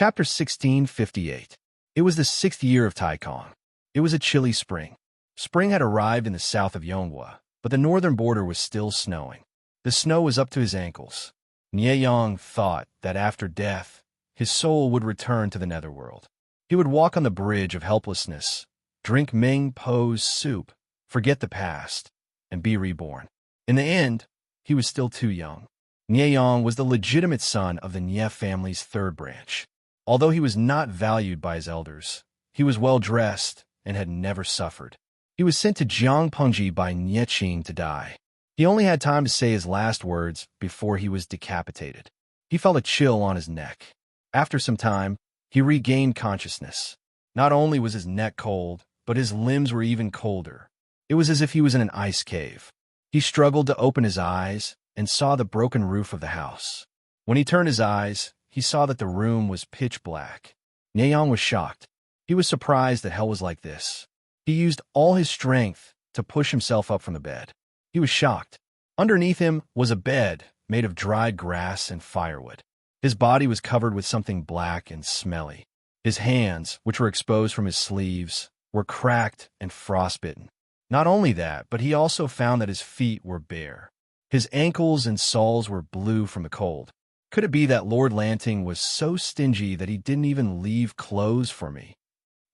Chapter 1658. It was the 6th year of Taikong. It was a chilly spring. Spring had arrived in the south of Yonghua, but the northern border was still snowing. The snow was up to his ankles. Nieyang thought that after death, his soul would return to the netherworld. He would walk on the bridge of helplessness, drink Ming Po's soup, forget the past, and be reborn. In the end, he was still too young. Nieyang was the legitimate son of the Nie family's third branch. Although he was not valued by his elders, he was well-dressed and had never suffered. He was sent to Jiangpengji by Nie Qing to die. He only had time to say his last words before he was decapitated. He felt a chill on his neck. After some time, he regained consciousness. Not only was his neck cold, but his limbs were even colder. It was as if he was in an ice cave. He struggled to open his eyes and saw the broken roof of the house. When he turned his eyes, he saw that the room was pitch black. Nieyang was shocked. He was surprised that hell was like this. He used all his strength to push himself up from the bed. He was shocked. Underneath him was a bed made of dried grass and firewood. His body was covered with something black and smelly. His hands, which were exposed from his sleeves, were cracked and frostbitten. Not only that, but he also found that his feet were bare. His ankles and soles were blue from the cold. Could it be that Lord Lanting was so stingy that he didn't even leave clothes for me?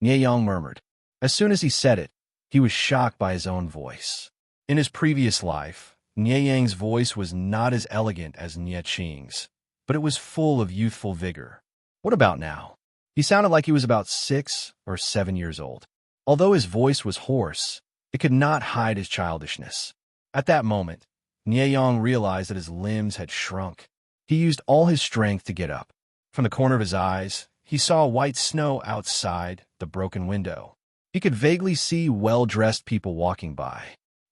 Nieyang murmured. As soon as he said it, he was shocked by his own voice. In his previous life, Nieyang's voice was not as elegant as Nie Qing's, but it was full of youthful vigor. What about now? He sounded like he was about 6 or 7 years old. Although his voice was hoarse, it could not hide his childishness. At that moment, Nieyang realized that his limbs had shrunk. He used all his strength to get up. From the corner of his eyes, he saw white snow outside the broken window. He could vaguely see well-dressed people walking by.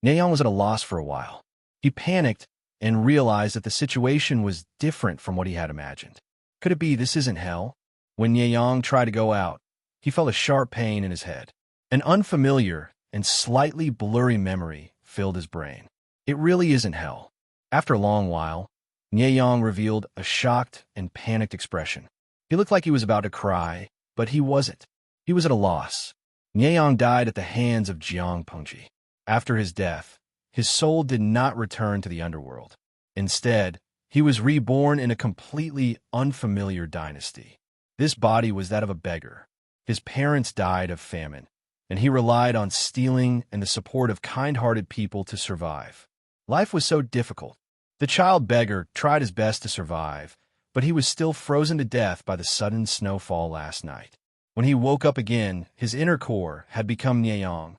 Nieyang was at a loss for a while. He panicked and realized that the situation was different from what he had imagined. Could it be this isn't hell? When Nieyang tried to go out, he felt a sharp pain in his head. An unfamiliar and slightly blurry memory filled his brain. It really isn't hell. After a long while, Nieyang revealed a shocked and panicked expression. He looked like he was about to cry, but he wasn't. He was at a loss. Nieyang died at the hands of Jiangpengji. After his death, his soul did not return to the underworld. Instead, he was reborn in a completely unfamiliar dynasty. This body was that of a beggar. His parents died of famine, and he relied on stealing and the support of kind-hearted people to survive. Life was so difficult. The child beggar tried his best to survive, but he was still frozen to death by the sudden snowfall last night. When he woke up again, his inner core had become Nieyang.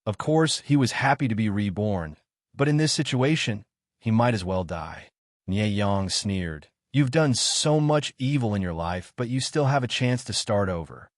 Of course, he was happy to be reborn, but in this situation, he might as well die. Nieyang sneered. You've done so much evil in your life, but you still have a chance to start over.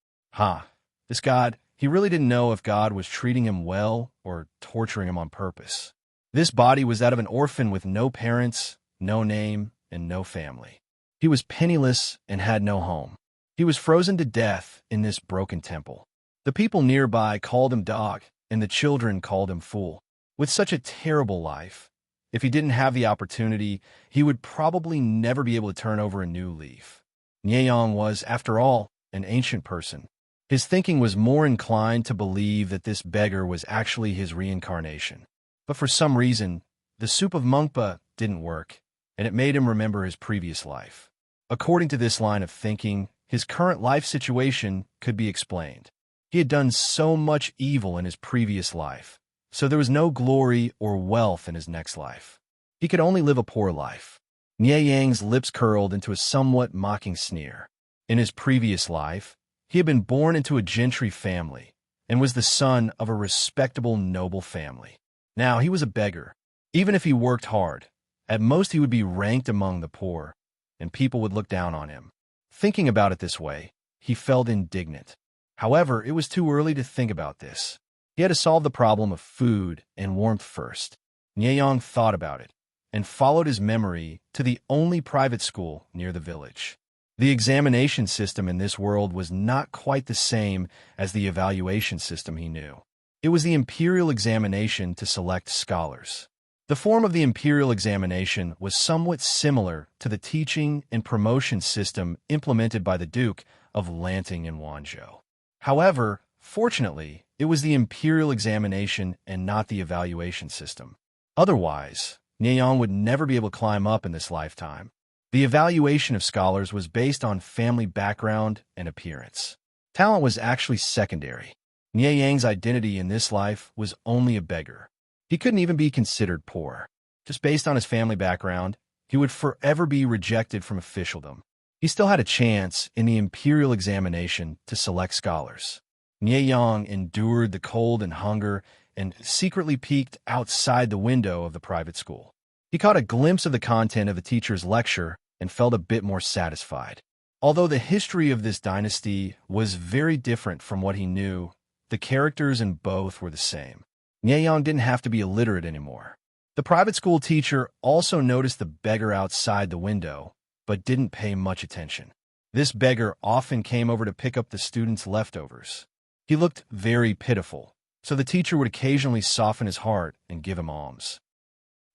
This God, he really didn't know if God was treating him well or torturing him on purpose. This body was that of an orphan with no parents, no name, and no family. He was penniless and had no home. He was frozen to death in this broken temple. The people nearby called him dog, and the children called him fool. With such a terrible life, if he didn't have the opportunity, he would probably never be able to turn over a new leaf. Nieyang was, after all, an ancient person. His thinking was more inclined to believe that this beggar was actually his reincarnation. But for some reason, the soup of Mungpa didn't work, and it made him remember his previous life. According to this line of thinking, his current life situation could be explained. He had done so much evil in his previous life, so there was no glory or wealth in his next life. He could only live a poor life. Nieyang's lips curled into a somewhat mocking sneer. In his previous life, he had been born into a gentry family and was the son of a respectable noble family. Now he was a beggar. Even if he worked hard, at most he would be ranked among the poor, and people would look down on him. Thinking about it this way, he felt indignant. However, it was too early to think about this. He had to solve the problem of food and warmth first. Nieyang thought about it and followed his memory to the only private school near the village. The examination system in this world was not quite the same as the evaluation system he knew. It was the imperial examination to select scholars. The form of the imperial examination was somewhat similar to the teaching and promotion system implemented by the Duke of Lanting and Wanzhou. However, fortunately, it was the imperial examination and not the evaluation system. Otherwise, Nieyang would never be able to climb up in this lifetime. The evaluation of scholars was based on family background and appearance. Talent was actually secondary. Nieyang's identity in this life was only a beggar. He couldn't even be considered poor. Just based on his family background, he would forever be rejected from officialdom. He still had a chance in the imperial examination to select scholars. Nieyang endured the cold and hunger and secretly peeked outside the window of the private school. He caught a glimpse of the content of the teacher's lecture and felt a bit more satisfied. Although the history of this dynasty was very different from what he knew, the characters in both were the same. Nieyang didn't have to be illiterate anymore. The private school teacher also noticed the beggar outside the window, but didn't pay much attention. This beggar often came over to pick up the students' leftovers. He looked very pitiful, so the teacher would occasionally soften his heart and give him alms.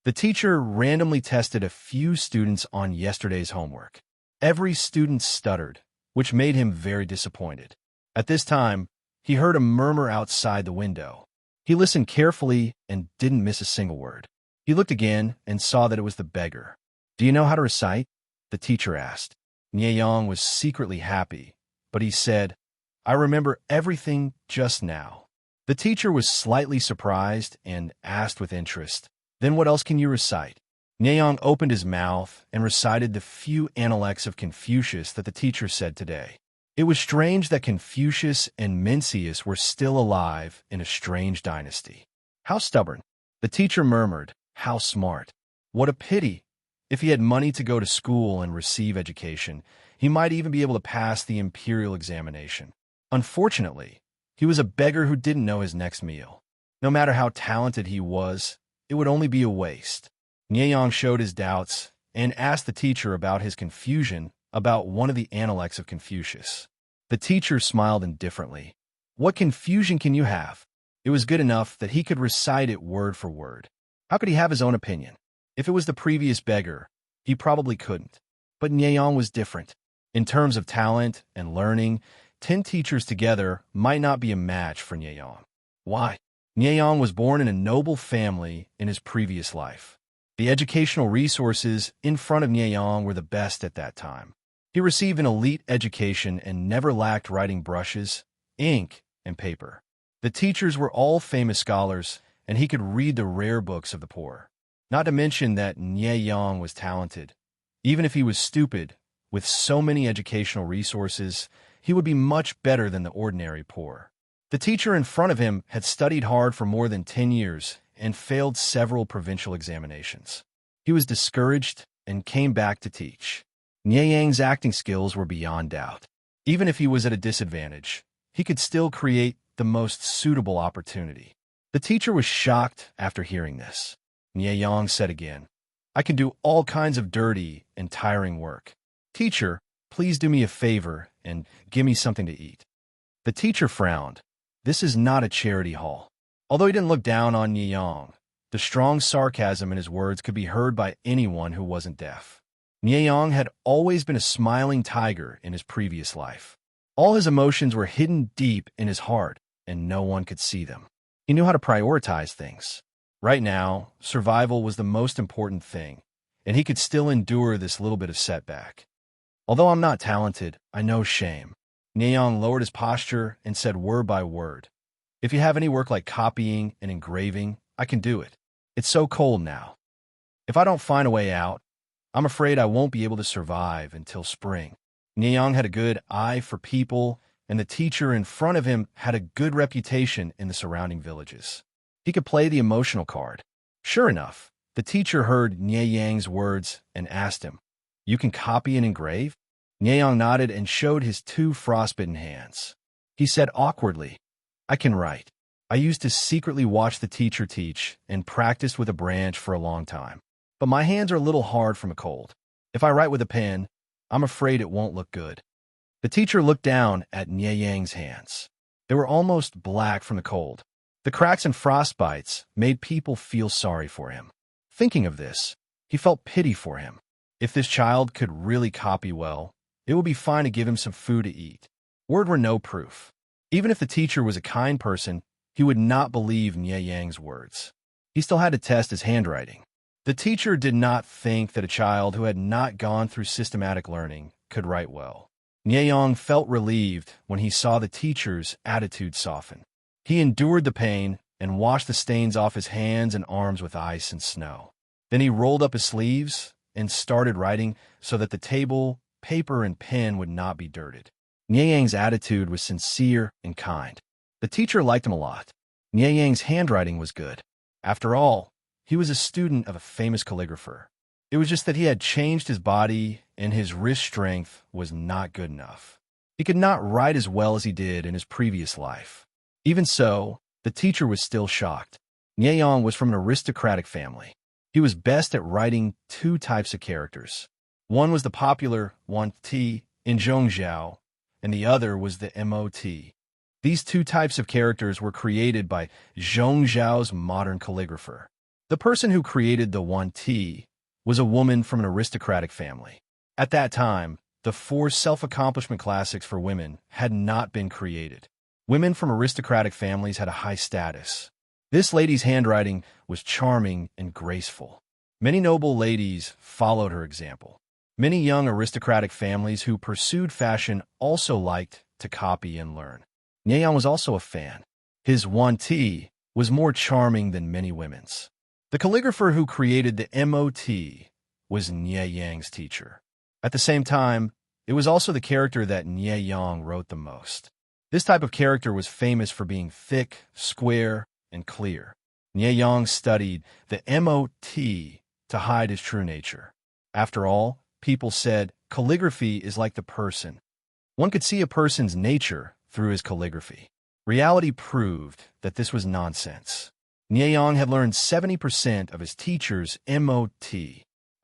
The teacher randomly tested a few students on yesterday's homework. Every student stuttered, which made him very disappointed. At this time, he heard a murmur outside the window. He listened carefully and didn't miss a single word. He looked again and saw that it was the beggar. "Do you know how to recite?" the teacher asked. Nieyang was secretly happy, but he said, "I remember everything just now." The teacher was slightly surprised and asked with interest, "Then what else can you recite?" Nieyang opened his mouth and recited the few analects of Confucius that the teacher said today. It was strange that Confucius and Mencius were still alive in a strange dynasty. "How stubborn." The teacher murmured, "How smart. What a pity. If he had money to go to school and receive education, he might even be able to pass the imperial examination. Unfortunately, he was a beggar who didn't know his next meal. No matter how talented he was, it would only be a waste." Nieyang showed his doubts and asked the teacher about his confusion about one of the analects of Confucius. The teacher smiled indifferently. "What confusion can you have?" It was good enough that he could recite it word for word. How could he have his own opinion? If it was the previous beggar, he probably couldn't. But Nieyang was different. In terms of talent and learning, 10 teachers together might not be a match for Nieyang. Why? Nieyang was born in a noble family in his previous life. The educational resources in front of Nieyang were the best at that time. He received an elite education and never lacked writing brushes, ink, and paper. The teachers were all famous scholars, and he could read the rare books of the poor. Not to mention that Nieyang was talented. Even if he was stupid, with so many educational resources, he would be much better than the ordinary poor. The teacher in front of him had studied hard for more than 10 years and failed several provincial examinations. He was discouraged and came back to teach. Nieyang's acting skills were beyond doubt. Even if he was at a disadvantage, he could still create the most suitable opportunity. The teacher was shocked after hearing this. Nieyang said again, "I can do all kinds of dirty and tiring work. Teacher, please do me a favor and give me something to eat." The teacher frowned. This is not a charity hall. Although he didn't look down on Nieyang, the strong sarcasm in his words could be heard by anyone who wasn't deaf. Nieyang had always been a smiling tiger in his previous life. All his emotions were hidden deep in his heart, and no one could see them. He knew how to prioritize things. Right now, survival was the most important thing, and he could still endure this little bit of setback. "Although I'm not talented, I know shame." Nieyang lowered his posture and said word by word, "If you have any work like copying and engraving, I can do it. It's so cold now. If I don't find a way out, I'm afraid I won't be able to survive until spring." Nieyang had a good eye for people, and the teacher in front of him had a good reputation in the surrounding villages. He could play the emotional card. Sure enough, the teacher heard Nieyang's words and asked him, "You can copy and engrave?" Nieyang nodded and showed his 2 frostbitten hands. He said awkwardly, "I can write. I used to secretly watch the teacher teach and practiced with a branch for a long time. But my hands are a little hard from a cold. If I write with a pen, I'm afraid it won't look good." The teacher looked down at Nieyang's hands. They were almost black from the cold. The cracks and frostbites made people feel sorry for him. Thinking of this, he felt pity for him. If this child could really copy well, it would be fine to give him some food to eat. Word were no proof. Even if the teacher was a kind person, he would not believe Nie Yang's words. He still had to test his handwriting. The teacher did not think that a child who had not gone through systematic learning could write well. Nie Yang felt relieved when he saw the teacher's attitude soften. He endured the pain and washed the stains off his hands and arms with ice and snow. Then he rolled up his sleeves and started writing so that the table, paper, and pen would not be dirted. Nie Yang's attitude was sincere and kind. The teacher liked him a lot. Nie Yang's handwriting was good. After all, he was a student of a famous calligrapher. It was just that he had changed his body and his wrist strength was not good enough. He could not write as well as he did in his previous life. Even so, the teacher was still shocked. Nie Yang was from an aristocratic family. He was best at writing two types of characters. One was the popular Wan-Ti in Zhongzhou, and the other was the Mot. These two types of characters were created by Zhongzhou's modern calligrapher. The person who created the Wan-Ti was a woman from an aristocratic family. At that time, the 4 self-accomplishment classics for women had not been created. Women from aristocratic families had a high status. This lady's handwriting was charming and graceful. Many noble ladies followed her example. Many young aristocratic families who pursued fashion also liked to copy and learn. Nie Yang was also a fan. His Wan-Ti was more charming than many women's. The calligrapher who created the Mot was Nie Yang's teacher. At the same time, it was also the character that Nie Yang wrote the most. This type of character was famous for being thick, square, and clear. Nie Yang studied the Mot to hide his true nature. After all, people said calligraphy is like the person. One could see a person's nature through his calligraphy. Reality proved that this was nonsense. Nie Yang had learned 70% of his teacher's Mot.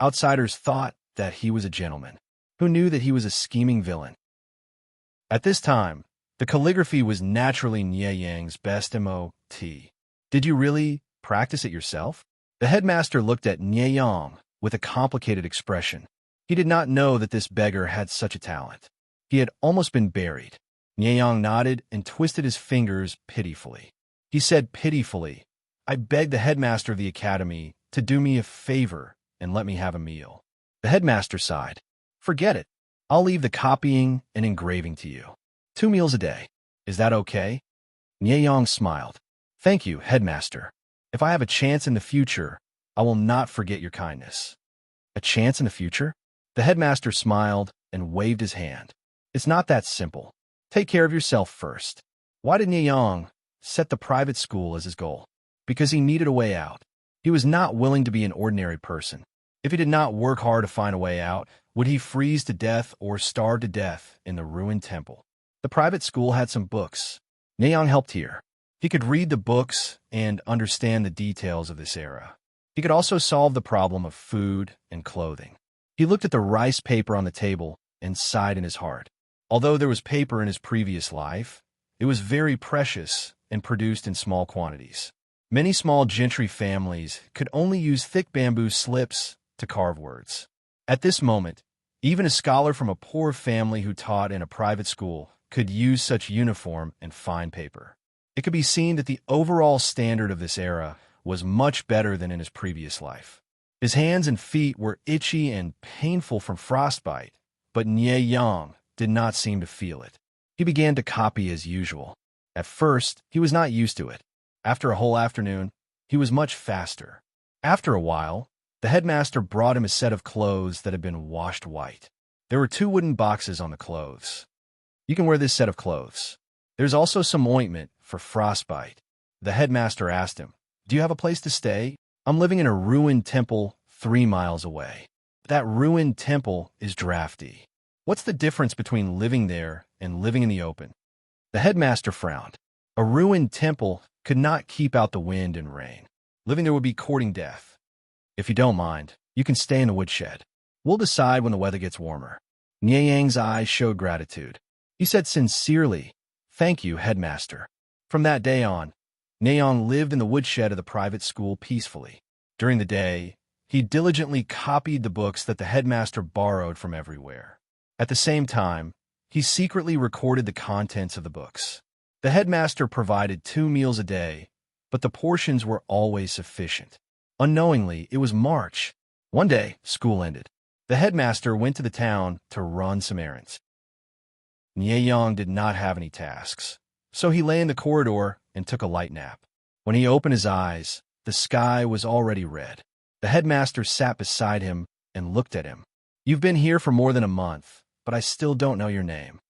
Outsiders thought that he was a gentleman, who knew that he was a scheming villain. At this time, the calligraphy was naturally Nie Yang's best Mot. Did you really practice it yourself? The headmaster looked at Nie Yang with a complicated expression. He did not know that this beggar had such a talent. He had almost been buried. Nie Yang nodded and twisted his fingers pitifully. He said pitifully, "I beg the headmaster of the academy to do me a favor and let me have a meal." The headmaster sighed. "Forget it. I'll leave the copying and engraving to you. 2 meals a day. Is that okay?" Nie Yang smiled. "Thank you, headmaster. If I have a chance in the future, I will not forget your kindness." A chance in the future? The headmaster smiled and waved his hand. "It's not that simple. Take care of yourself first." Why did Nie Yang set the private school as his goal? Because he needed a way out. He was not willing to be an ordinary person. If he did not work hard to find a way out, would he freeze to death or starve to death in the ruined temple? The private school had some books. Nie Yang helped here. He could read the books and understand the details of this era. He could also solve the problem of food and clothing. He looked at the rice paper on the table and sighed in his heart. Although there was paper in his previous life, it was very precious and produced in small quantities. Many small gentry families could only use thick bamboo slips to carve words. At this moment, even a scholar from a poor family who taught in a private school could use such uniform and fine paper. It could be seen that the overall standard of this era was much better than in his previous life. His hands and feet were itchy and painful from frostbite, but Nie Yang did not seem to feel it. He began to copy as usual. At first, he was not used to it. After a whole afternoon, he was much faster. After a while, the headmaster brought him a set of clothes that had been washed white. There were 2 wooden boxes on the clothes. "You can wear this set of clothes. There's also some ointment for frostbite." The headmaster asked him, "Do you have a place to stay? I'm living in a ruined temple 3 miles away. That ruined temple is drafty. What's the difference between living there and living in the open?" The headmaster frowned. A ruined temple could not keep out the wind and rain. Living there would be courting death. "If you don't mind, you can stay in the woodshed. We'll decide when the weather gets warmer." Nie Yang's eyes showed gratitude. He said sincerely, "Thank you, headmaster." From that day on, Nie Yang lived in the woodshed of the private school peacefully. During the day, He diligently copied the books that the headmaster borrowed from everywhere. At the same time, he secretly recorded the contents of the books. The headmaster provided 2 meals a day, but the portions were always sufficient. Unknowingly, it was March. One day, school ended. The headmaster went to the town to run some errands. Nyeyang did not have any tasks, so he lay in the corridor and took a light nap. When he opened his eyes, the sky was already red. The headmaster sat beside him and looked at him. "You've been here for more than a month, but I still don't know your name."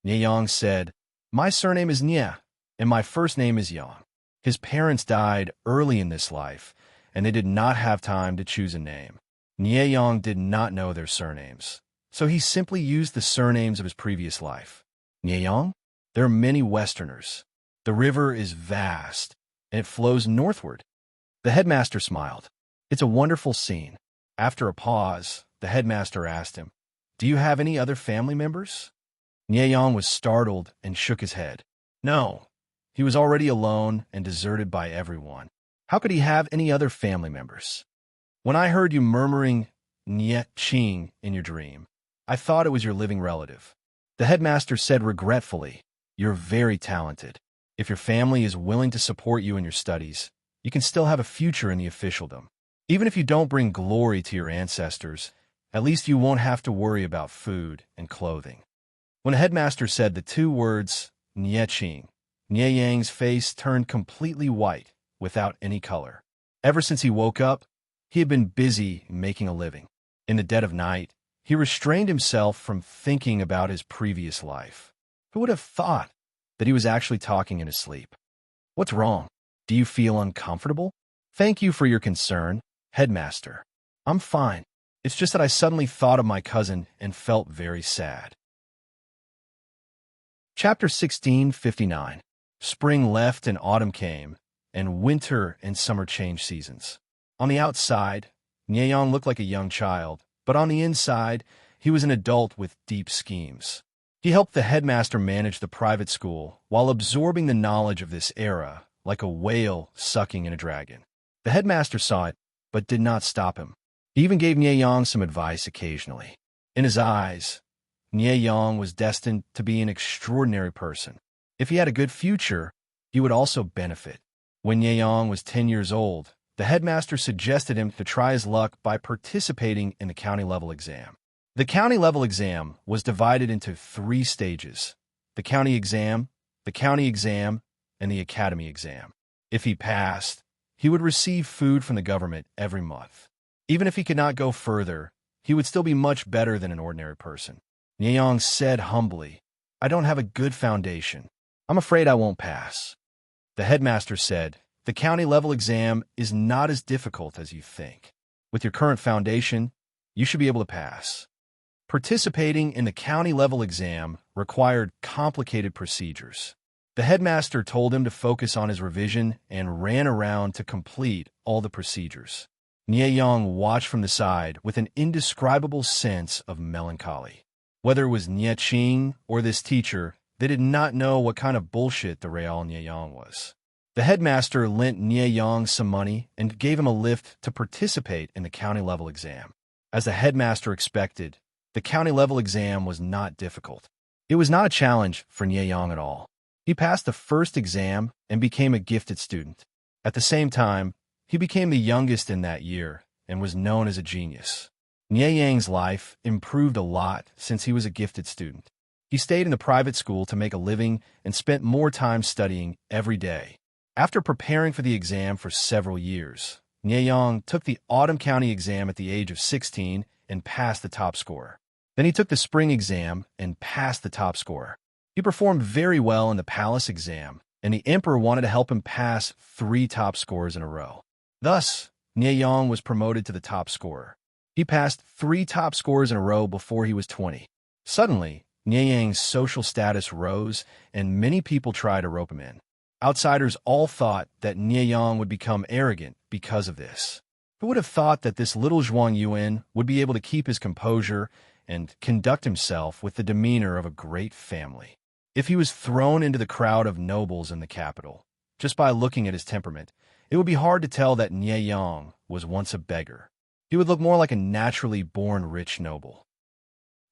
Nyeyang said, "My surname is Nye, and my first name is Yang." His parents died early in this life, and they did not have time to choose a name. Nyeyang did not know their surnames, so he simply used the surnames of his previous life. Nyeyang? There are many Westerners. The river is vast, and it flows northward. The headmaster smiled. "It's a wonderful scene." After a pause, the headmaster asked him, "Do you have any other family members?" Nyeyang was startled and shook his head. No, he was already alone and deserted by everyone. How could he have any other family members? "When I heard you murmuring Nye Ching in your dream, I thought it was your living relative." The headmaster said regretfully, "You're very talented. If your family is willing to support you in your studies, you can still have a future in the officialdom. Even if you don't bring glory to your ancestors, at least you won't have to worry about food and clothing." When the headmaster said the 2 words, Nye Ching, Nyeyang's face turned completely white, without any color. Ever since he woke up, he had been busy making a living. In the dead of night, he restrained himself from thinking about his previous life. Who would have thought that he was actually talking in his sleep? "What's wrong? Do you feel uncomfortable?" "Thank you for your concern, headmaster. I'm fine. It's just that I suddenly thought of my cousin and felt very sad." Chapter 1659. Spring left and autumn came, and winter and summer changed seasons. On the outside, Nyeyang looked like a young child, but on the inside, he was an adult with deep schemes. He helped the headmaster manage the private school while absorbing the knowledge of this era, like a whale sucking in a dragon. The headmaster saw it, but did not stop him. He even gave Nyeyang some advice occasionally. In his eyes, Nyeyang was destined to be an extraordinary person. If he had a good future, he would also benefit. When Nyeyang was 10 years old, the headmaster suggested him to try his luck by participating in the county-level exam. The county-level exam was divided into 3 stages: the county exam, and the academy exam. If he passed, he would receive food from the government every month. Even if he could not go further, he would still be much better than an ordinary person. Nyeyang said humbly, "I don't have a good foundation. I'm afraid I won't pass." The headmaster said, "The county-level exam is not as difficult as you think. With your current foundation, you should be able to pass." Participating in the county-level exam required complicated procedures. The headmaster told him to focus on his revision and ran around to complete all the procedures. Nyeyang watched from the side with an indescribable sense of melancholy. Whether it was Nye Ching or this teacher, they did not know what kind of bullshit the real Nyeyang was. The headmaster lent Nyeyang some money and gave him a lift to participate in the county-level exam. As the headmaster expected, the county-level exam was not difficult. It was not a challenge for Nyeyang at all. He passed the first exam and became a gifted student. At the same time, he became the youngest in that year and was known as a genius. Nyeyang's life improved a lot since he was a gifted student. He stayed in the private school to make a living and spent more time studying every day. After preparing for the exam for several years, Nyeyang took the autumn county exam at the age of 16 and passed the top score. Then he took the spring exam and passed the top score. He performed very well in the palace exam, and the emperor wanted to help him pass 3 top scores in a row. Thus, Nyeyang was promoted to the top scorer. He passed 3 top scores in a row before he was 20. Suddenly, Nyeyang's social status rose, and many people tried to rope him in. Outsiders all thought that Nyeyang would become arrogant because of this. Who would have thought that this little Zhuang Yuan would be able to keep his composure and conduct himself with the demeanor of a great family? If he was thrown into the crowd of nobles in the capital, just by looking at his temperament, it would be hard to tell that Nyeyang was once a beggar. He would look more like a naturally born rich noble.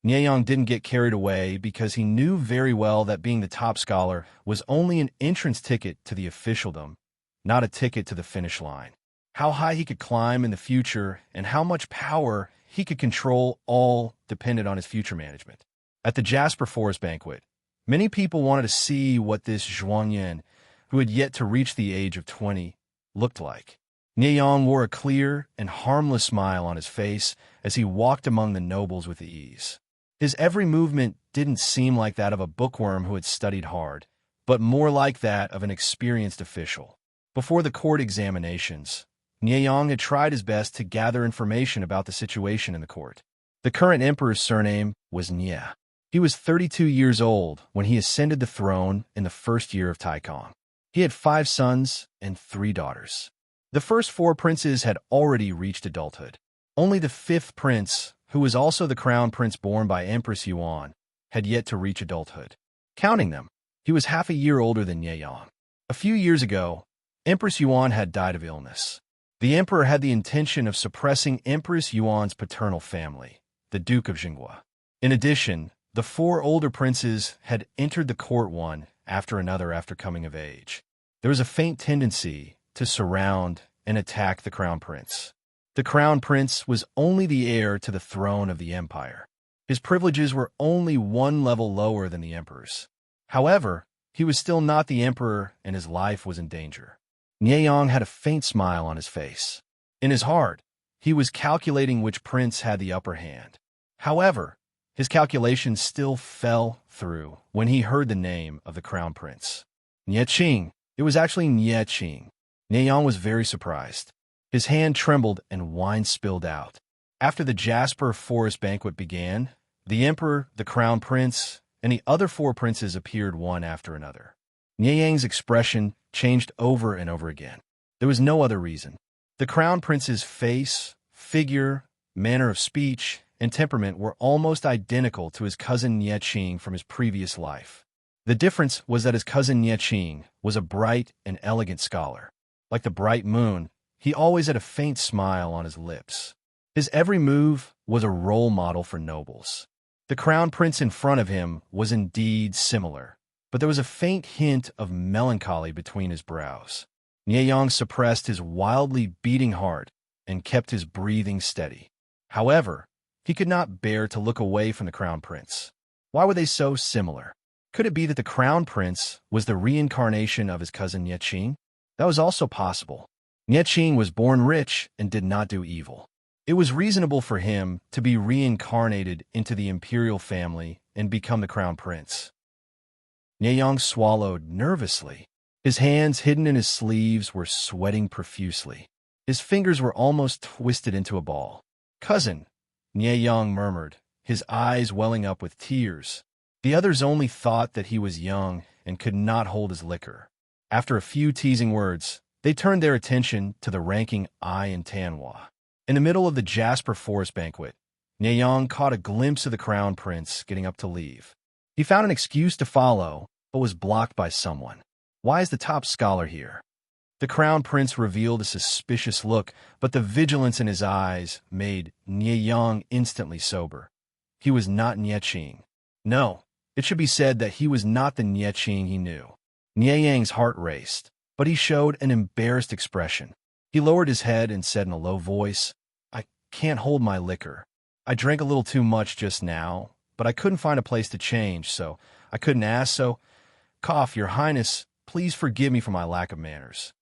Nieyang didn't get carried away because he knew very well that being the top scholar was only an entrance ticket to the officialdom, not a ticket to the finish line. How high he could climb in the future and how much power he could control all depended on his future management. At the Jasper Forest banquet, many people wanted to see what this Zhuangyan, who had yet to reach the age of 20, looked like. Nieyang wore a clear and harmless smile on his face as he walked among the nobles with ease. His every movement didn't seem like that of a bookworm who had studied hard, but more like that of an experienced official. Before the court examinations, Nieyang had tried his best to gather information about the situation in the court. The current emperor's surname was Nie. He was 32 years old when he ascended the throne in the first year of Taikong. He had 5 sons and 3 daughters. The first 4 princes had already reached adulthood. Only the 5th prince, who was also the crown prince born by Empress Yuan, had yet to reach adulthood. Counting them, he was half a year older than Nieyang. A few years ago, Empress Yuan had died of illness. The emperor had the intention of suppressing Empress Yuan's paternal family, the Duke of Jinghua. In addition, the 4 older princes had entered the court one after another after coming of age. There was a faint tendency to surround and attack the crown prince. The crown prince was only the heir to the throne of the empire. His privileges were only 1 level lower than the emperor's. However, he was still not the emperor and his life was in danger. Nieyang had a faint smile on his face. In his heart, he was calculating which prince had the upper hand. However, his calculations still fell through when he heard the name of the crown prince. Nie Qing. It was actually Nie Qing. Nieyang was very surprised. His hand trembled and wine spilled out. After the Jasper Forest banquet began, the emperor, the crown prince, and the other 4 princes appeared one after another. Nieyang's expression changed over and over again. There was no other reason. The crown prince's face, figure, manner of speech, and temperament were almost identical to his cousin Nie Qing from his previous life. The difference was that his cousin Nie Qing was a bright and elegant scholar. Like the bright moon, he always had a faint smile on his lips. His every move was a role model for nobles. The crown prince in front of him was indeed similar, but there was a faint hint of melancholy between his brows. Nieyang suppressed his wildly beating heart and kept his breathing steady. However, he could not bear to look away from the crown prince. Why were they so similar? Could it be that the crown prince was the reincarnation of his cousin Nie Qing? That was also possible. Nie Qing was born rich and did not do evil. It was reasonable for him to be reincarnated into the imperial family and become the crown prince. Nieyang swallowed nervously. His hands hidden in his sleeves were sweating profusely. His fingers were almost twisted into a ball. "Cousin," Nieyang murmured, his eyes welling up with tears. The others only thought that he was young and could not hold his liquor. After a few teasing words, they turned their attention to the ranking I in Tanhua. In the middle of the Jasper Forest banquet, Nieyang caught a glimpse of the crown prince getting up to leave. He found an excuse to follow, but was blocked by someone. "Why is the top scholar here?" The crown prince revealed a suspicious look, but the vigilance in his eyes made Nieyang instantly sober. He was not Nie Qing. No, it should be said that he was not the Nie Qing he knew. Nieyang's heart raced, but he showed an embarrassed expression. He lowered his head and said in a low voice, "I can't hold my liquor. I drank a little too much just now, but I couldn't find a place to change, so I couldn't ask, so, Your Highness, please forgive me for my lack of manners."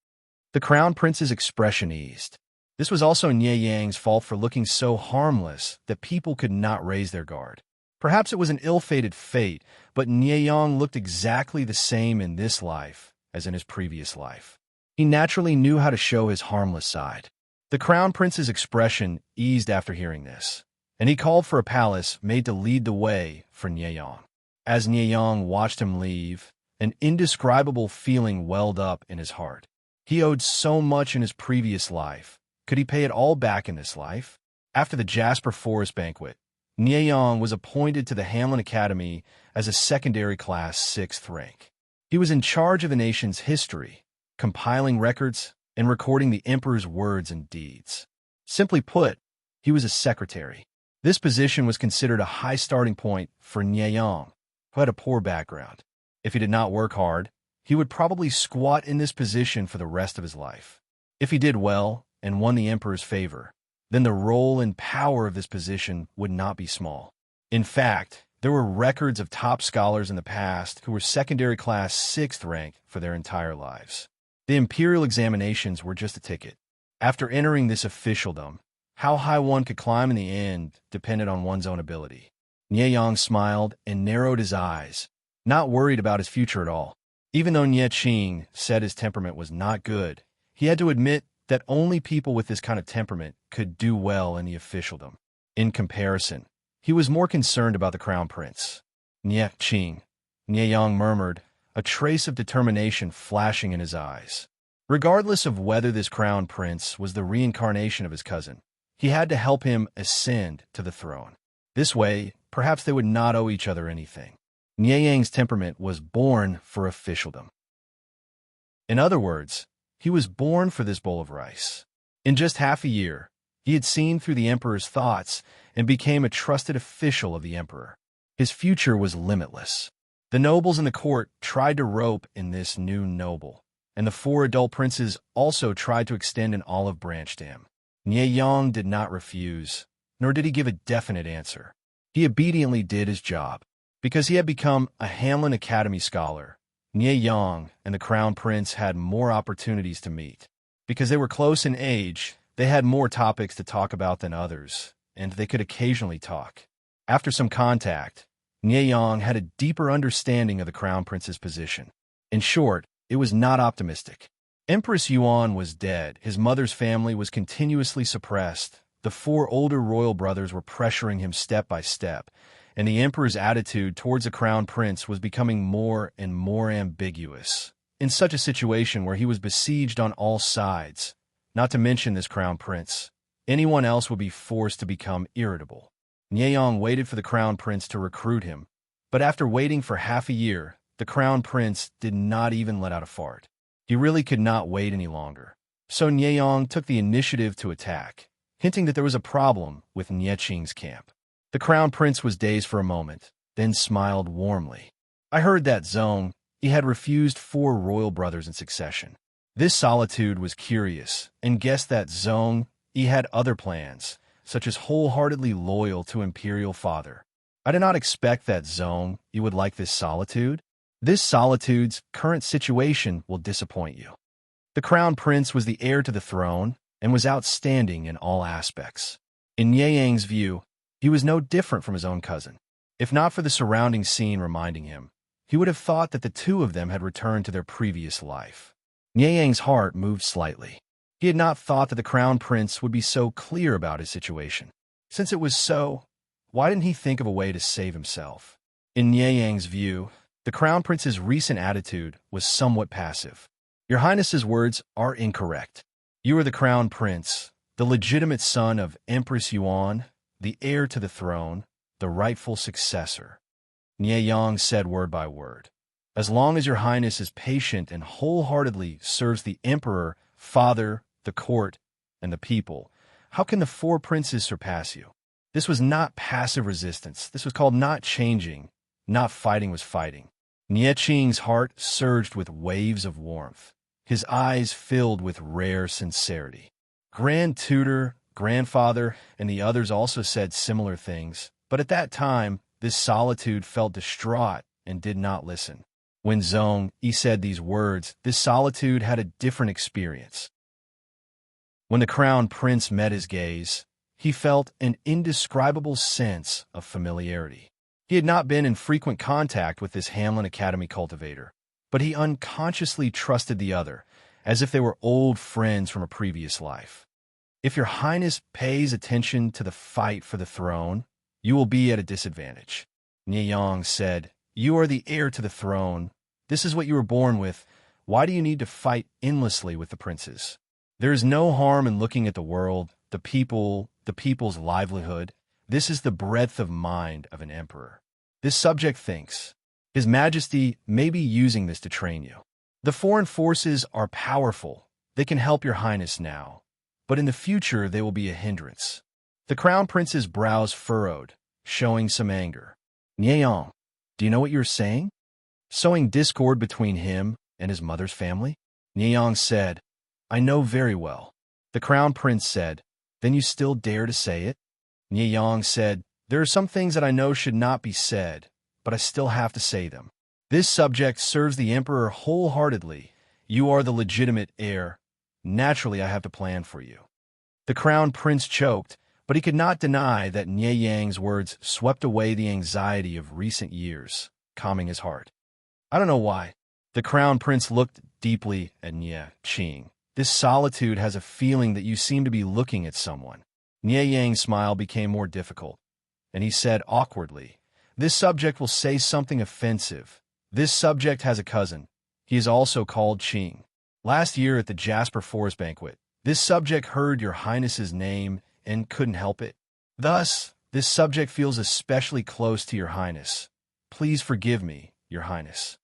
The crown prince's expression eased. This was also Nieyang's fault for looking so harmless that people could not raise their guard. Perhaps it was an ill-fated fate, but Nieyang looked exactly the same in this life as in his previous life. He naturally knew how to show his harmless side. The crown prince's expression eased after hearing this, and he called for a palace made to lead the way for Nieyang. As Nieyang watched him leave, an indescribable feeling welled up in his heart. He owed so much in his previous life. Could he pay it all back in this life? After the Jasper Forest banquet, Nieyang was appointed to the Hamlin Academy as a secondary class 6th rank. He was in charge of the nation's history, compiling records and recording the emperor's words and deeds. Simply put, He was a secretary. This position was considered a high starting point for Nyeyang, who had a poor background. If he did not work hard, he would probably squat in this position for the rest of his life. If he did well and won the emperor's favor, then the role and power of this position would not be small. In fact, there were records of top scholars in the past who were secondary class 6th rank for their entire lives. The imperial examinations were just a ticket. After entering this officialdom, how high one could climb in the end depended on one's own ability. Nyeyang smiled and narrowed his eyes, not worried about his future at all. Even though Nye Qing said his temperament was not good, he had to admit that only people with this kind of temperament could do well in the officialdom. In comparison, he was more concerned about the crown prince. Nye Qing, Nyeyang murmured, a trace of determination flashing in his eyes. Regardless of whether this crown prince was the reincarnation of his cousin, he had to help him ascend to the throne. This way, perhaps they would not owe each other anything. Nyeyang's temperament was born for officialdom. In other words, he was born for this bowl of rice. In just half a year, he had seen through the emperor's thoughts and became a trusted official of the emperor. His future was limitless. The nobles in the court tried to rope in this new noble, and the 4 adult princes also tried to extend an olive branch to him. Nyeyang did not refuse, nor did he give a definite answer. He obediently did his job. Because he had become a Hamlin Academy scholar, Nyeyang and the crown prince had more opportunities to meet. Because they were close in age, they had more topics to talk about than others, and they could occasionally talk. After some contact, Nyeyang had a deeper understanding of the crown prince's position. In short, it was not optimistic. Empress Yuan was dead, his mother's family was continuously suppressed, the 4 older royal brothers were pressuring him step by step, and the emperor's attitude towards the crown prince was becoming more and more ambiguous. In such a situation where he was besieged on all sides, not to mention this crown prince, anyone else would be forced to become irritable. Nyeyang waited for the crown prince to recruit him, but after waiting for half a year, the crown prince did not even let out a fart. He really could not wait any longer. So Nyeyang took the initiative to attack, hinting that there was a problem with Nye Qing's camp. The crown prince was dazed for a moment, then smiled warmly. I heard that Zong, he had refused 4 royal brothers in succession. This solitude was curious, and guessed that Zong, he had other plans, such as wholeheartedly loyal to imperial father. I did not expect that Zong, you would like this solitude. This solitude's current situation will disappoint you. The crown prince was the heir to the throne and was outstanding in all aspects. In Nyeyang's view, he was no different from his own cousin. If not for the surrounding scene reminding him, he would have thought that the 2 of them had returned to their previous life. Nyeyang's heart moved slightly. He had not thought that the crown prince would be so clear about his situation. Since it was so, why didn't he think of a way to save himself? In Nyeyang's view, the crown prince's recent attitude was somewhat passive. Your Highness's words are incorrect. You are the crown prince, the legitimate son of Empress Yuan, the heir to the throne, the rightful successor. Nyeyang said word by word. As long as your Highness is patient and wholeheartedly serves the emperor, father, the court, and the people, how can the 4 princes surpass you? This was not passive resistance. This was called not changing, not fighting was fighting. Nye Qing's heart surged with waves of warmth. His eyes filled with rare sincerity. Grand Tutor, Grandfather, and the others also said similar things, but at that time, this solitude felt distraught and did not listen. When Zong, he said these words, this solitude had a different experience. When the crown prince met his gaze, he felt an indescribable sense of familiarity. He had not been in frequent contact with this Hamlin Academy cultivator, but he unconsciously trusted the other, as if they were old friends from a previous life. If your Highness pays attention to the fight for the throne, you will be at a disadvantage. Nyeyang said, you are the heir to the throne. This is what you were born with. Why do you need to fight endlessly with the princes? There is no harm in looking at the world, the people's livelihood. This is the breadth of mind of an emperor. This subject thinks. His Majesty may be using this to train you. The foreign forces are powerful. They can help your Highness now, but in the future they will be a hindrance. The crown prince's brows furrowed, showing some anger. Nieyong, do you know what you're saying? Sowing discord between him and his mother's family? Nieyong said, I know very well. The crown prince said, then you still dare to say it? Nieyong said, there are some things that I know should not be said, but I still have to say them. This subject serves the emperor wholeheartedly. You are the legitimate heir. Naturally, I have to plan for you. The crown prince choked, but he could not deny that Nieyong's words swept away the anxiety of recent years, calming his heart. I don't know why. The crown prince looked deeply at Nieyong. This solitude has a feeling that you seem to be looking at someone. Nieyong's smile became more difficult, and he said awkwardly, this subject will say something offensive. This subject has a cousin. He is also called Qing. Last year at the Jasper Forest banquet, this subject heard your highness's name and couldn't help it. Thus, this subject feels especially close to your highness. Please forgive me, your highness.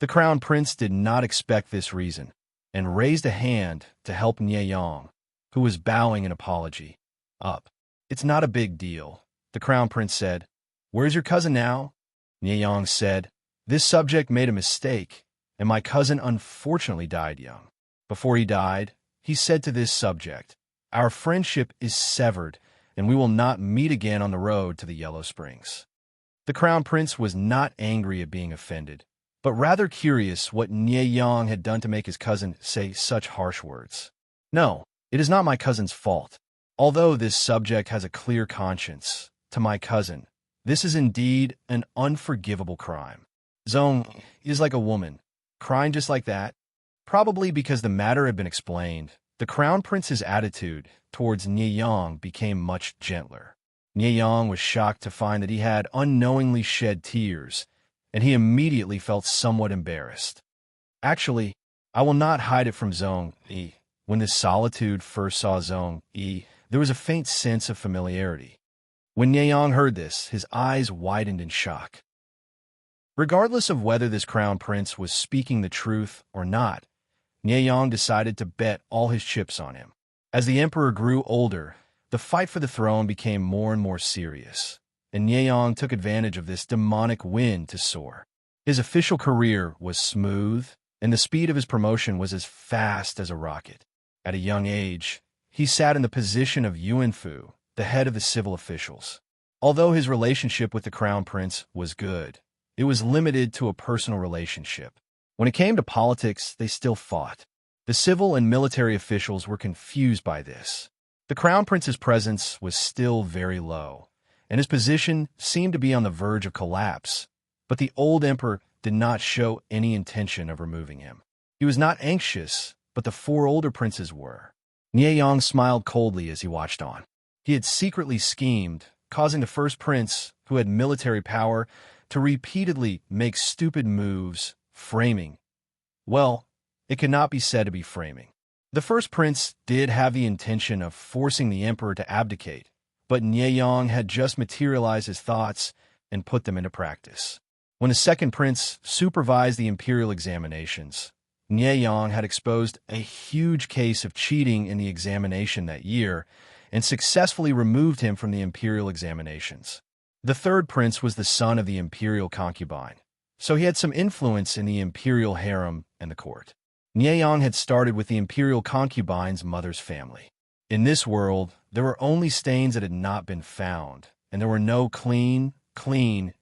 The crown prince did not expect this reason, and raised a hand to help Nieyong, who was bowing in apology, up. It's not a big deal, the crown prince said. Where's your cousin now? Nieyong said, this subject made a mistake, and my cousin unfortunately died young. Before he died, he said to this subject, our friendship is severed, and we will not meet again on the road to the Yellow Springs. The crown prince was not angry at being offended, but rather curious what Nieyong had done to make his cousin say such harsh words. No, it is not my cousin's fault. Although this subject has a clear conscience, to my cousin, this is indeed an unforgivable crime. Zong is like a woman, crying just like that. Probably because the matter had been explained, the crown prince's attitude towards Nieyong became much gentler. Nieyong was shocked to find that he had unknowingly shed tears, and he immediately felt somewhat embarrassed. Actually, I will not hide it from Zong Yi. When this solitude first saw Zong Yi, there was a faint sense of familiarity. When Nieyong heard this, his eyes widened in shock. Regardless of whether this crown prince was speaking the truth or not, Nieyong decided to bet all his chips on him. As the emperor grew older, the fight for the throne became more and more serious, and Nieyong took advantage of this demonic wind to soar. His official career was smooth, and the speed of his promotion was as fast as a rocket. At a young age, he sat in the position of Yuanfu, the head of the civil officials. Although his relationship with the crown prince was good, it was limited to a personal relationship. When it came to politics, they still fought. The civil and military officials were confused by this. The crown prince's presence was still very low, and his position seemed to be on the verge of collapse, but the old emperor did not show any intention of removing him. He was not anxious, but the four older princes were. Nieyong smiled coldly as he watched on. He had secretly schemed, causing the first prince, who had military power, to repeatedly make stupid moves, framing. Well, it could not be said to be framing. The first prince did have the intention of forcing the emperor to abdicate, but Nieyong had just materialized his thoughts and put them into practice. When the second prince supervised the imperial examinations, Nieyong had exposed a huge case of cheating in the examination that year and successfully removed him from the imperial examinations. The third prince was the son of the imperial concubine, so he had some influence in the imperial harem and the court. Nieyong had started with the imperial concubine's mother's family. In this world, there were only stains that had not been found, and there were no clean,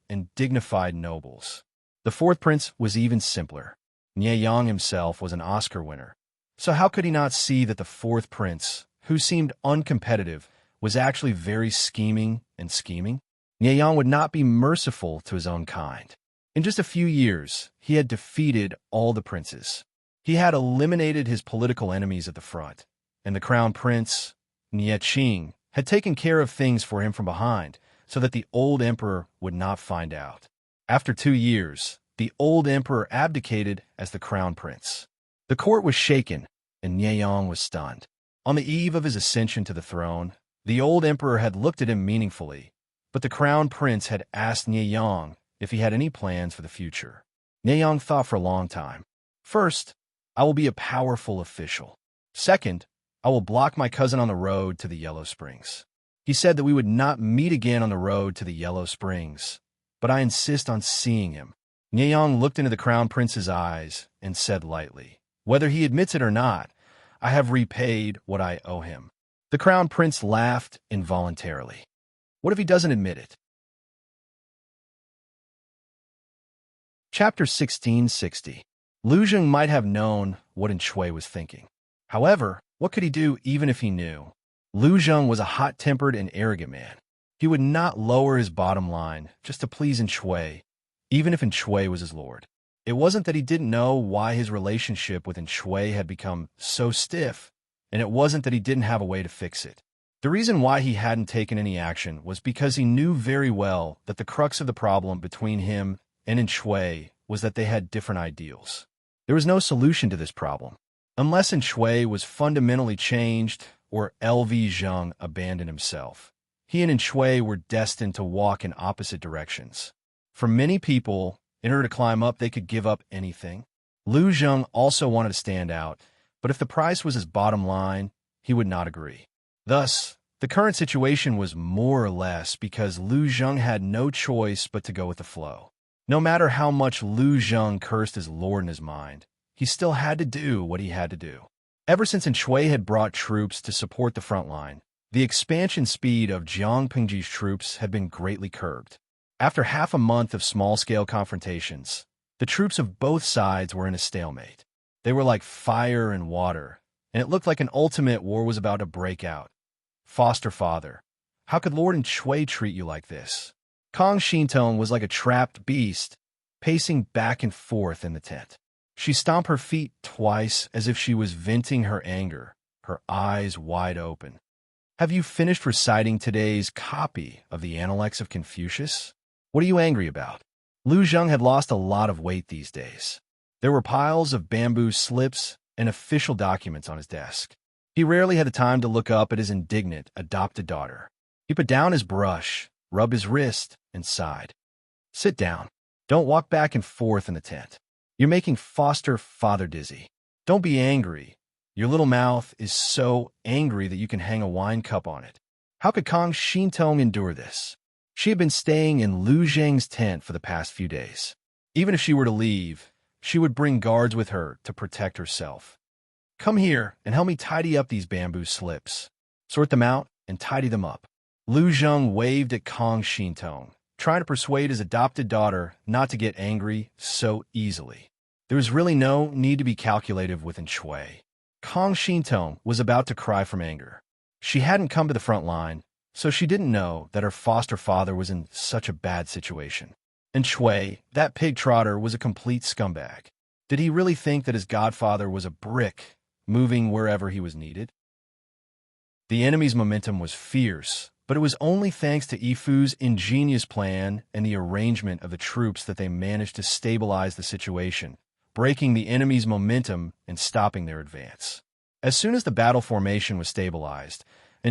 and dignified nobles. The fourth prince was even simpler. Nieyong himself was an Oscar winner, so how could he not see that the fourth prince, who seemed uncompetitive, was actually very scheming and scheming? Nieyong would not be merciful to his own kind. In just a few years, he had defeated all the princes. He had eliminated his political enemies at the front, and the crown prince, Qing, had taken care of things for him from behind so that the old emperor would not find out. After 2 years, the old emperor abdicated as the crown prince. The court was shaken, and Nieyong was stunned. On the eve of his ascension to the throne, the old emperor had looked at him meaningfully, but the crown prince had asked Nieyong if he had any plans for the future. Nieyong thought for a long time. First, I will be a powerful official. Second, I will block my cousin on the road to the Yellow Springs. He said that we would not meet again on the road to the Yellow Springs, but I insist on seeing him. Nyeyang looked into the Crown Prince's eyes and said lightly, "Whether he admits it or not, I have repaid what I owe him." The Crown Prince laughed involuntarily. What if he doesn't admit it? Chapter 1660. Lu Zheng might have known what Shui was thinking. However, what could he do even if he knew? Lu Zheng was a hot-tempered and arrogant man. He would not lower his bottom line just to please Shui, even if Shui was his lord. It wasn't that he didn't know why his relationship with Shui had become so stiff, and it wasn't that he didn't have a way to fix it. The reason why he hadn't taken any action was because he knew very well that the crux of the problem between him and Shui was that they had different ideals. There was no solution to this problem. Unless Shui was fundamentally changed or LV Zheng abandoned himself, he and Shui were destined to walk in opposite directions. For many people, in order to climb up, they could give up anything. Lu Zheng also wanted to stand out, but if the price was his bottom line, he would not agree. Thus, the current situation was more or less because Lu Zheng had no choice but to go with the flow. No matter how much Lu Zheng cursed his lord in his mind, he still had to do what he had to do. Ever since Shui had brought troops to support the front line, the expansion speed of Jiang Pingji's troops had been greatly curbed. After half a month of small-scale confrontations, the troops of both sides were in a stalemate. They were like fire and water, and it looked like an ultimate war was about to break out. Foster father, how could Lord Shui treat you like this? Kong Shintong was like a trapped beast, pacing back and forth in the tent. She stomped her feet twice as if she was venting her anger, her eyes wide open. Have you finished reciting today's copy of the Analects of Confucius? What are you angry about? Lu Zheng had lost a lot of weight these days. There were piles of bamboo slips and official documents on his desk. He rarely had the time to look up at his indignant, adopted daughter. He put down his brush, rubbed his wrist, and sighed. Sit down. Don't walk back and forth in the tent. You're making foster father dizzy. Don't be angry. Your little mouth is so angry that you can hang a wine cup on it. How could Kong Shintong endure this? She had been staying in Lu Zheng's tent for the past few days. Even if she were to leave, she would bring guards with her to protect herself. Come here and help me tidy up these bamboo slips. Sort them out and tidy them up. Lu Zheng waved at Kong Shintong, trying to persuade his adopted daughter not to get angry so easily. There was really no need to be calculative with Shui. Kong Shintong was about to cry from anger. She hadn't come to the front line, so she didn't know that her foster father was in such a bad situation. Shui, that pig trotter, was a complete scumbag. Did he really think that his godfather was a brick, moving wherever he was needed? The enemy's momentum was fierce, but it was only thanks to Yifu's ingenious plan and the arrangement of the troops that they managed to stabilize the situation, breaking the enemy's momentum and stopping their advance. As soon as the battle formation was stabilized,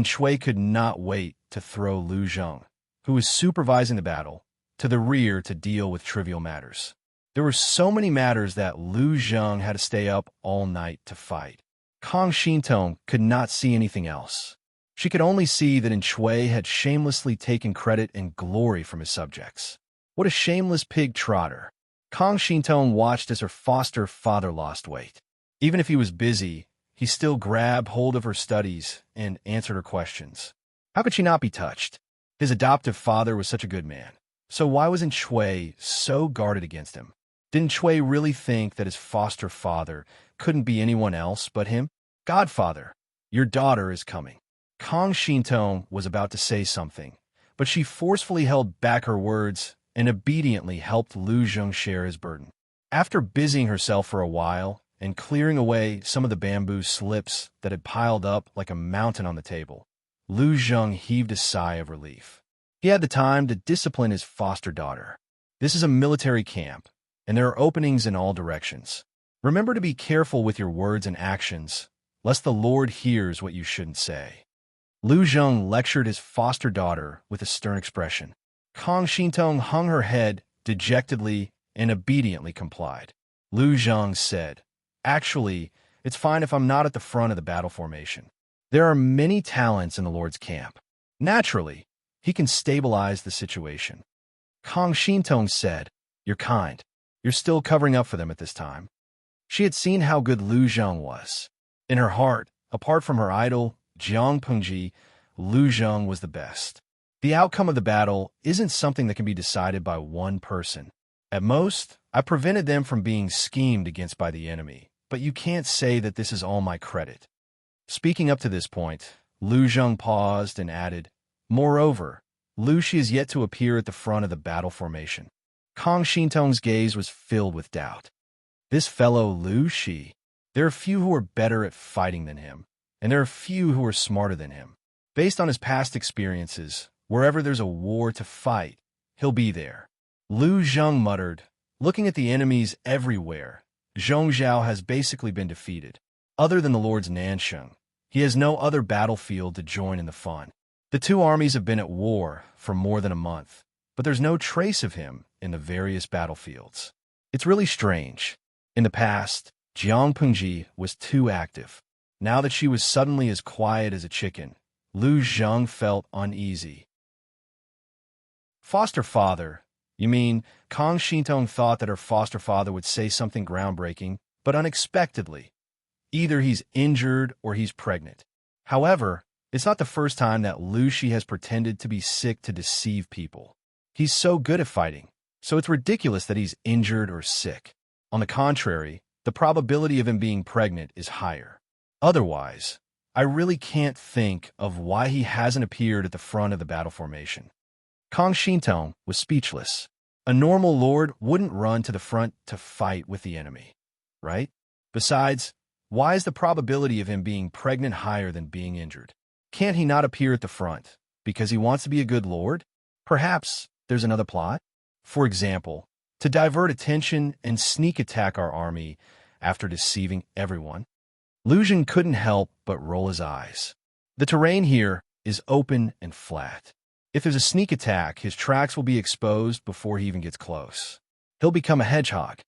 Shui could not wait to throw Lu Zheng, who was supervising the battle, to the rear to deal with trivial matters. There were so many matters that Lu Zheng had to stay up all night to fight. Kong Shintong could not see anything else. She could only see that Shui had shamelessly taken credit and glory from his subjects. What a shameless pig trotter. Kong Shintong watched as her foster father lost weight. Even if he was busy, he still grabbed hold of her studies and answered her questions. How could she not be touched? His adoptive father was such a good man. So why wasn't Shui so guarded against him? Didn't Shui really think that his foster father couldn't be anyone else but him? Godfather, your daughter is coming. Kong Shintong was about to say something, but she forcefully held back her words and obediently helped Lu Zheng share his burden. After busying herself for a while and clearing away some of the bamboo slips that had piled up like a mountain on the table, Lu Zheng heaved a sigh of relief. He had the time to discipline his foster daughter. This is a military camp, and there are openings in all directions. Remember to be careful with your words and actions, lest the Lord hears what you shouldn't say. Lu Zheng lectured his foster daughter with a stern expression. Kong Shintong hung her head dejectedly and obediently complied. Lu Zheng said, "Actually, it's fine if I'm not at the front of the battle formation. There are many talents in the Lord's camp. Naturally, he can stabilize the situation. Kang Shintong said, "You're kind. You're still covering up for them at this time." She had seen how good Lu Zheng was. In her heart, apart from her idol, Jiang Pengji, Lu Zheng was the best. The outcome of the battle isn't something that can be decided by one person. At most, I prevented them from being schemed against by the enemy, but you can't say that this is all my credit. Speaking up to this point, Lu Zheng paused and added, "Moreover, Lu Shi is yet to appear at the front of the battle formation." Kang Shintong's gaze was filled with doubt. This fellow Lu Shi, there are few who are better at fighting than him, and there are few who are smarter than him. Based on his past experiences, wherever there's a war to fight, he'll be there. Lu Zheng muttered, "Looking at the enemies everywhere, Zhongzhao has basically been defeated. Other than the Lord's Nansheng, he has no other battlefield to join in the fun. The two armies have been at war for more than a month, but there's no trace of him in the various battlefields. It's really strange. In the past, Jiang Pengji was too active. Now that she was suddenly as quiet as a chicken, Lu Zheng felt uneasy." Foster father? You mean, Kang Shintong thought that her foster father would say something groundbreaking, but unexpectedly. Either he's injured or he's pregnant. However, it's not the first time that Lu Shi has pretended to be sick to deceive people. He's so good at fighting, so it's ridiculous that he's injured or sick. On the contrary, the probability of him being pregnant is higher. Otherwise, I really can't think of why he hasn't appeared at the front of the battle formation. Kang Shintong was speechless. A normal lord wouldn't run to the front to fight with the enemy, right? Besides, why is the probability of him being pregnant higher than being injured? Can't he not appear at the front because he wants to be a good lord? Perhaps there's another plot? For example, to divert attention and sneak attack our army after deceiving everyone? Lu Zheng couldn't help but roll his eyes. The terrain here is open and flat. If there's a sneak attack, his tracks will be exposed before he even gets close. He'll become a hedgehog.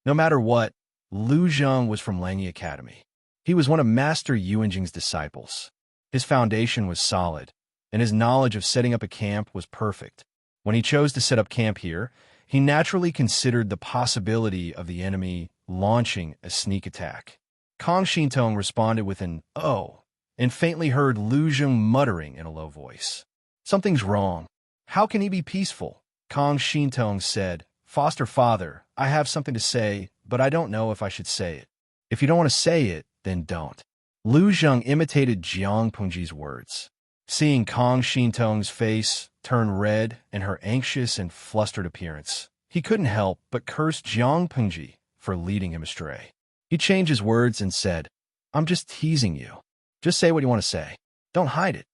No matter what, Lu Zheng was from Langyi Academy. He was one of Master Yuanjing's disciples. His foundation was solid, and his knowledge of setting up a camp was perfect. When he chose to set up camp here, he naturally considered the possibility of the enemy launching a sneak attack. Kang Shintong responded with an "oh," and faintly heard Lu Zheng muttering in a low voice. "Something's wrong. How can he be peaceful?" Kang Shintong said, "Foster father, I have something to say, but I don't know if I should say it." "If you don't want to say it, then don't." Lu Zheng imitated Jiang Pengji's words. Seeing Kang Shintong's face turn red and her anxious and flustered appearance, he couldn't help but curse Jiang Pengji for leading him astray. He changed his words and said, "I'm just teasing you. Just say what you want to say. Don't hide it."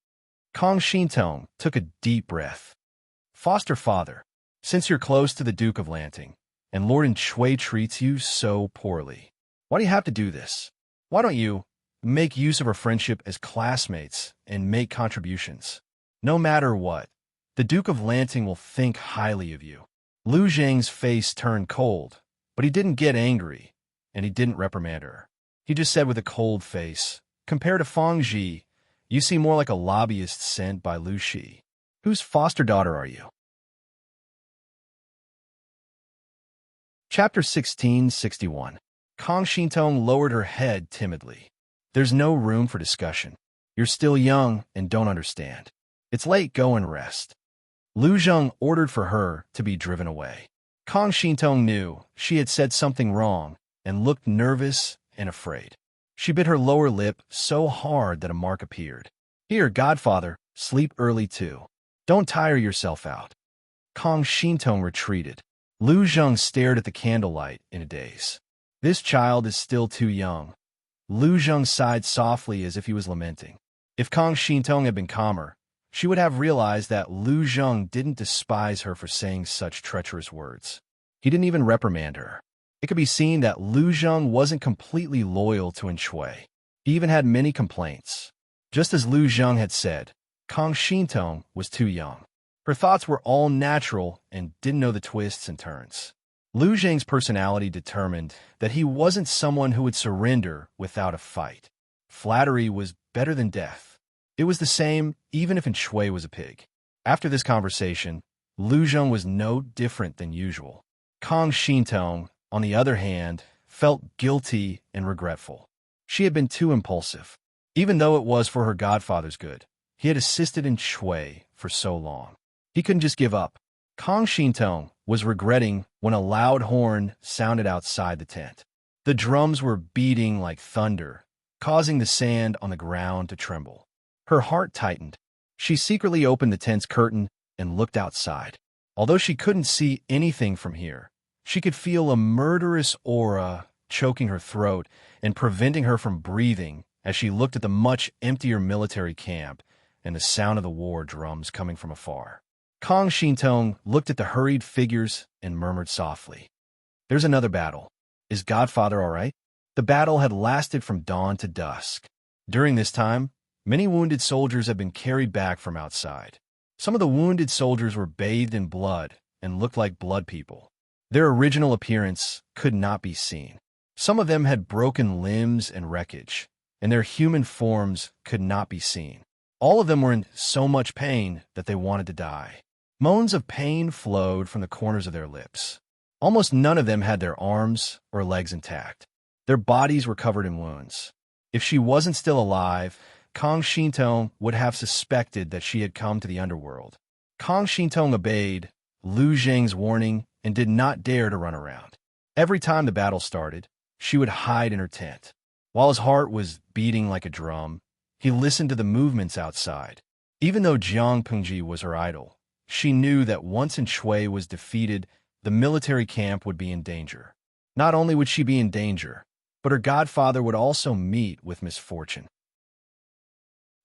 Kang Shintong took a deep breath. "Foster father, since you're close to the Duke of Lanting, and Lord Chui treats you so poorly, why do you have to do this? Why don't you make use of our friendship as classmates and make contributions? No matter what, the Duke of Lanting will think highly of you." Lu Zheng's face turned cold, but he didn't get angry, and he didn't reprimand her. He just said with a cold face, "Compared to Fang Ji, you seem more like a lobbyist sent by Lu Shi. Whose foster daughter are you?" Chapter 1661. Kang Shintong lowered her head timidly. "There's no room for discussion. You're still young and don't understand. It's late, go and rest." Lu Zheng ordered for her to be driven away. Kang Shintong knew she had said something wrong and looked nervous and afraid. She bit her lower lip so hard that a mark appeared. "Here, godfather, sleep early too. Don't tire yourself out." Kang Shintong retreated. Lu Zheng stared at the candlelight in a daze. This child is still too young. Lu Zheng sighed softly as if he was lamenting. If Kang Shintong had been calmer, she would have realized that Lu Zheng didn't despise her for saying such treacherous words. He didn't even reprimand her. It could be seen that Lu Zheng wasn't completely loyal to Chui. He even had many complaints. Just as Lu Zheng had said, Kang Shintong was too young. Her thoughts were all natural and didn't know the twists and turns. Lu Zheng's personality determined that he wasn't someone who would surrender without a fight. Flattery was better than death. It was the same even if Shui was a pig. After this conversation, Lu Zheng was no different than usual. Kang Xintong, on the other hand, felt guilty and regretful. She had been too impulsive. Even though it was for her godfather's good, he had assisted in Shui for so long. He couldn't just give up. Kang Xintong was regretting when a loud horn sounded outside the tent. The drums were beating like thunder, causing the sand on the ground to tremble. Her heart tightened. She secretly opened the tent's curtain and looked outside. Although she couldn't see anything from here, she could feel a murderous aura choking her throat and preventing her from breathing as she looked at the much emptier military camp and the sound of the war drums coming from afar. Kang Xintong looked at the hurried figures and murmured softly, "There's another battle. Is Godfather all right?" The battle had lasted from dawn to dusk. During this time, many wounded soldiers had been carried back from outside. Some of the wounded soldiers were bathed in blood and looked like blood people. Their original appearance could not be seen. Some of them had broken limbs and wreckage, and their human forms could not be seen. All of them were in so much pain that they wanted to die. Moans of pain flowed from the corners of their lips. Almost none of them had their arms or legs intact. Their bodies were covered in wounds. If she wasn't still alive, Kang Xintong would have suspected that she had come to the underworld. Kang Xintong obeyed Lu Zheng's warning and did not dare to run around. Every time the battle started, she would hide in her tent. While his heart was beating like a drum, he listened to the movements outside. Even though Jiang Pengji was her idol, she knew that once Shui was defeated, the military camp would be in danger. Not only would she be in danger, but her godfather would also meet with misfortune.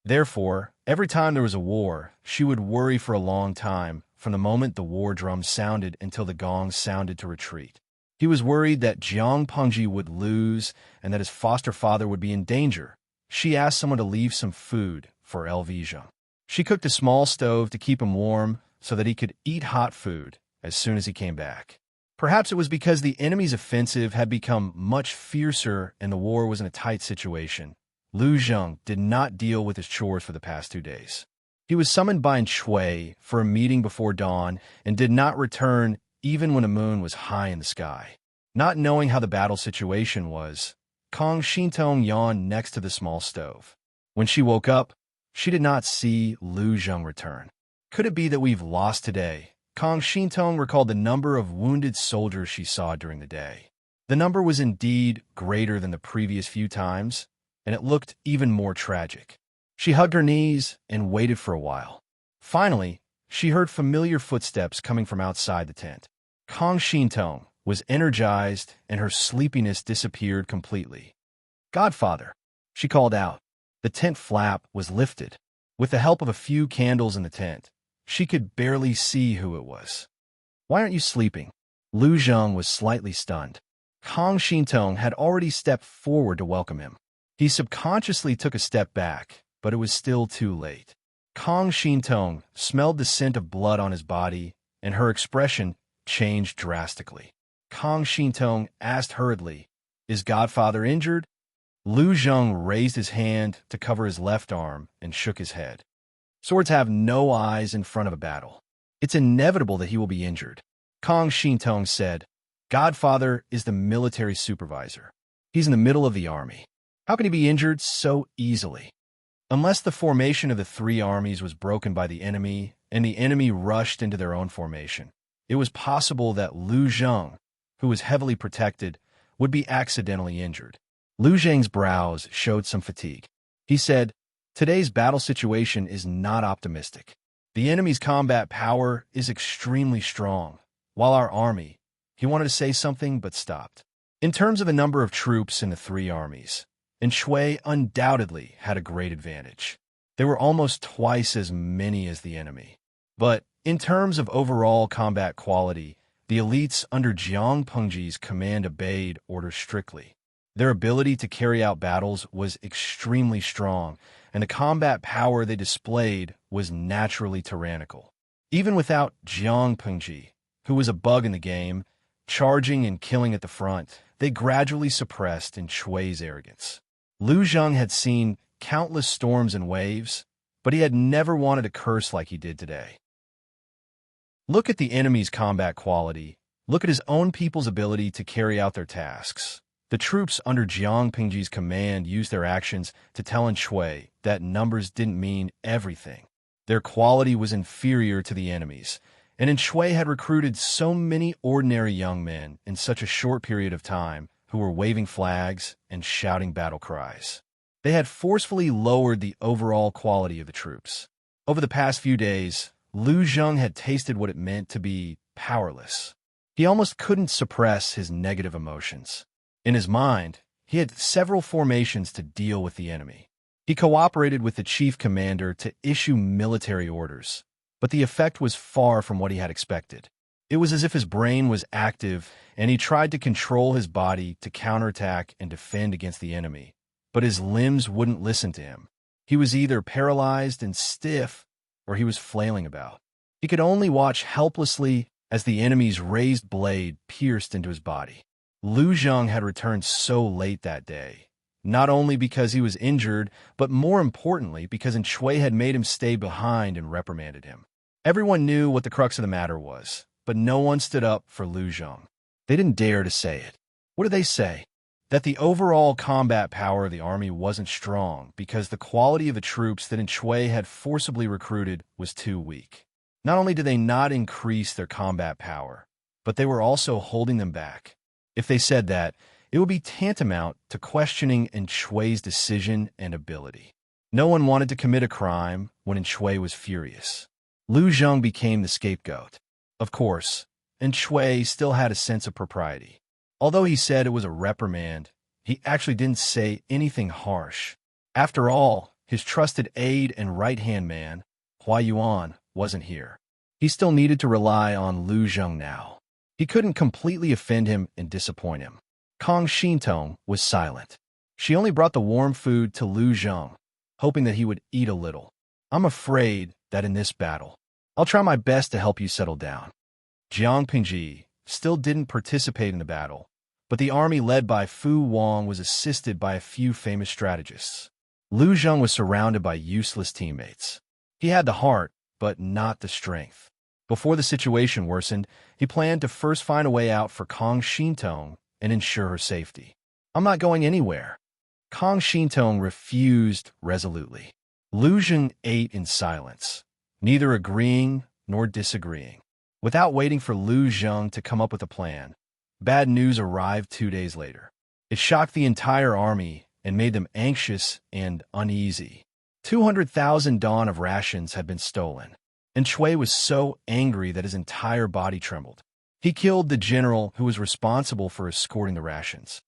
Therefore, every time there was a war, she would worry for a long time, from the moment the war drums sounded until the gongs sounded to retreat. He was worried that Jiang Pengji would lose and that his foster father would be in danger. She asked someone to leave some food for Zheng. She cooked a small stove to keep him warm so that he could eat hot food as soon as he came back. Perhaps it was because the enemy's offensive had become much fiercer and the war was in a tight situation. Lu Zheng did not deal with his chores for the past 2 days. He was summoned by Shui for a meeting before dawn and did not return even when the moon was high in the sky. Not knowing how the battle situation was, Kang Xintong yawned next to the small stove. When she woke up, she did not see Lu Zheng return. Could it be that we've lost today? Kang Xintong recalled the number of wounded soldiers she saw during the day. The number was indeed greater than the previous few times, and it looked even more tragic. She hugged her knees and waited for a while. Finally, she heard familiar footsteps coming from outside the tent. Kang Xintong was energized and her sleepiness disappeared completely. "Godfather," she called out. The tent flap was lifted. With the help of a few candles in the tent, she could barely see who it was. "Why aren't you sleeping?" Lu Zheng was slightly stunned. Kang Xintong had already stepped forward to welcome him. He subconsciously took a step back, but it was still too late. Kang Xintong smelled the scent of blood on his body, and her expression changed drastically. Kang Xintong asked hurriedly, "Is Godfather injured?" Lu Zheng raised his hand to cover his left arm and shook his head. Swords have no eyes in front of a battle. It's inevitable that he will be injured. Kang Xintong said, "Godfather is the military supervisor. He's in the middle of the army. How can he be injured so easily?" Unless the formation of the 3 armies was broken by the enemy and the enemy rushed into their own formation, it was possible that Lu Zheng, who was heavily protected, would be accidentally injured. Lu Zheng's brows showed some fatigue. He said, "Today's battle situation is not optimistic. The enemy's combat power is extremely strong, while our army—" He wanted to say something but stopped. In terms of the number of troops in the 3 armies, Shui undoubtedly had a great advantage. They were almost twice as many as the enemy. But in terms of overall combat quality, the elites under Jiang Pengji's command obeyed orders strictly. Their ability to carry out battles was extremely strong, and the combat power they displayed was naturally tyrannical. Even without Jiang Pengji, who was a bug in the game, charging and killing at the front, they gradually suppressed Shui's arrogance. Lu Zheng had seen countless storms and waves, but he had never wanted to curse like he did today. Look at the enemy's combat quality. Look at his own people's ability to carry out their tasks. The troops under Jiang Pingji's command used their actions to tell Shui that numbers didn't mean everything. Their quality was inferior to the enemy's, and Shui had recruited so many ordinary young men in such a short period of time who were waving flags and shouting battle cries. They had forcefully lowered the overall quality of the troops. Over the past few days, Lu Zheng had tasted what it meant to be powerless. He almost couldn't suppress his negative emotions. In his mind, he had several formations to deal with the enemy. He cooperated with the chief commander to issue military orders, but the effect was far from what he had expected. It was as if his brain was active and he tried to control his body to counterattack and defend against the enemy, but his limbs wouldn't listen to him. He was either paralyzed and stiff or he was flailing about. He could only watch helplessly as the enemy's raised blade pierced into his body. Lu Zheng had returned so late that day, not only because he was injured, but more importantly because Shui had made him stay behind and reprimanded him. Everyone knew what the crux of the matter was, but no one stood up for Lu Zheng. They didn't dare to say it. What did they say? That the overall combat power of the army wasn't strong because the quality of the troops that Shui had forcibly recruited was too weak. Not only did they not increase their combat power, but they were also holding them back. If they said that, it would be tantamount to questioning Shui's decision and ability. No one wanted to commit a crime when Shui was furious. Lu Zheng became the scapegoat. Of course, Shui still had a sense of propriety. Although he said it was a reprimand, he actually didn't say anything harsh. After all, his trusted aide and right-hand man, Hua Yuan, wasn't here. He still needed to rely on Lu Zheng now. He couldn't completely offend him and disappoint him. Kong Xintong was silent. She only brought the warm food to Lu Zheng, hoping that he would eat a little. I'm afraid that in this battle, I'll try my best to help you settle down. Jiang Pingji still didn't participate in the battle, but the army led by Fu Wang was assisted by a few famous strategists. Lu Zheng was surrounded by useless teammates. He had the heart, but not the strength. Before the situation worsened, he planned to first find a way out for Kong Xintong and ensure her safety. I'm not going anywhere. Kong Xintong refused resolutely. Lu Zheng ate in silence, neither agreeing nor disagreeing. Without waiting for Lu Zheng to come up with a plan, bad news arrived 2 days later. It shocked the entire army and made them anxious and uneasy. 200,000 dawn of rations had been stolen, and Shui was so angry that his entire body trembled. He killed the general who was responsible for escorting the rations.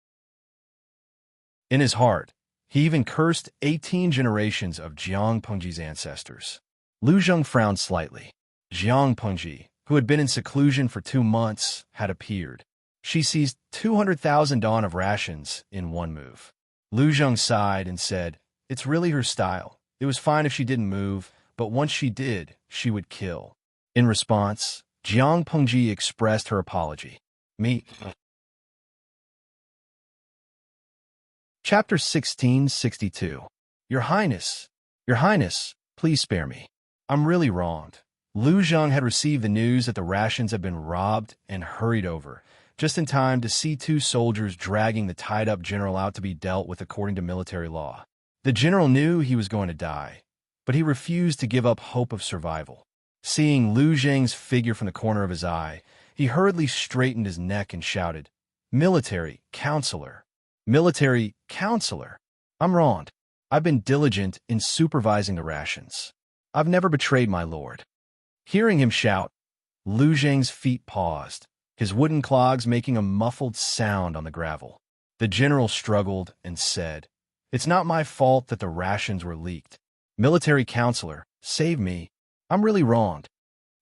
In his heart, he even cursed 18 generations of Jiang Pengji's ancestors. Lu Zheng frowned slightly. Jiang Pengji, who had been in seclusion for 2 months, had appeared. She seized 200,000 dawn of rations in one move. Lu Zheng sighed and said, "It's really her style. It was fine if she didn't move, but once she did, she would kill." In response, Jiang Pengji expressed her apology. Me. Chapter 1662. Your Highness, please spare me. I'm really wronged. Lu Zheng had received the news that the rations had been robbed and hurried over, just in time to see 2 soldiers dragging the tied-up general out to be dealt with according to military law. The general knew he was going to die, but he refused to give up hope of survival. Seeing Lu Zheng's figure from the corner of his eye, he hurriedly straightened his neck and shouted, "Military counselor! Military counselor! I'm wronged. I've been diligent in supervising the rations. I've never betrayed my lord." Hearing him shout, Lu Zheng's feet paused, his wooden clogs making a muffled sound on the gravel. The general struggled and said, "It's not my fault that the rations were leaked. Military counselor, save me. I'm really wronged.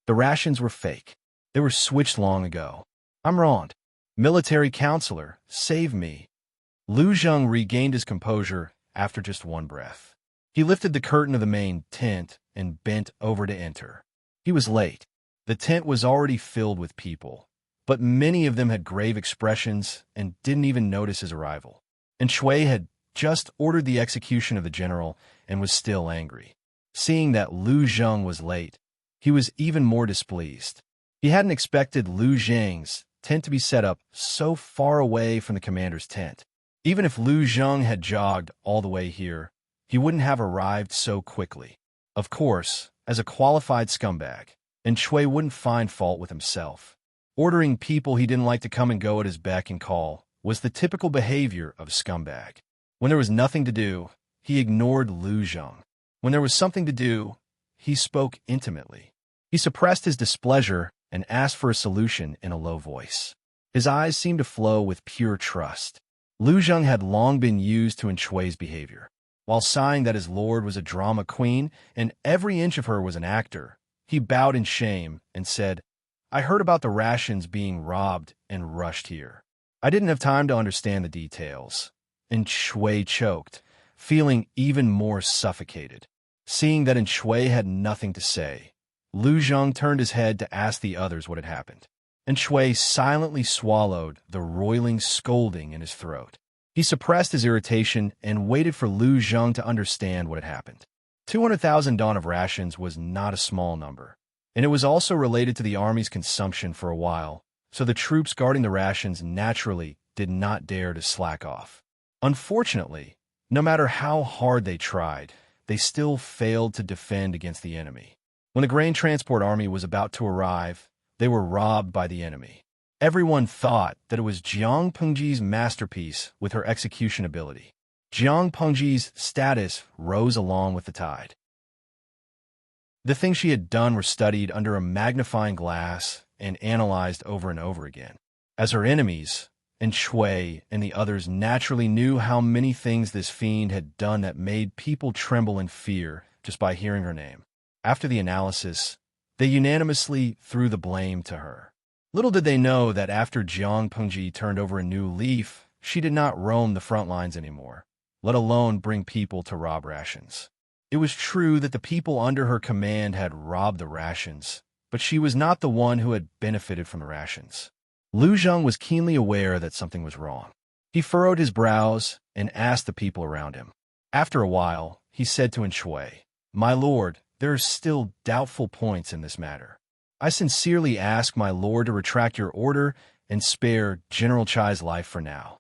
The rations were fake. They were switched long ago. I'm wronged. Military counselor, save me." Lu Zheng regained his composure after just one breath. He lifted the curtain of the main tent and bent over to enter. He was late. The tent was already filled with people, but many of them had grave expressions and didn't even notice his arrival. And Shui had just ordered the execution of the general and was still angry. Seeing that Lu Zheng was late, he was even more displeased. He hadn't expected Lu Zheng's tent to be set up so far away from the commander's tent. Even if Lu Zheng had jogged all the way here, he wouldn't have arrived so quickly. Of course, as a qualified scumbag, and Shui wouldn't find fault with himself. Ordering people he didn't like to come and go at his beck and call was the typical behavior of a scumbag. When there was nothing to do, he ignored Lu Zheng. When there was something to do, he spoke intimately. He suppressed his displeasure and asked for a solution in a low voice. His eyes seemed to flow with pure trust. Lu Zheng had long been used to Shui's behavior. While sighing that his lord was a drama queen and every inch of her was an actor, he bowed in shame and said, "I heard about the rations being robbed and rushed here. I didn't have time to understand the details." And Shui choked, feeling even more suffocated. Seeing that Shui had nothing to say, Lu Zheng turned his head to ask the others what had happened. And Shui silently swallowed the roiling scolding in his throat. He suppressed his irritation and waited for Lu Zheng to understand what had happened. 200,000 dawn of rations was not a small number, and it was also related to the army's consumption for a while, so the troops guarding the rations naturally did not dare to slack off. Unfortunately, no matter how hard they tried, they still failed to defend against the enemy. When the grain transport army was about to arrive, they were robbed by the enemy. Everyone thought that it was Jiang Pengji's masterpiece with her execution ability. Jiang Pengji's status rose along with the tide. The things she had done were studied under a magnifying glass and analyzed over and over again. As her enemies, and Shui and the others naturally knew how many things this fiend had done that made people tremble in fear just by hearing her name. After the analysis, they unanimously threw the blame to her. Little did they know that after Jiang Pengji turned over a new leaf, she did not roam the front lines anymore, let alone bring people to rob rations. It was true that the people under her command had robbed the rations, but she was not the one who had benefited from the rations. Lu Zheng was keenly aware that something was wrong. He furrowed his brows and asked the people around him. After a while, he said to Shui, "My lord, there are still doubtful points in this matter. I sincerely ask my lord to retract your order and spare General Chai's life for now."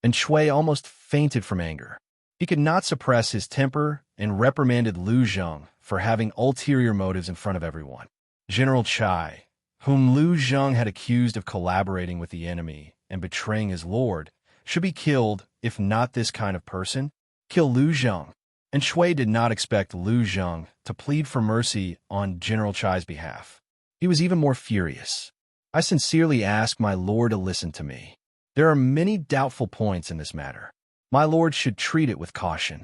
And Shui almost fainted from anger. He could not suppress his temper and reprimanded Lu Zheng for having ulterior motives in front of everyone. General Chai, whom Lu Zheng had accused of collaborating with the enemy and betraying his lord, should be killed if not this kind of person. Kill Lu Zheng. And Shui did not expect Lu Zheng to plead for mercy on General Chai's behalf. He was even more furious. "I sincerely ask my lord to listen to me. There are many doubtful points in this matter. My lord should treat it with caution."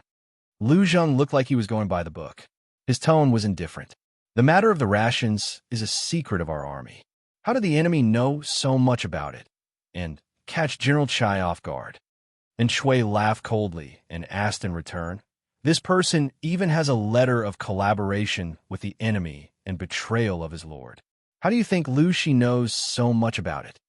Lu Zheng looked like he was going by the book. His tone was indifferent. "The matter of the rations is a secret of our army. How did the enemy know so much about it and catch General Chai off guard?" And Shui laughed coldly and asked in return, "This person even has a letter of collaboration with the enemy and betrayal of his lord. How do you think Lu Shi knows so much about it?"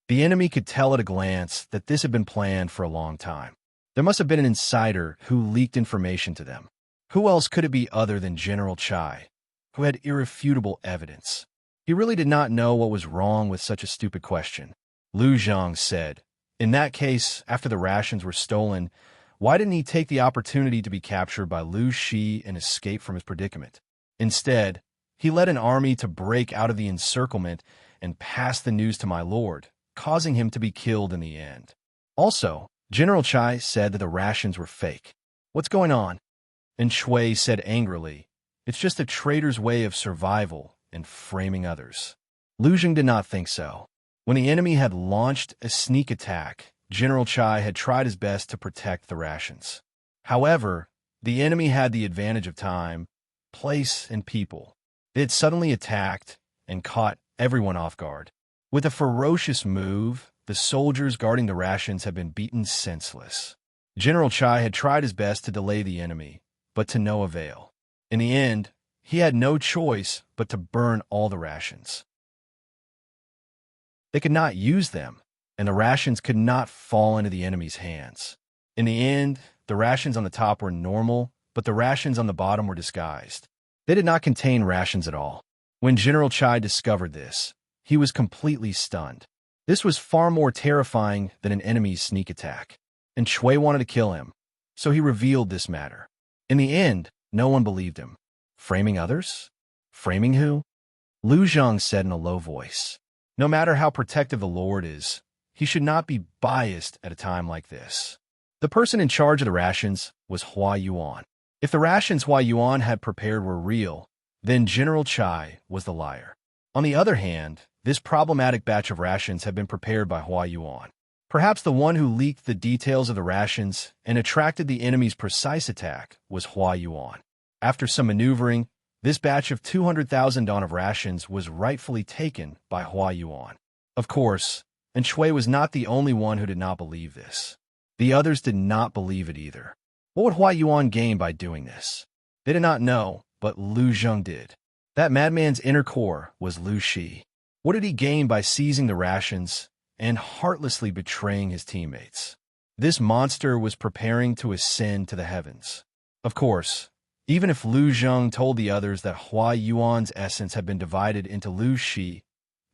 The enemy could tell at a glance that this had been planned for a long time. There must have been an insider who leaked information to them. Who else could it be other than General Chai, who had irrefutable evidence? He really did not know what was wrong with such a stupid question. Lu Zheng said, "In that case, after the rations were stolen, why didn't he take the opportunity to be captured by Lu Shi and escape from his predicament? Instead, he led an army to break out of the encirclement and pass the news to my lord, causing him to be killed in the end. Also, General Chai said that the rations were fake. What's going on?" And Shui said angrily, "It's just a traitor's way of survival and framing others." Lu Zheng did not think so. When the enemy had launched a sneak attack, General Chai had tried his best to protect the rations. However, the enemy had the advantage of time, place, and people. They had suddenly attacked and caught everyone off guard. With a ferocious move, the soldiers guarding the rations had been beaten senseless. General Chai had tried his best to delay the enemy, but to no avail. In the end, he had no choice but to burn all the rations. They could not use them, and the rations could not fall into the enemy's hands. In the end, the rations on the top were normal, but the rations on the bottom were disguised. They did not contain rations at all. When General Chai discovered this, he was completely stunned. This was far more terrifying than an enemy's sneak attack, and Shui wanted to kill him, so he revealed this matter. In the end, no one believed him. Framing others? Framing who? Lu Zhang said in a low voice. No matter how protective the Lord is, he should not be biased at a time like this. The person in charge of the rations was Hua Yuan. If the rations Hua Yuan had prepared were real, then General Chai was the liar. On the other hand, this problematic batch of rations had been prepared by Hua Yuan. Perhaps the one who leaked the details of the rations and attracted the enemy's precise attack was Hua Yuan. After some maneuvering, this batch of 200,000 don of rations was rightfully taken by Hua Yuan. Of course, and Shui was not the only one who did not believe this. The others did not believe it either. What would Hua Yuan gain by doing this? They did not know, but Lu Zheng did. That madman's inner core was Lu Shi. What did he gain by seizing the rations and heartlessly betraying his teammates? This monster was preparing to ascend to the heavens. Of course, even if Lu Zheng told the others that Hua Yuan's essence had been divided into Lu Shi,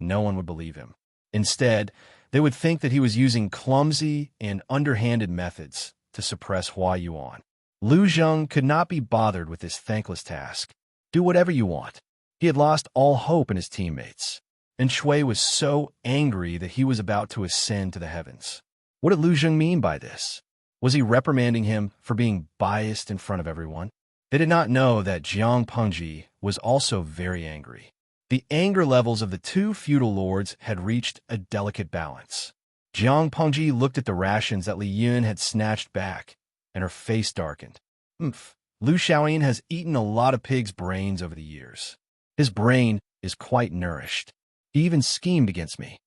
no one would believe him. Instead, they would think that he was using clumsy and underhanded methods to suppress Hua Yuan. Lu Zheng could not be bothered with this thankless task. Do whatever you want. He had lost all hope in his teammates, and Shui was so angry that he was about to ascend to the heavens. What did Lu Zheng mean by this? Was he reprimanding him for being biased in front of everyone? They did not know that Jiang Pengji was also very angry. The anger levels of the two feudal lords had reached a delicate balance. Jiang Pengji looked at the rations that Li Yun had snatched back, and her face darkened. Lu Xiaoyin has eaten a lot of pig's brains over the years. His brain is quite nourished. He even schemed against me.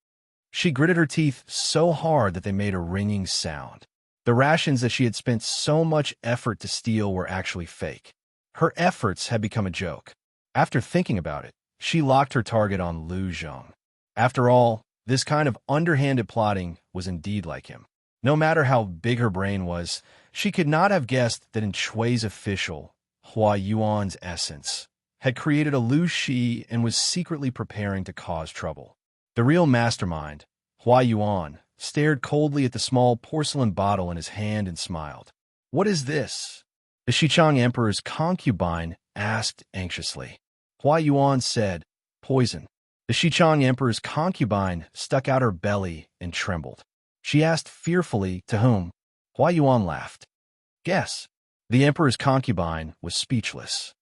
She gritted her teeth so hard that they made a ringing sound. The rations that she had spent so much effort to steal were actually fake. Her efforts had become a joke. After thinking about it, she locked her target on Lu Zheng. After all, this kind of underhanded plotting was indeed like him. No matter how big her brain was, she could not have guessed that in Shui's official, Hua Yuan's essence, had created a Lu Shi and was secretly preparing to cause trouble. The real mastermind, Hua Yuan, stared coldly at the small porcelain bottle in his hand and smiled. What is this? The Xichang Emperor's concubine asked anxiously. Hua Yuan said, poison. The Xichang Emperor's concubine stuck out her belly and trembled. She asked fearfully to whom. Hua Yuan laughed. Guess. The Emperor's concubine was speechless.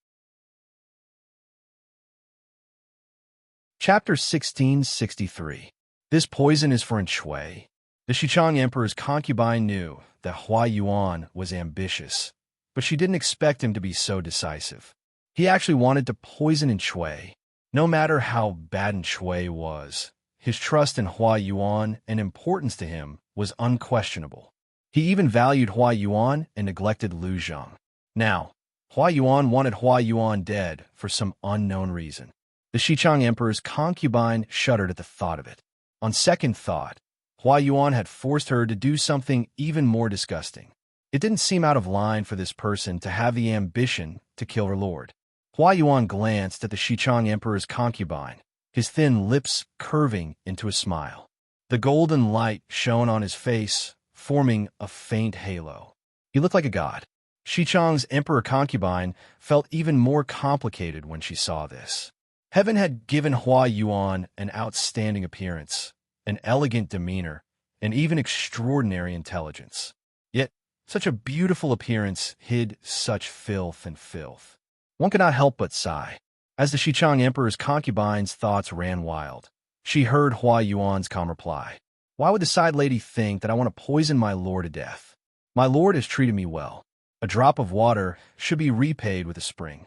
Chapter 1663. This poison is for Shui. The Xichang Emperor's concubine knew that Hua Yuan was ambitious, but she didn't expect him to be so decisive. He actually wanted to poison Shui. No matter how bad Shui was, his trust in Hua Yuan and importance to him was unquestionable. He even valued Hua Yuan and neglected Lu Zheng. Now, Hua Yuan wanted Hua Yuan dead for some unknown reason. The Xichang Emperor's concubine shuddered at the thought of it. On second thought, Hua Yuan had forced her to do something even more disgusting. It didn't seem out of line for this person to have the ambition to kill her lord. Hua Yuan glanced at the Xichang Emperor's concubine, his thin lips curving into a smile. The golden light shone on his face, forming a faint halo. He looked like a god. Xichang's emperor concubine felt even more complicated when she saw this. Heaven had given Hua Yuan an outstanding appearance, an elegant demeanor, and even extraordinary intelligence. Yet, such a beautiful appearance hid such filth and filth. One could not help but sigh. As the Xichang Emperor's concubine's thoughts ran wild, she heard Hua Yuan's calm reply. Why would the side lady think that I want to poison my lord to death? My lord has treated me well. A drop of water should be repaid with a spring.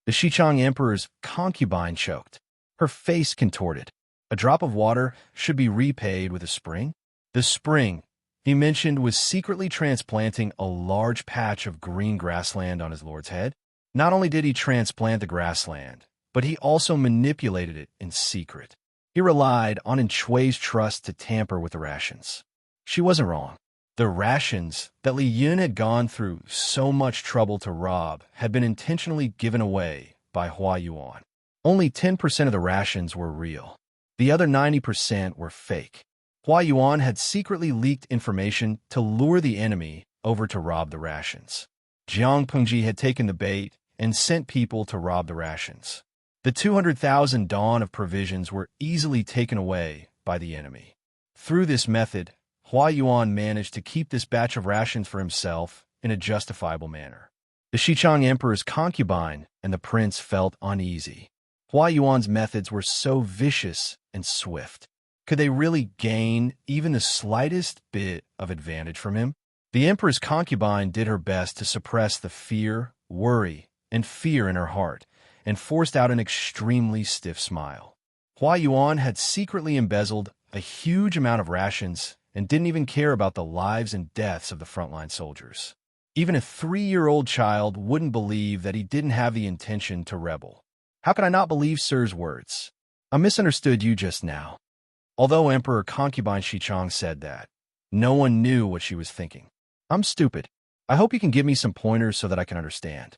The Xichang Emperor's concubine choked. Her face contorted. A drop of water should be repaid with a spring? The spring, he mentioned, was secretly transplanting a large patch of green grassland on his lord's head. Not only did he transplant the grassland, but he also manipulated it in secret. He relied on Shui's trust to tamper with the rations. She wasn't wrong. The rations that Li Yun had gone through so much trouble to rob had been intentionally given away by Hua Yuan. Only 10% of the rations were real. The other 90% were fake. Hua Yuan had secretly leaked information to lure the enemy over to rob the rations. Jiang Pengji had taken the bait and sent people to rob the rations. The 200,000 dawn of provisions were easily taken away by the enemy. Through this method, Hua Yuan managed to keep this batch of rations for himself in a justifiable manner. The Xichang Emperor's concubine and the prince felt uneasy. Hua Yuan's methods were so vicious and swift. Could they really gain even the slightest bit of advantage from him? The Emperor's concubine did her best to suppress the fear, worry, and fear in her heart, and forced out an extremely stiff smile. Hua Yuan had secretly embezzled a huge amount of rations and didn't even care about the lives and deaths of the frontline soldiers. Even a 3-year-old child wouldn't believe that he didn't have the intention to rebel. How could I not believe Sir's words? I misunderstood you just now. Although Emperor Concubine Xichang said that, no one knew what she was thinking. I'm stupid. I hope you can give me some pointers so that I can understand.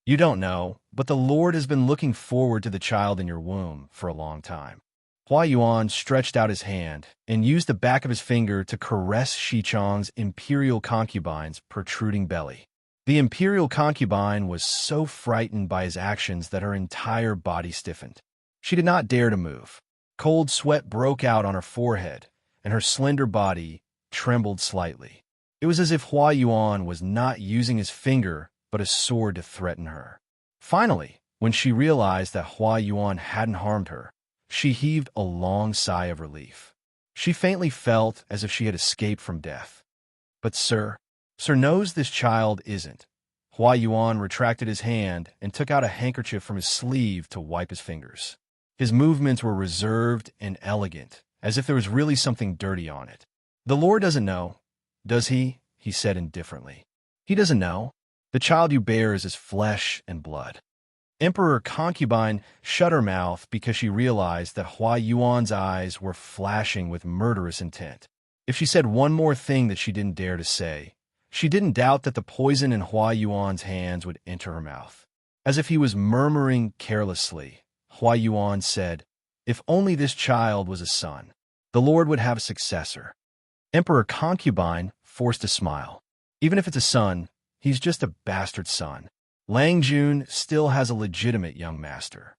You don't know, but the Lord has been looking forward to the child in your womb for a long time. Hua Yuan stretched out his hand and used the back of his finger to caress Xichang's imperial concubine's protruding belly. The imperial concubine was so frightened by his actions that her entire body stiffened. She did not dare to move. Cold sweat broke out on her forehead, and her slender body trembled slightly. It was as if Hua Yuan was not using his finger but a sword to threaten her. Finally, when she realized that Hua Yuan hadn't harmed her, she heaved a long sigh of relief. She faintly felt as if she had escaped from death. But Sir knows this child isn't. Hua Yuan retracted his hand and took out a handkerchief from his sleeve to wipe his fingers. His movements were reserved and elegant, as if there was really something dirty on it. The Lord doesn't know, does he? He said indifferently. He doesn't know. The child you bear is his flesh and blood. Emperor Concubine shut her mouth because she realized that Hua Yuan's eyes were flashing with murderous intent. If she said one more thing that she didn't dare to say, she didn't doubt that the poison in Hua Yuan's hands would enter her mouth. As if he was murmuring carelessly, Hua Yuan said, "If only this child was a son, the Lord would have a successor." Emperor Concubine forced a smile. Even if it's a son, he's just a bastard son. Lang Jun still has a legitimate young master.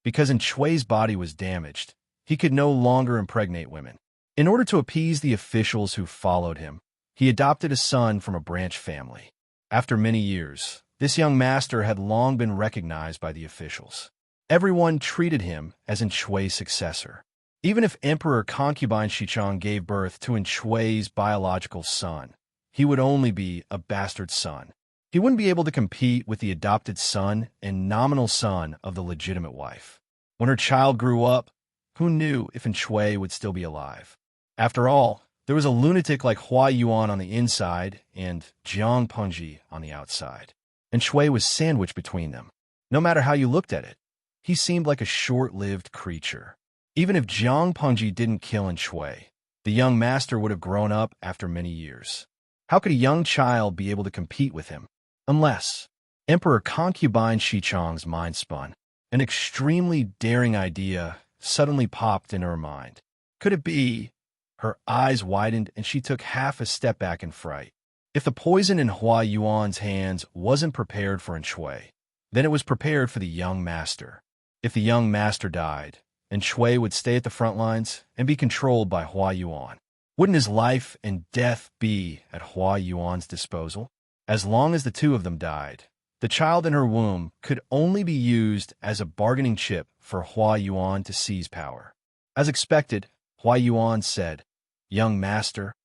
Because Shui's body was damaged, he could no longer impregnate women. In order to appease the officials who followed him, he adopted a son from a branch family. After many years, this young master had long been recognized by the officials. Everyone treated him as Shui's successor. Even if Emperor Concubine Xichang gave birth to Shui's biological son, he would only be a bastard son. He wouldn't be able to compete with the adopted son and nominal son of the legitimate wife. When her child grew up, who knew if Shui would still be alive? After all, there was a lunatic like Hua Yuan on the inside and Jiang Pengji on the outside. And Shui was sandwiched between them. No matter how you looked at it, he seemed like a short-lived creature. Even if Jiang Pengji didn't kill Shui, the young master would have grown up after many years. How could a young child be able to compete with him? Unless Emperor Concubine Xichang's mind spun. An extremely daring idea suddenly popped into her mind. Could it be? Her eyes widened and she took half a step back in fright. If the poison in Hua Yuan's hands wasn't prepared for Shui, then it was prepared for the young master. If the young master died, Shui would stay at the front lines and be controlled by Hua Yuan. Wouldn't his life and death be at Hua Yuan's disposal? As long as the two of them died, the child in her womb could only be used as a bargaining chip for Hua Yuan to seize power. As expected, Hua Yuan said, "Young master."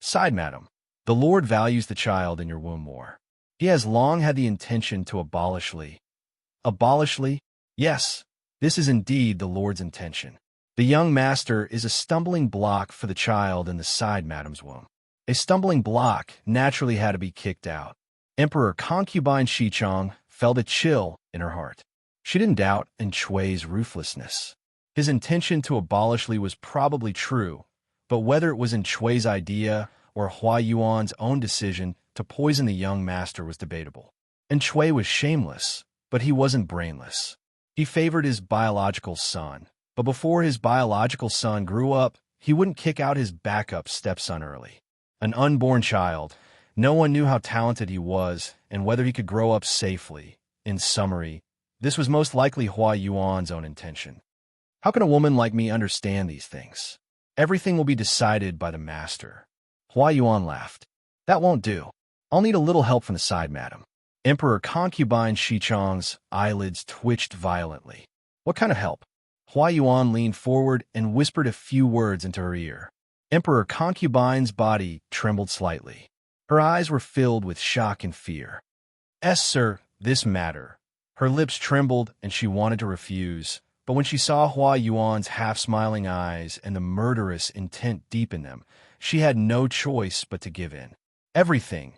Side madam, the Lord values the child in your womb more. He has long had the intention to abolish Li. Abolish Li? Yes, this is indeed the Lord's intention. The young master is a stumbling block for the child in the side madam's womb. A stumbling block naturally had to be kicked out. Emperor Concubine Xichang felt a chill in her heart. She didn't doubt Shui's ruthlessness. His intention to abolish Li was probably true, but whether it was Shui's idea or Hua Yuan's own decision to poison the young master was debatable. And Shui was shameless, but he wasn't brainless. He favored his biological son, but before his biological son grew up, he wouldn't kick out his backup stepson early. An unborn child, no one knew how talented he was and whether he could grow up safely. In summary, this was most likely Hua Yuan's own intention. How can a woman like me understand these things? Everything will be decided by the master. Hua Yuan laughed. That won't do. I'll need a little help from the side, madam. Emperor Concubine Shichong's eyelids twitched violently. What kind of help? Hua Yuan leaned forward and whispered a few words into her ear. Emperor Concubine's body trembled slightly. Her eyes were filled with shock and fear. "Yes, sir, this matter." Her lips trembled and she wanted to refuse, but when she saw Hua Yuan's half-smiling eyes and the murderous intent deep in them, she had no choice but to give in. Everything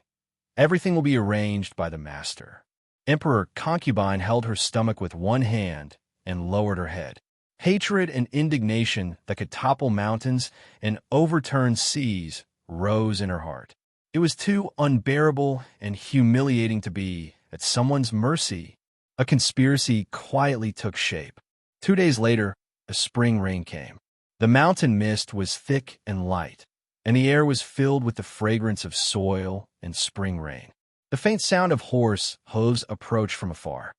will be arranged by the master. Emperor Concubine held her stomach with one hand and lowered her head. Hatred and indignation that could topple mountains and overturn seas rose in her heart. It was too unbearable and humiliating to be at someone's mercy. A conspiracy quietly took shape. 2 days later, a spring rain came. The mountain mist was thick and light, and the air was filled with the fragrance of soil and spring rain. The faint sound of horse hooves approached from afar.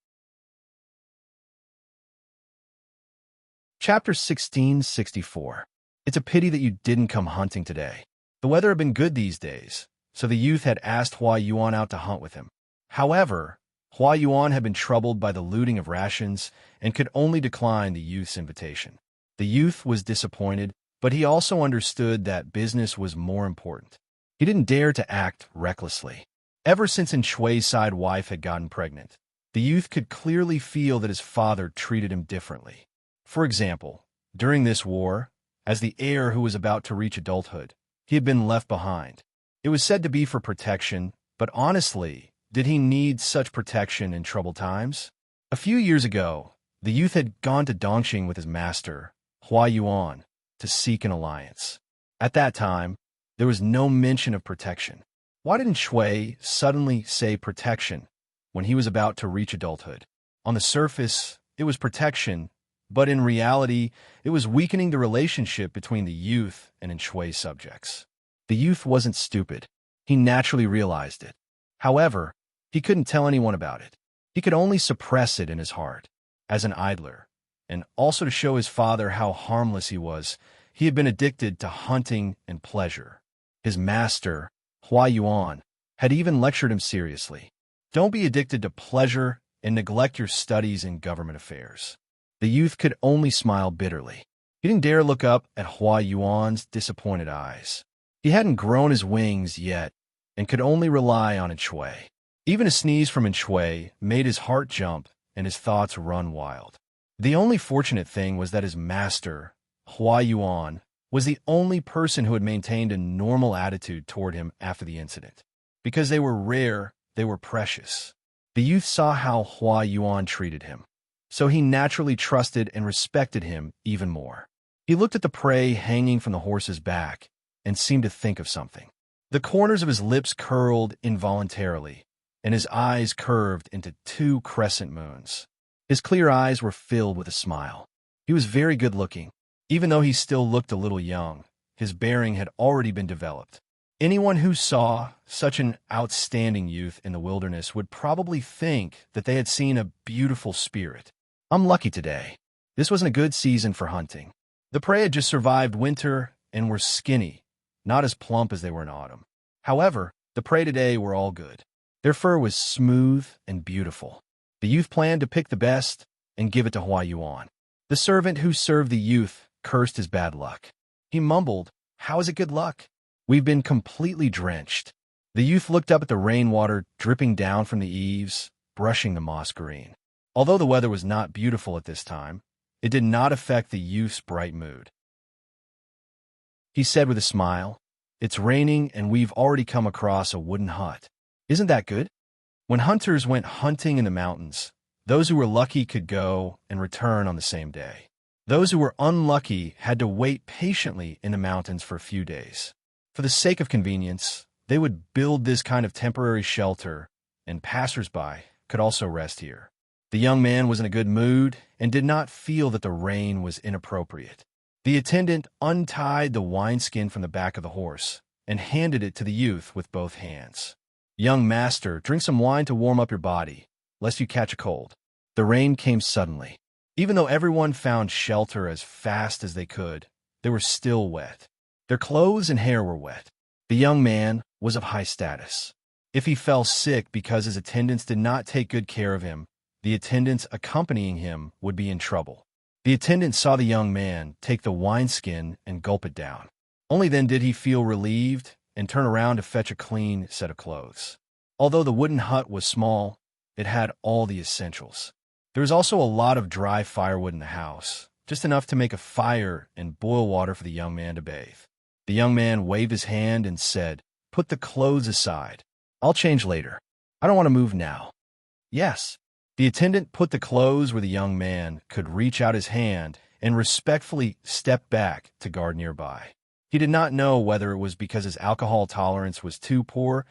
Chapter 1664. It's a pity that you didn't come hunting today. The weather had been good these days, so the youth had asked Hua Yuan out to hunt with him. However, Hua Yuan had been troubled by the looting of rations and could only decline the youth's invitation. The youth was disappointed, but he also understood that business was more important. He didn't dare to act recklessly. Ever since Shui's side wife had gotten pregnant, the youth could clearly feel that his father treated him differently. For example, during this war, as the heir who was about to reach adulthood, he had been left behind. It was said to be for protection, but honestly, did he need such protection in troubled times? A few years ago, the youth had gone to Dongxing with his master, Hua Yuan, to seek an alliance. At that time, there was no mention of protection. Why didn't Shui suddenly say protection when he was about to reach adulthood? On the surface, it was protection, but in reality, it was weakening the relationship between the youth and Shui's subjects. The youth wasn't stupid. He naturally realized it. However, he couldn't tell anyone about it. He could only suppress it in his heart. As an idler, and also to show his father how harmless he was, he had been addicted to hunting and pleasure. His master, Hua Yuan, had even lectured him seriously. Don't be addicted to pleasure and neglect your studies in government affairs. The youth could only smile bitterly. He didn't dare look up at Hua Yuan's disappointed eyes. He hadn't grown his wings yet and could only rely on Shui. Even a sneeze from Shui made his heart jump and his thoughts run wild. The only fortunate thing was that his master, Hua Yuan, was the only person who had maintained a normal attitude toward him after the incident. Because they were rare, they were precious. The youth saw how Hua Yuan treated him, so he naturally trusted and respected him even more. He looked at the prey hanging from the horse's back and seemed to think of something. The corners of his lips curled involuntarily, and his eyes curved into 2 crescent moons. His clear eyes were filled with a smile. He was very good-looking. Even though he still looked a little young, his bearing had already been developed. Anyone who saw such an outstanding youth in the wilderness would probably think that they had seen a beautiful spirit. I'm lucky today. This wasn't a good season for hunting. The prey had just survived winter and were skinny, not as plump as they were in autumn. However, the prey today were all good. Their fur was smooth and beautiful. The youth planned to pick the best and give it to Hua Yuan. The servant who served the youth cursed his bad luck. He mumbled, "How is it good luck? We've been completely drenched." The youth looked up at the rainwater dripping down from the eaves, brushing the moss green. Although the weather was not beautiful at this time, it did not affect the youth's bright mood. He said with a smile, "It's raining and we've already come across a wooden hut. Isn't that good?" When hunters went hunting in the mountains, those who were lucky could go and return on the same day. Those who were unlucky had to wait patiently in the mountains for a few days. For the sake of convenience, They would build this kind of temporary shelter, and passersby could also rest here. The young man was in a good mood and did not feel that the rain was inappropriate. The attendant untied the wineskin from the back of the horse and handed it to the youth with both hands. "Young master, drink some wine to warm up your body, lest you catch a cold." The rain came suddenly. Even though everyone found shelter as fast as they could, they were still wet. Their clothes and hair were wet. The young man was of high status. If he fell sick because his attendants did not take good care of him, the attendants accompanying him would be in trouble. The attendant saw the young man take the wineskin and gulp it down. Only then did he feel relieved and turn around to fetch a clean set of clothes. Although the wooden hut was small, it had all the essentials. There was also a lot of dry firewood in the house, just enough to make a fire and boil water for the young man to bathe. The young man waved his hand and said, "Put the clothes aside. I'll change later. I don't want to move now." "Yes." The attendant put the clothes where the young man could reach out his hand and respectfully stepped back to guard nearby. He did not know whether it was because his alcohol tolerance was too poor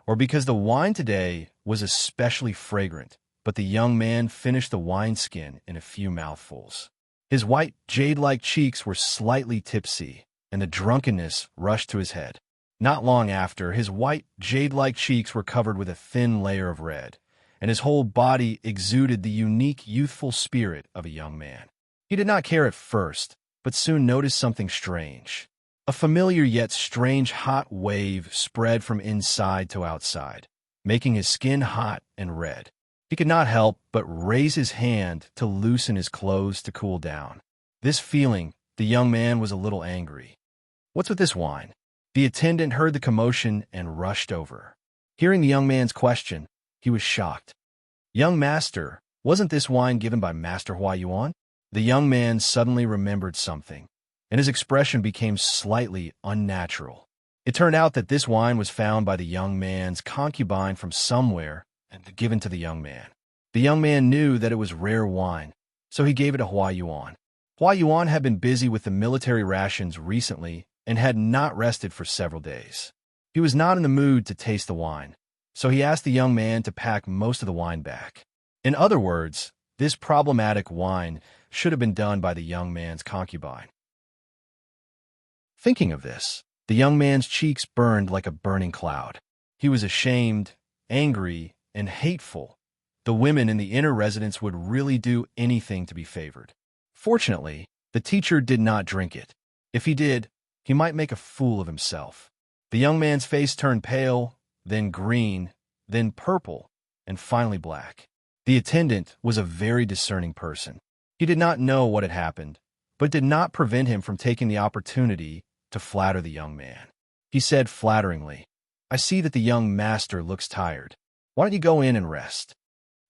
or because the wine today was especially fragrant, but the young man finished the wineskin in a few mouthfuls. His white, jade-like cheeks were slightly tipsy, and the drunkenness rushed to his head. Not long after, his white, jade-like cheeks were covered with a thin layer of red, and his whole body exuded the unique youthful spirit of a young man. He did not care at first, but soon noticed something strange. A familiar yet strange hot wave spread from inside to outside, making his skin hot and red. He could not help but raise his hand to loosen his clothes to cool down. This feeling, the young man was a little angry. "What's with this wine?" The attendant heard the commotion and rushed over. Hearing the young man's question, he was shocked. "Young master, wasn't this wine given by Master Hua Yuan?" The young man suddenly remembered something, and his expression became slightly unnatural. It turned out that this wine was found by the young man's concubine from somewhere and given to the young man. The young man knew that it was rare wine, so he gave it to Hua Yuan. Hua Yuan had been busy with the military rations recently and had not rested for several days. He was not in the mood to taste the wine, so he asked the young man to pack most of the wine back. In other words, this problematic wine should have been done by the young man's concubine. Thinking of this, the young man's cheeks burned like a burning cloud. He was ashamed, angry, and hateful. The women in the inner residence would really do anything to be favored. Fortunately, the teacher did not drink it. If he did, he might make a fool of himself. The young man's face turned pale, then green, then purple, and finally black. The attendant was a very discerning person. He did not know what had happened, but did not prevent him from taking the opportunity to flatter the young man. He said flatteringly, "I see that the young master looks tired. Why don't you go in and rest?"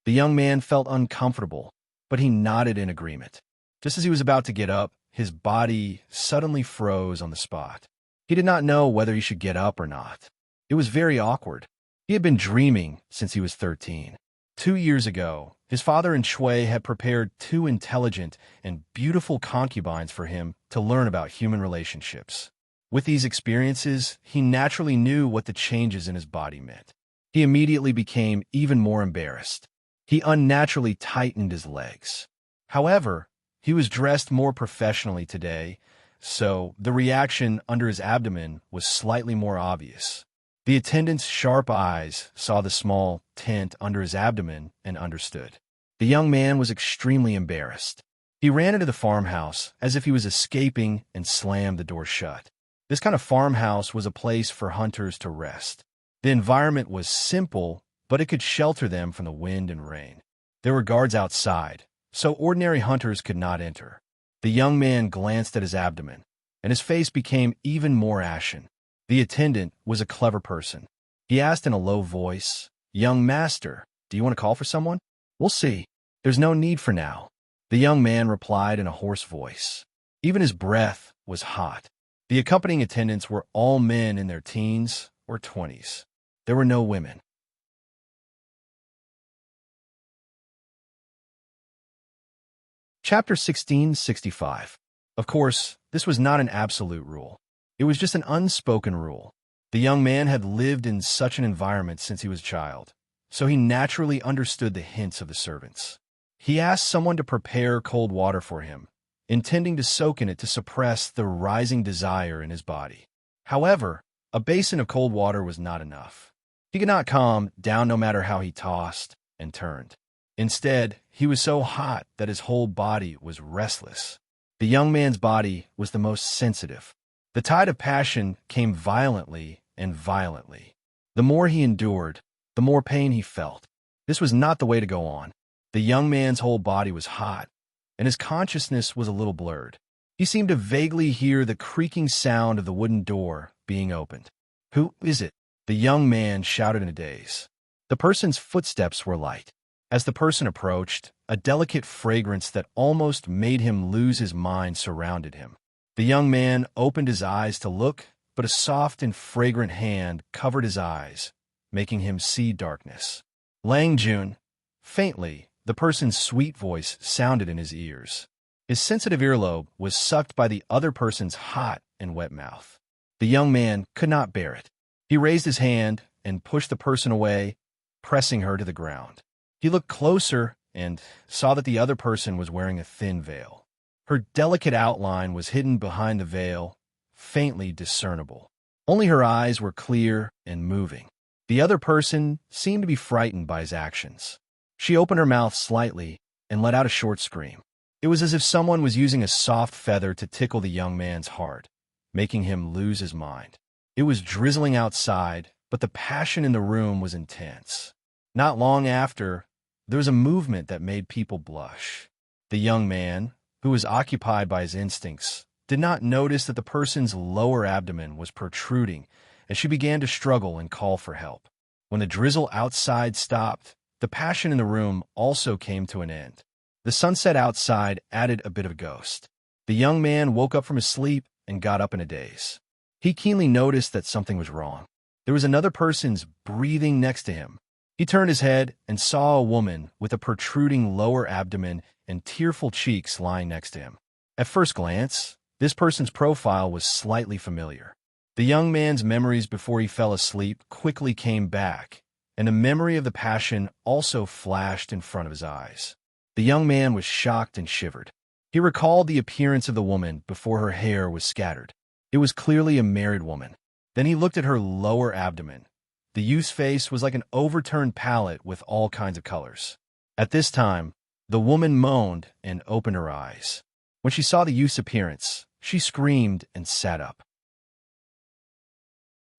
The young man felt uncomfortable, but he nodded in agreement. Just as he was about to get up, his body suddenly froze on the spot. He did not know whether he should get up or not. It was very awkward. He had been dreaming since he was 13. 2 years ago, his father and Shui had prepared 2 intelligent and beautiful concubines for him to learn about human relationships. With these experiences, he naturally knew what the changes in his body meant. He immediately became even more embarrassed. He unnaturally tightened his legs. However, he was dressed more professionally today, so the reaction under his abdomen was slightly more obvious. The attendant's sharp eyes saw the small tent under his abdomen and understood. The young man was extremely embarrassed. He ran into the farmhouse as if he was escaping and slammed the door shut. This kind of farmhouse was a place for hunters to rest. The environment was simple, but it could shelter them from the wind and rain. There were guards outside, so ordinary hunters could not enter. The young man glanced at his abdomen, and his face became even more ashen. The attendant was a clever person. He asked in a low voice, "Young master, do you want to call for someone?" "We'll see. There's no need for now," the young man replied in a hoarse voice. Even his breath was hot. The accompanying attendants were all men in their teens or 20s. There were no women. Chapter 1665. Of course, this was not an absolute rule. It was just an unspoken rule. The young man had lived in such an environment since he was a child, so he naturally understood the hints of the servants. He asked someone to prepare cold water for him, intending to soak in it to suppress the rising desire in his body. However, a basin of cold water was not enough. He could not calm down no matter how he tossed and turned. Instead, he was so hot that his whole body was restless. The young man's body was the most sensitive. The tide of passion came violently and violently. The more he endured, the more pain he felt. This was not the way to go on. The young man's whole body was hot, and his consciousness was a little blurred. He seemed to vaguely hear the creaking sound of the wooden door being opened. "Who is it?" the young man shouted in a daze. The person's footsteps were light. As the person approached, a delicate fragrance that almost made him lose his mind surrounded him. The young man opened his eyes to look, but a soft and fragrant hand covered his eyes, making him see darkness. "Lang Jun." Faintly, the person's sweet voice sounded in his ears. His sensitive earlobe was sucked by the other person's hot and wet mouth. The young man could not bear it. He raised his hand and pushed the person away, pressing her to the ground. He looked closer and saw that the other person was wearing a thin veil. Her delicate outline was hidden behind the veil, faintly discernible. Only her eyes were clear and moving. The other person seemed to be frightened by his actions. She opened her mouth slightly and let out a short scream. It was as if someone was using a soft feather to tickle the young man's heart, making him lose his mind. It was drizzling outside, but the passion in the room was intense. Not long after, there was a movement that made people blush. The young man, who was occupied by his instincts, did not notice that the person's lower abdomen was protruding as she began to struggle and call for help. When the drizzle outside stopped, the passion in the room also came to an end. The sunset outside added a bit of a ghost. The young man woke up from his sleep and got up in a daze. He keenly noticed that something was wrong. There was another person's breathing next to him. He turned his head and saw a woman with a protruding lower abdomen and tearful cheeks lying next to him. At first glance, this person's profile was slightly familiar. The young man's memories before he fell asleep quickly came back, and the memory of the passion also flashed in front of his eyes. The young man was shocked and shivered. He recalled the appearance of the woman before her hair was scattered. It was clearly a married woman. Then he looked at her lower abdomen. The youth's face was like an overturned palette with all kinds of colors. At this time, the woman moaned and opened her eyes. When she saw the youth's appearance, she screamed and sat up.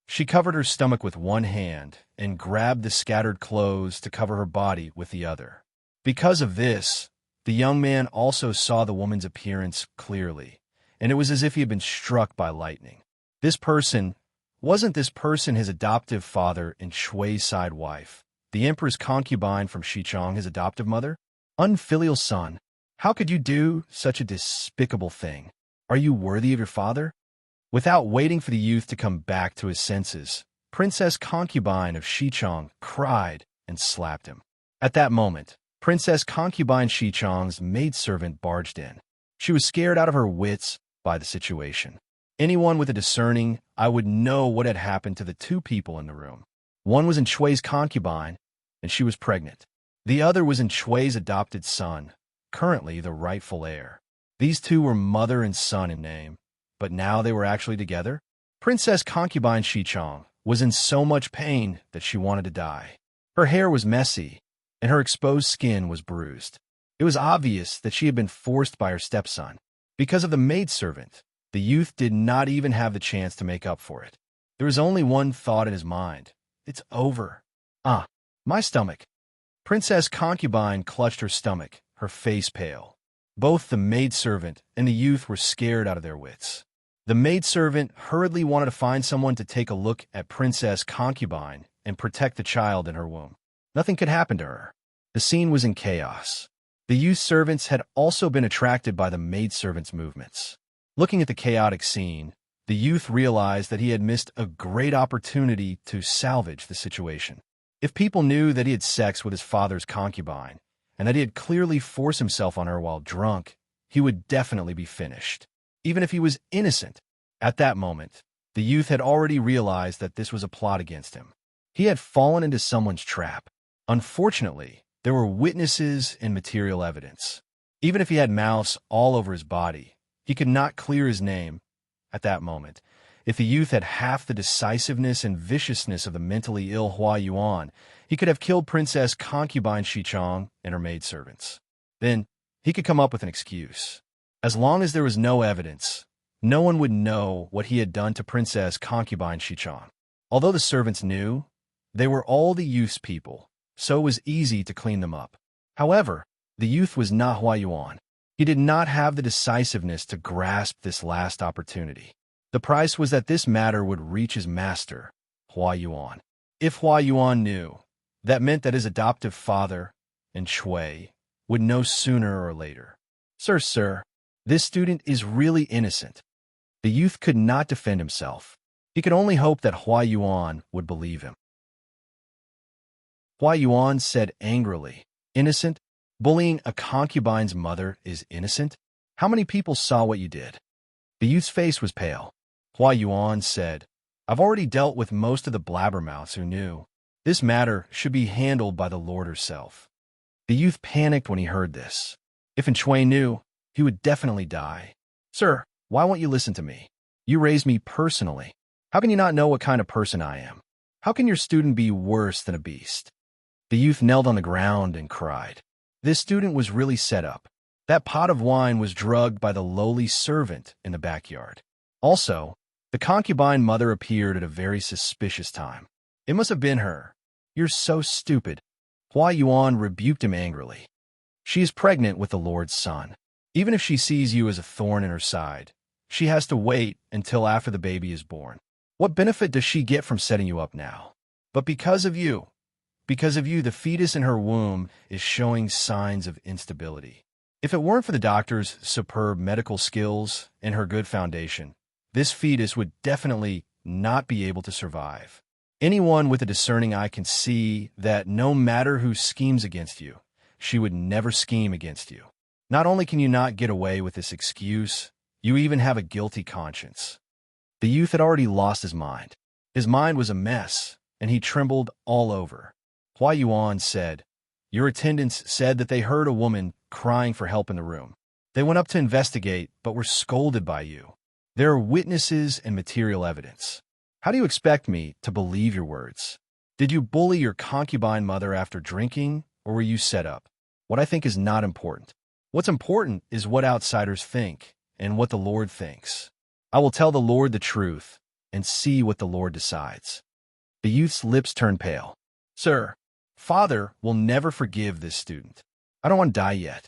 She covered her stomach with one hand and grabbed the scattered clothes to cover her body with the other. Because of this, the young man also saw the woman's appearance clearly, and it was as if he had been struck by lightning. Wasn't this person his adoptive father and Shui's side wife, the Empress concubine from Xichong, his adoptive mother? Unfilial son, how could you do such a despicable thing? Are you worthy of your father? Without waiting for the youth to come back to his senses, Princess Concubine of Xichong cried and slapped him. At that moment, Princess Concubine Xichong's maidservant barged in. She was scared out of her wits by the situation. Anyone with a discerning eye would know what had happened to the two people in the room. One was in Shui's concubine, and she was pregnant. The other was in Shui's adopted son, currently the rightful heir. These two were mother and son in name, but now they were actually together? Princess Concubine Xichong was in so much pain that she wanted to die. Her hair was messy, and her exposed skin was bruised. It was obvious that she had been forced by her stepson. Because of the maidservant, the youth did not even have the chance to make up for it. There was only one thought in his mind. It's over. My stomach. Princess Concubine clutched her stomach, her face pale. Both the maidservant and the youth were scared out of their wits. The maidservant hurriedly wanted to find someone to take a look at Princess Concubine and protect the child in her womb. Nothing could happen to her. The scene was in chaos. The youth servants had also been attracted by the maidservant's movements. Looking at the chaotic scene, the youth realized that he had missed a great opportunity to salvage the situation. If people knew that he had sex with his father's concubine, and that he had clearly forced himself on her while drunk, he would definitely be finished. Even if he was innocent, at that moment, The youth had already realized that this was a plot against him. He had fallen into someone's trap. Unfortunately, there were witnesses and material evidence. Even if he had mouths all over his body, he could not clear his name at that moment. If the youth had half the decisiveness and viciousness of the mentally ill Hua Yuan, he could have killed Princess concubine Xichong and her maidservants. Then, he could come up with an excuse. As long as there was no evidence, no one would know what he had done to Princess concubine Xichong. Although the servants knew, they were all the youth's people, so it was easy to clean them up. However, the youth was not Hua Yuan. He did not have the decisiveness to grasp this last opportunity. The price was that this matter would reach his master, Hua Yuan. If Hua Yuan knew, that meant that his adoptive father, and Shui, would know sooner or later. Sir, this student is really innocent. The youth could not defend himself. He could only hope that Hua Yuan would believe him. Hua Yuan said angrily, "Innocent? Bullying a concubine's mother is innocent? How many people saw what you did?" The youth's face was pale. Hua Yuan said, "I've already dealt with most of the blabbermouths who knew. This matter should be handled by the Lord herself." The youth panicked when he heard this. If Shui knew, he would definitely die. "Sir, why won't you listen to me? You raised me personally. How can you not know what kind of person I am? How can your student be worse than a beast?" The youth knelt on the ground and cried. This student was really set up. That pot of wine was drugged by the lowly servant in the backyard. Also, the concubine mother appeared at a very suspicious time. It must have been her. "You're so stupid." Hua Yuan rebuked him angrily. "She is pregnant with the Lord's son. Even if she sees you as a thorn in her side, she has to wait until after the baby is born. What benefit does she get from setting you up now? But because of you, the fetus in her womb is showing signs of instability. If it weren't for the doctor's superb medical skills and her good foundation, this fetus would definitely not be able to survive. Anyone with a discerning eye can see that no matter who schemes against you, she would never scheme against you. Not only can you not get away with this excuse, you even have a guilty conscience." The youth had already lost his mind. His mind was a mess, and he trembled all over. Hua Yuan said, "Your attendants said that they heard a woman crying for help in the room. They went up to investigate, but were scolded by you. There are witnesses and material evidence. How do you expect me to believe your words? Did you bully your concubine mother after drinking, or were you set up? What I think is not important. What's important is what outsiders think and what the Lord thinks. I will tell the Lord the truth and see what the Lord decides." The youth's lips turned pale. "Sir, Father will never forgive this student. I don't want to die yet."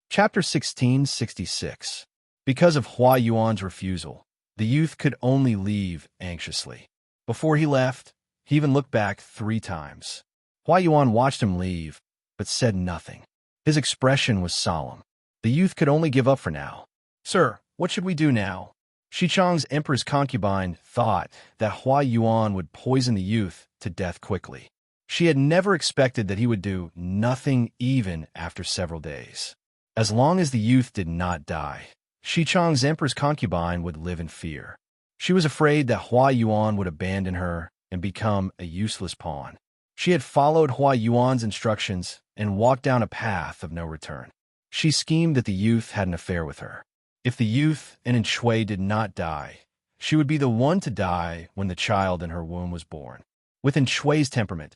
Chapter 1666. Because of Hua Yuan's refusal, the youth could only leave anxiously. Before he left, he even looked back 3 times. Hua Yuan watched him leave, but said nothing. His expression was solemn. The youth could only give up for now. "Sir, what should we do now?" Xichong's Empress concubine thought that Hua Yuan would poison the youth to death quickly. She had never expected that he would do nothing even after several days. As long as the youth did not die, Xichong's Empress concubine would live in fear. She was afraid that Hua Yuan would abandon her and become a useless pawn. She had followed Hua Yuan's instructions and walked down a path of no return. She schemed that the youth had an affair with her. If the youth and Shui did not die, she would be the one to die when the child in her womb was born. With Shui's temperament,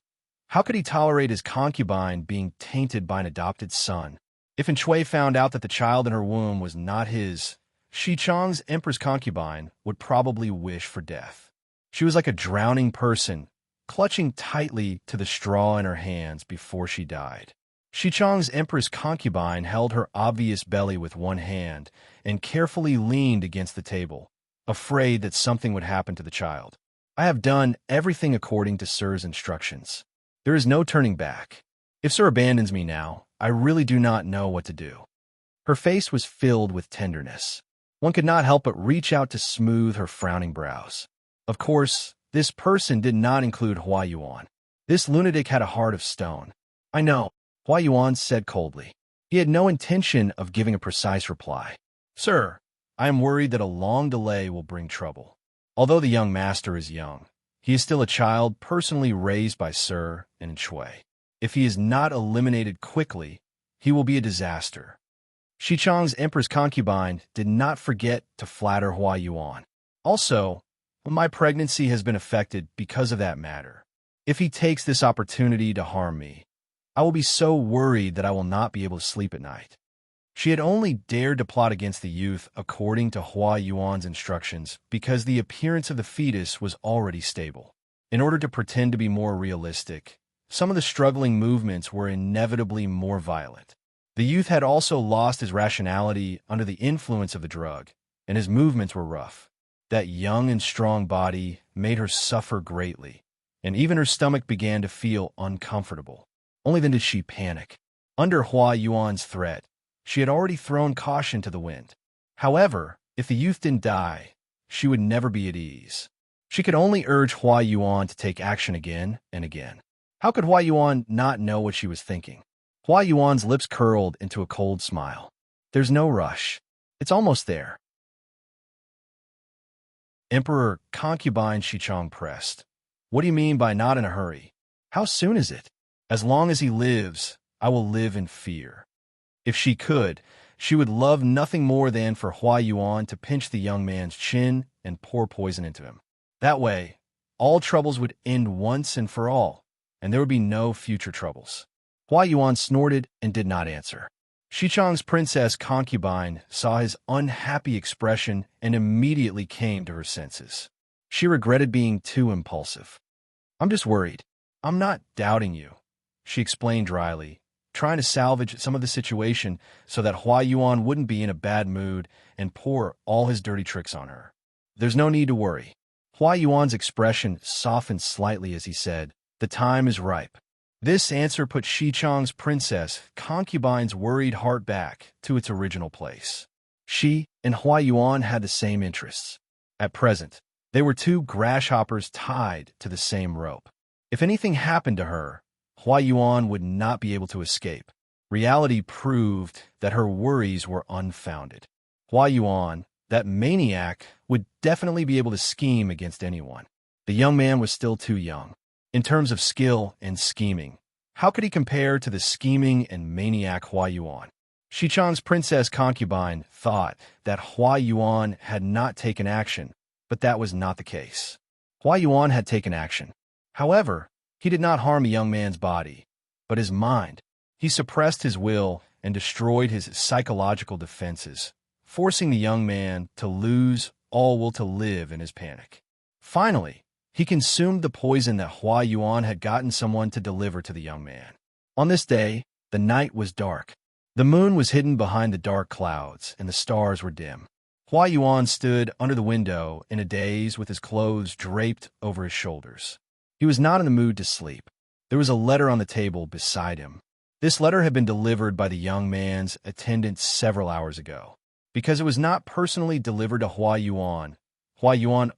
how could he tolerate his concubine being tainted by an adopted son? If Shui found out that the child in her womb was not his, Xichong's Empress concubine would probably wish for death. She was like a drowning person, clutching tightly to the straw in her hands before she died. Xichong's Empress concubine held her obvious belly with one hand and carefully leaned against the table, afraid that something would happen to the child. "I have done everything according to Sir's instructions. There is no turning back. If Sir abandons me now, I really do not know what to do." Her face was filled with tenderness. One could not help but reach out to smooth her frowning brows. Of course, this person did not include Hua Yuan. This lunatic had a heart of stone. "I know," Hua Yuan said coldly. He had no intention of giving a precise reply. Sir, I am worried that a long delay will bring trouble. Although the young master is young, he is still a child personally raised by Sir and Shui. If he is not eliminated quickly, he will be a disaster. Xichang's Empress concubine did not forget to flatter Hua Yuan. Also, my pregnancy has been affected because of that matter. If he takes this opportunity to harm me, I will be so worried that I will not be able to sleep at night. She had only dared to plot against the youth according to Hua Yuan's instructions because the appearance of the fetus was already stable. In order to pretend to be more realistic, some of the struggling movements were inevitably more violent. The youth had also lost his rationality under the influence of the drug, and his movements were rough. That young and strong body made her suffer greatly, and even her stomach began to feel uncomfortable. Only then did she panic. Under Hua Yuan's threat, she had already thrown caution to the wind. However, if the youth didn't die, she would never be at ease. She could only urge Hua Yuan to take action again and again. How could Hua Yuan not know what she was thinking? Hua Yuan's lips curled into a cold smile. There's no rush. It's almost there. Emperor concubine Xichang pressed. What do you mean by not in a hurry? How soon is it? As long as he lives, I will live in fear. If she could, she would love nothing more than for Hua Yuan to pinch the young man's chin and pour poison into him. That way, all troubles would end once and for all, and there would be no future troubles. Hua Yuan snorted and did not answer. Xichang's princess concubine saw his unhappy expression and immediately came to her senses. She regretted being too impulsive. I'm just worried. I'm not doubting you, she explained dryly, trying to salvage some of the situation so that Hua Yuan wouldn't be in a bad mood and pour all his dirty tricks on her. There's no need to worry. Hua Yuan's expression softened slightly as he said, the time is ripe. This answer put Xichang's princess concubine's worried heart back to its original place. She and Hua Yuan had the same interests. At present, they were two grasshoppers tied to the same rope. If anything happened to her, Hua Yuan would not be able to escape. Reality proved that her worries were unfounded. Hua Yuan, that maniac, would definitely be able to scheme against anyone. The young man was still too young. In terms of skill and scheming, how could he compare to the scheming and maniac Hua Yuan? Xichang's princess concubine thought that Hua Yuan had not taken action, but that was not the case. Hua Yuan had taken action. However, he did not harm the young man's body, but his mind. He suppressed his will and destroyed his psychological defenses, forcing the young man to lose all will to live in his panic. Finally, he consumed the poison that Hua Yuan had gotten someone to deliver to the young man. On this day, the night was dark. The moon was hidden behind the dark clouds, and the stars were dim. Hua Yuan stood under the window in a daze with his clothes draped over his shoulders. He was not in the mood to sleep. There was a letter on the table beside him. This letter had been delivered by the young man's attendant several hours ago. Because it was not personally delivered to Hua Yuan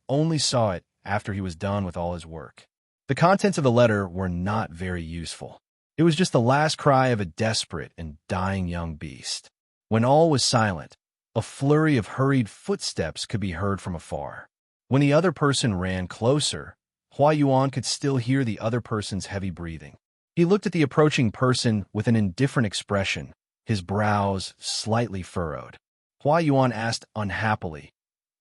only saw it after he was done with all his work. The contents of the letter were not very useful. It was just the last cry of a desperate and dying young beast. When all was silent, a flurry of hurried footsteps could be heard from afar. When the other person ran closer, Hua Yuan could still hear the other person's heavy breathing. He looked at the approaching person with an indifferent expression, his brows slightly furrowed. Hua Yuan asked unhappily,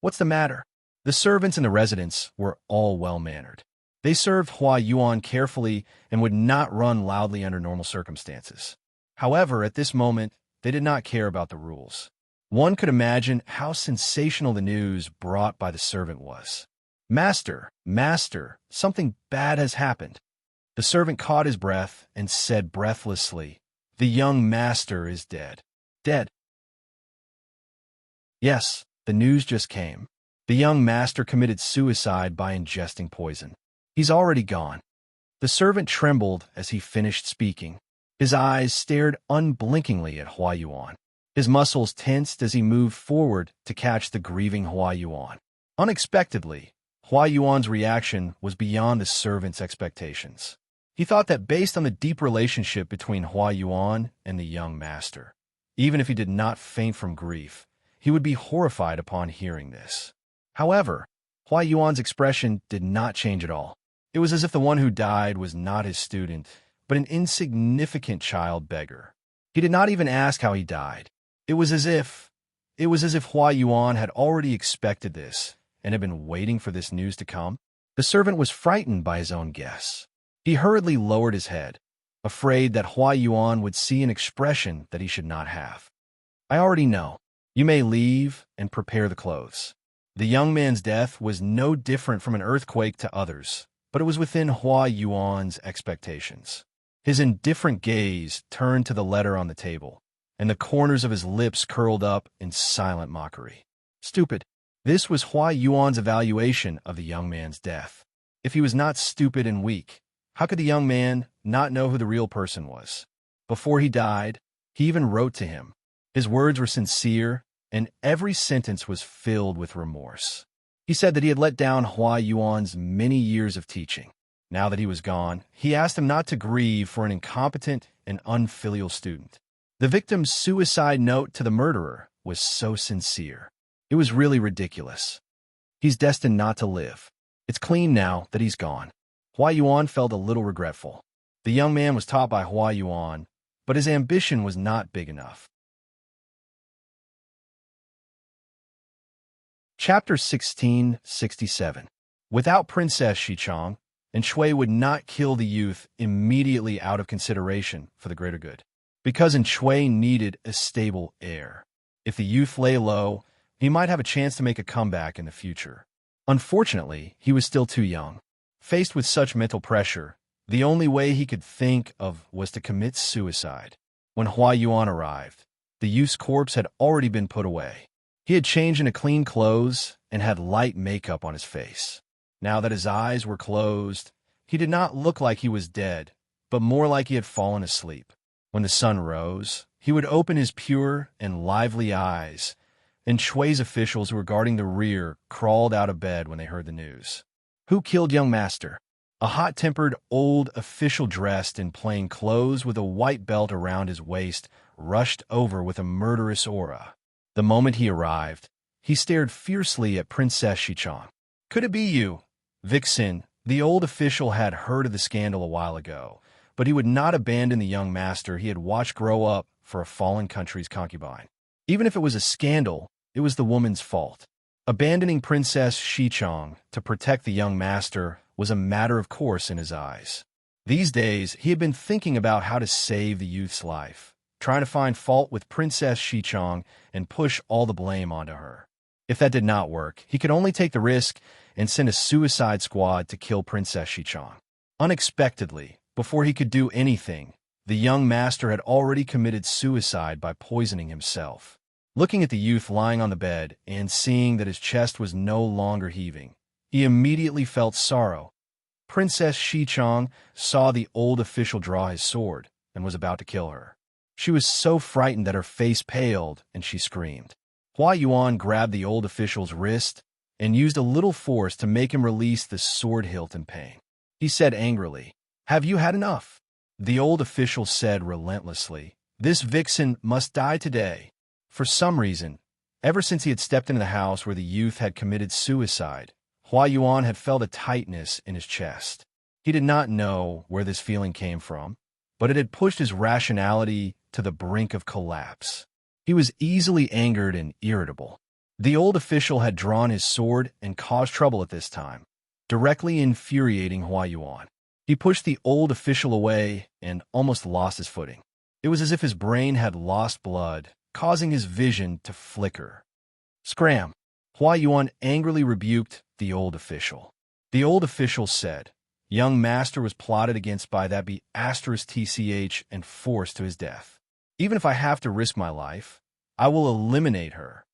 "What's the matter?" The servants in the residence were all well-mannered. They served Hua Yuan carefully and would not run loudly under normal circumstances. However, at this moment, they did not care about the rules. One could imagine how sensational the news brought by the servant was. "Master, master, something bad has happened." The servant caught his breath and said breathlessly, "The young master is dead." Dead? Yes, the news just came. The young master committed suicide by ingesting poison. He's already gone. The servant trembled as he finished speaking. His eyes stared unblinkingly at Hua Yuan. His muscles tensed as he moved forward to catch the grieving Hua Yuan. Unexpectedly, Hua Yuan's reaction was beyond the servant's expectations. He thought that based on the deep relationship between Hua Yuan and the young master, even if he did not faint from grief, he would be horrified upon hearing this. However, Hua Yuan's expression did not change at all. It was as if the one who died was not his student, but an insignificant child beggar. He did not even ask how he died. It was as if Hua Yuan had already expected this and had been waiting for this news to come. The servant was frightened by his own guess. He hurriedly lowered his head, afraid that Hua Yuan would see an expression that he should not have. I already know. You may leave and prepare the clothes. The young man's death was no different from an earthquake to others, but it was within Hua Yuan's expectations. His indifferent gaze turned to the letter on the table, and the corners of his lips curled up in silent mockery. Stupid. This was Hua Yuan's evaluation of the young man's death. If he was not stupid and weak, how could the young man not know who the real person was? Before he died, he even wrote to him. His words were sincere, and every sentence was filled with remorse. He said that he had let down Hua Yuan's many years of teaching. Now that he was gone, he asked him not to grieve for an incompetent and unfilial student. The victim's suicide note to the murderer was so sincere. It was really ridiculous. He's destined not to live. It's clean now that he's gone. Hua Yuan felt a little regretful. The young man was taught by Hua Yuan, but his ambition was not big enough. Chapter 1667. Without Princess Xichang, and Shui would not kill the youth immediately out of consideration for the greater good, because Shui needed a stable heir. If the youth lay low, he might have a chance to make a comeback in the future. Unfortunately, he was still too young. Faced with such mental pressure, the only way he could think of was to commit suicide. When Hua Yuan arrived, the youth's corpse had already been put away. He had changed into clean clothes and had light makeup on his face. Now that his eyes were closed, he did not look like he was dead, but more like he had fallen asleep. When the sun rose, he would open his pure and lively eyes, and Shui's officials who were guarding the rear crawled out of bed when they heard the news. Who killed young master? A hot-tempered old official dressed in plain clothes with a white belt around his waist rushed over with a murderous aura. The moment he arrived, he stared fiercely at Princess Xichang. Could it be you? Vixen, the old official had heard of the scandal a while ago, but he would not abandon the young master he had watched grow up for a fallen country's concubine. Even if it was a scandal, it was the woman's fault. Abandoning Princess Xichang to protect the young master was a matter of course in his eyes. These days, he had been thinking about how to save the youth's life, trying to find fault with Princess Xichang and push all the blame onto her. If that did not work, he could only take the risk and send a suicide squad to kill Princess Xichang. Unexpectedly, before he could do anything, the young master had already committed suicide by poisoning himself. Looking at the youth lying on the bed and seeing that his chest was no longer heaving, he immediately felt sorrow. Princess Xichang saw the old official draw his sword and was about to kill her. She was so frightened that her face paled and she screamed. Hua Yuan grabbed the old official's wrist and used a little force to make him release the sword hilt in pain. He said angrily, "Have you had enough?" The old official said relentlessly, "This vixen must die today." For some reason, ever since he had stepped into the house where the youth had committed suicide, Hua Yuan had felt a tightness in his chest. He did not know where this feeling came from, but it had pushed his rationality to the brink of collapse. He was easily angered and irritable. The old official had drawn his sword and caused trouble at this time, directly infuriating Hua Yuan. He pushed the old official away and almost lost his footing. It was as if his brain had lost blood, causing his vision to flicker. Scram! Hua Yuan angrily rebuked the old official. The old official said, "Young master was plotted against by that *TCH and forced to his death. Even if I have to risk my life, I will eliminate her."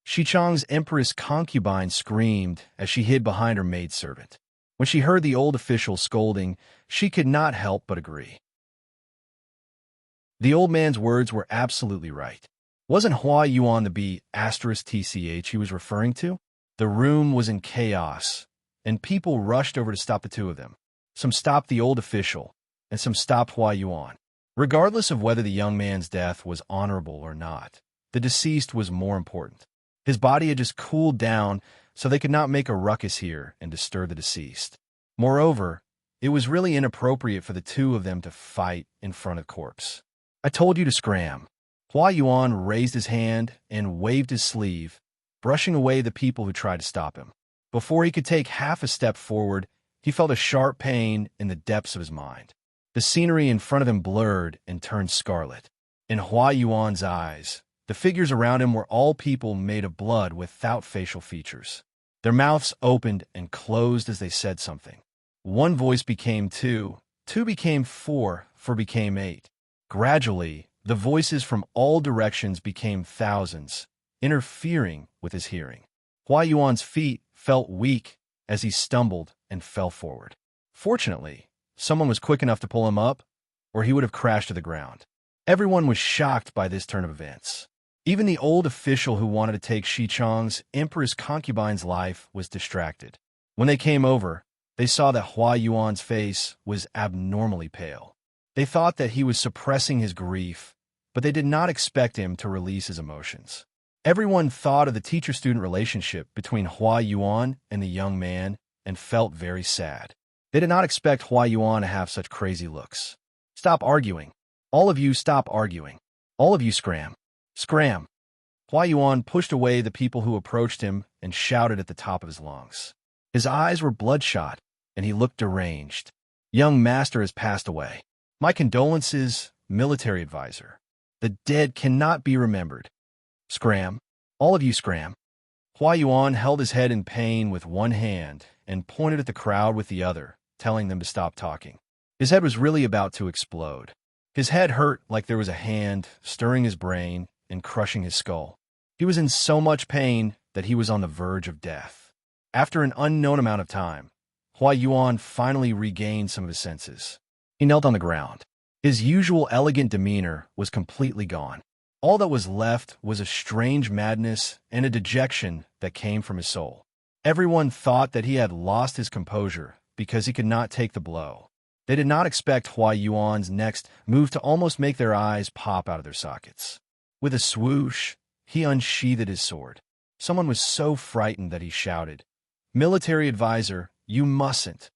Xichang's Empress concubine screamed as she hid behind her maidservant. When she heard the old official scolding, she could not help but agree. The old man's words were absolutely right. Wasn't Hua Yuan the *TCH he was referring to? The room was in chaos, and people rushed over to stop the two of them. Some stopped the old official, and some stopped Hua Yuan. Regardless of whether the young man's death was honorable or not, the deceased was more important. His body had just cooled down, so they could not make a ruckus here and disturb the deceased. Moreover, it was really inappropriate for the two of them to fight in front of the corpse. I told you to scram. Hua Yuan raised his hand and waved his sleeve, brushing away the people who tried to stop him. Before he could take half a step forward, he felt a sharp pain in the depths of his mind. The scenery in front of him blurred and turned scarlet. In Hua Yuan's eyes, the figures around him were all people made of blood without facial features. Their mouths opened and closed as they said something. One voice became two became four became eight. Gradually, the voices from all directions became thousands, interfering with his hearing. Hua Yuan's feet felt weak as he stumbled and fell forward. Fortunately, someone was quick enough to pull him up, or he would have crashed to the ground. Everyone was shocked by this turn of events. Even the old official who wanted to take Shichong's Empress concubine's life was distracted. When they came over, they saw that Hua Yuan's face was abnormally pale. They thought that he was suppressing his grief, but they did not expect him to release his emotions. Everyone thought of the teacher-student relationship between Hua Yuan and the young man and felt very sad. They did not expect Hua Yuan to have such crazy looks. Stop arguing. All of you stop arguing. All of you scram. Scram. Hua Yuan pushed away the people who approached him and shouted at the top of his lungs. His eyes were bloodshot, and he looked deranged. Young master has passed away. My condolences, military advisor. The dead cannot be remembered. Scram. All of you scram. Hua Yuan held his head in pain with one hand and pointed at the crowd with the other, telling them to stop talking. His head was really about to explode. His head hurt like there was a hand stirring his brain and crushing his skull. He was in so much pain that he was on the verge of death. After an unknown amount of time, Hua Yuan finally regained some of his senses. He knelt on the ground. His usual elegant demeanor was completely gone. All that was left was a strange madness and a dejection that came from his soul. Everyone thought that he had lost his composure because he could not take the blow. They did not expect Hua Yuan's next move to almost make their eyes pop out of their sockets. With a swoosh, he unsheathed his sword. Someone was so frightened that he shouted, "Military advisor, you mustn't."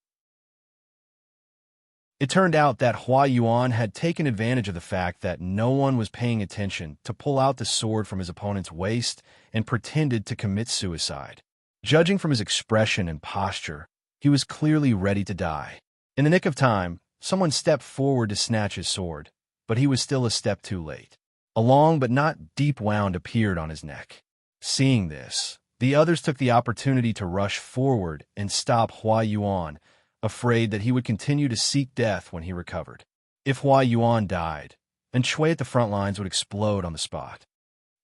It turned out that Hua Yuan had taken advantage of the fact that no one was paying attention to pull out the sword from his opponent's waist and pretended to commit suicide. Judging from his expression and posture, he was clearly ready to die. In the nick of time, someone stepped forward to snatch his sword, but he was still a step too late. A long but not deep wound appeared on his neck. Seeing this, the others took the opportunity to rush forward and stop Hua Yuan, afraid that he would continue to seek death when he recovered. If Hua Yuan died, then Shui at the front lines would explode on the spot.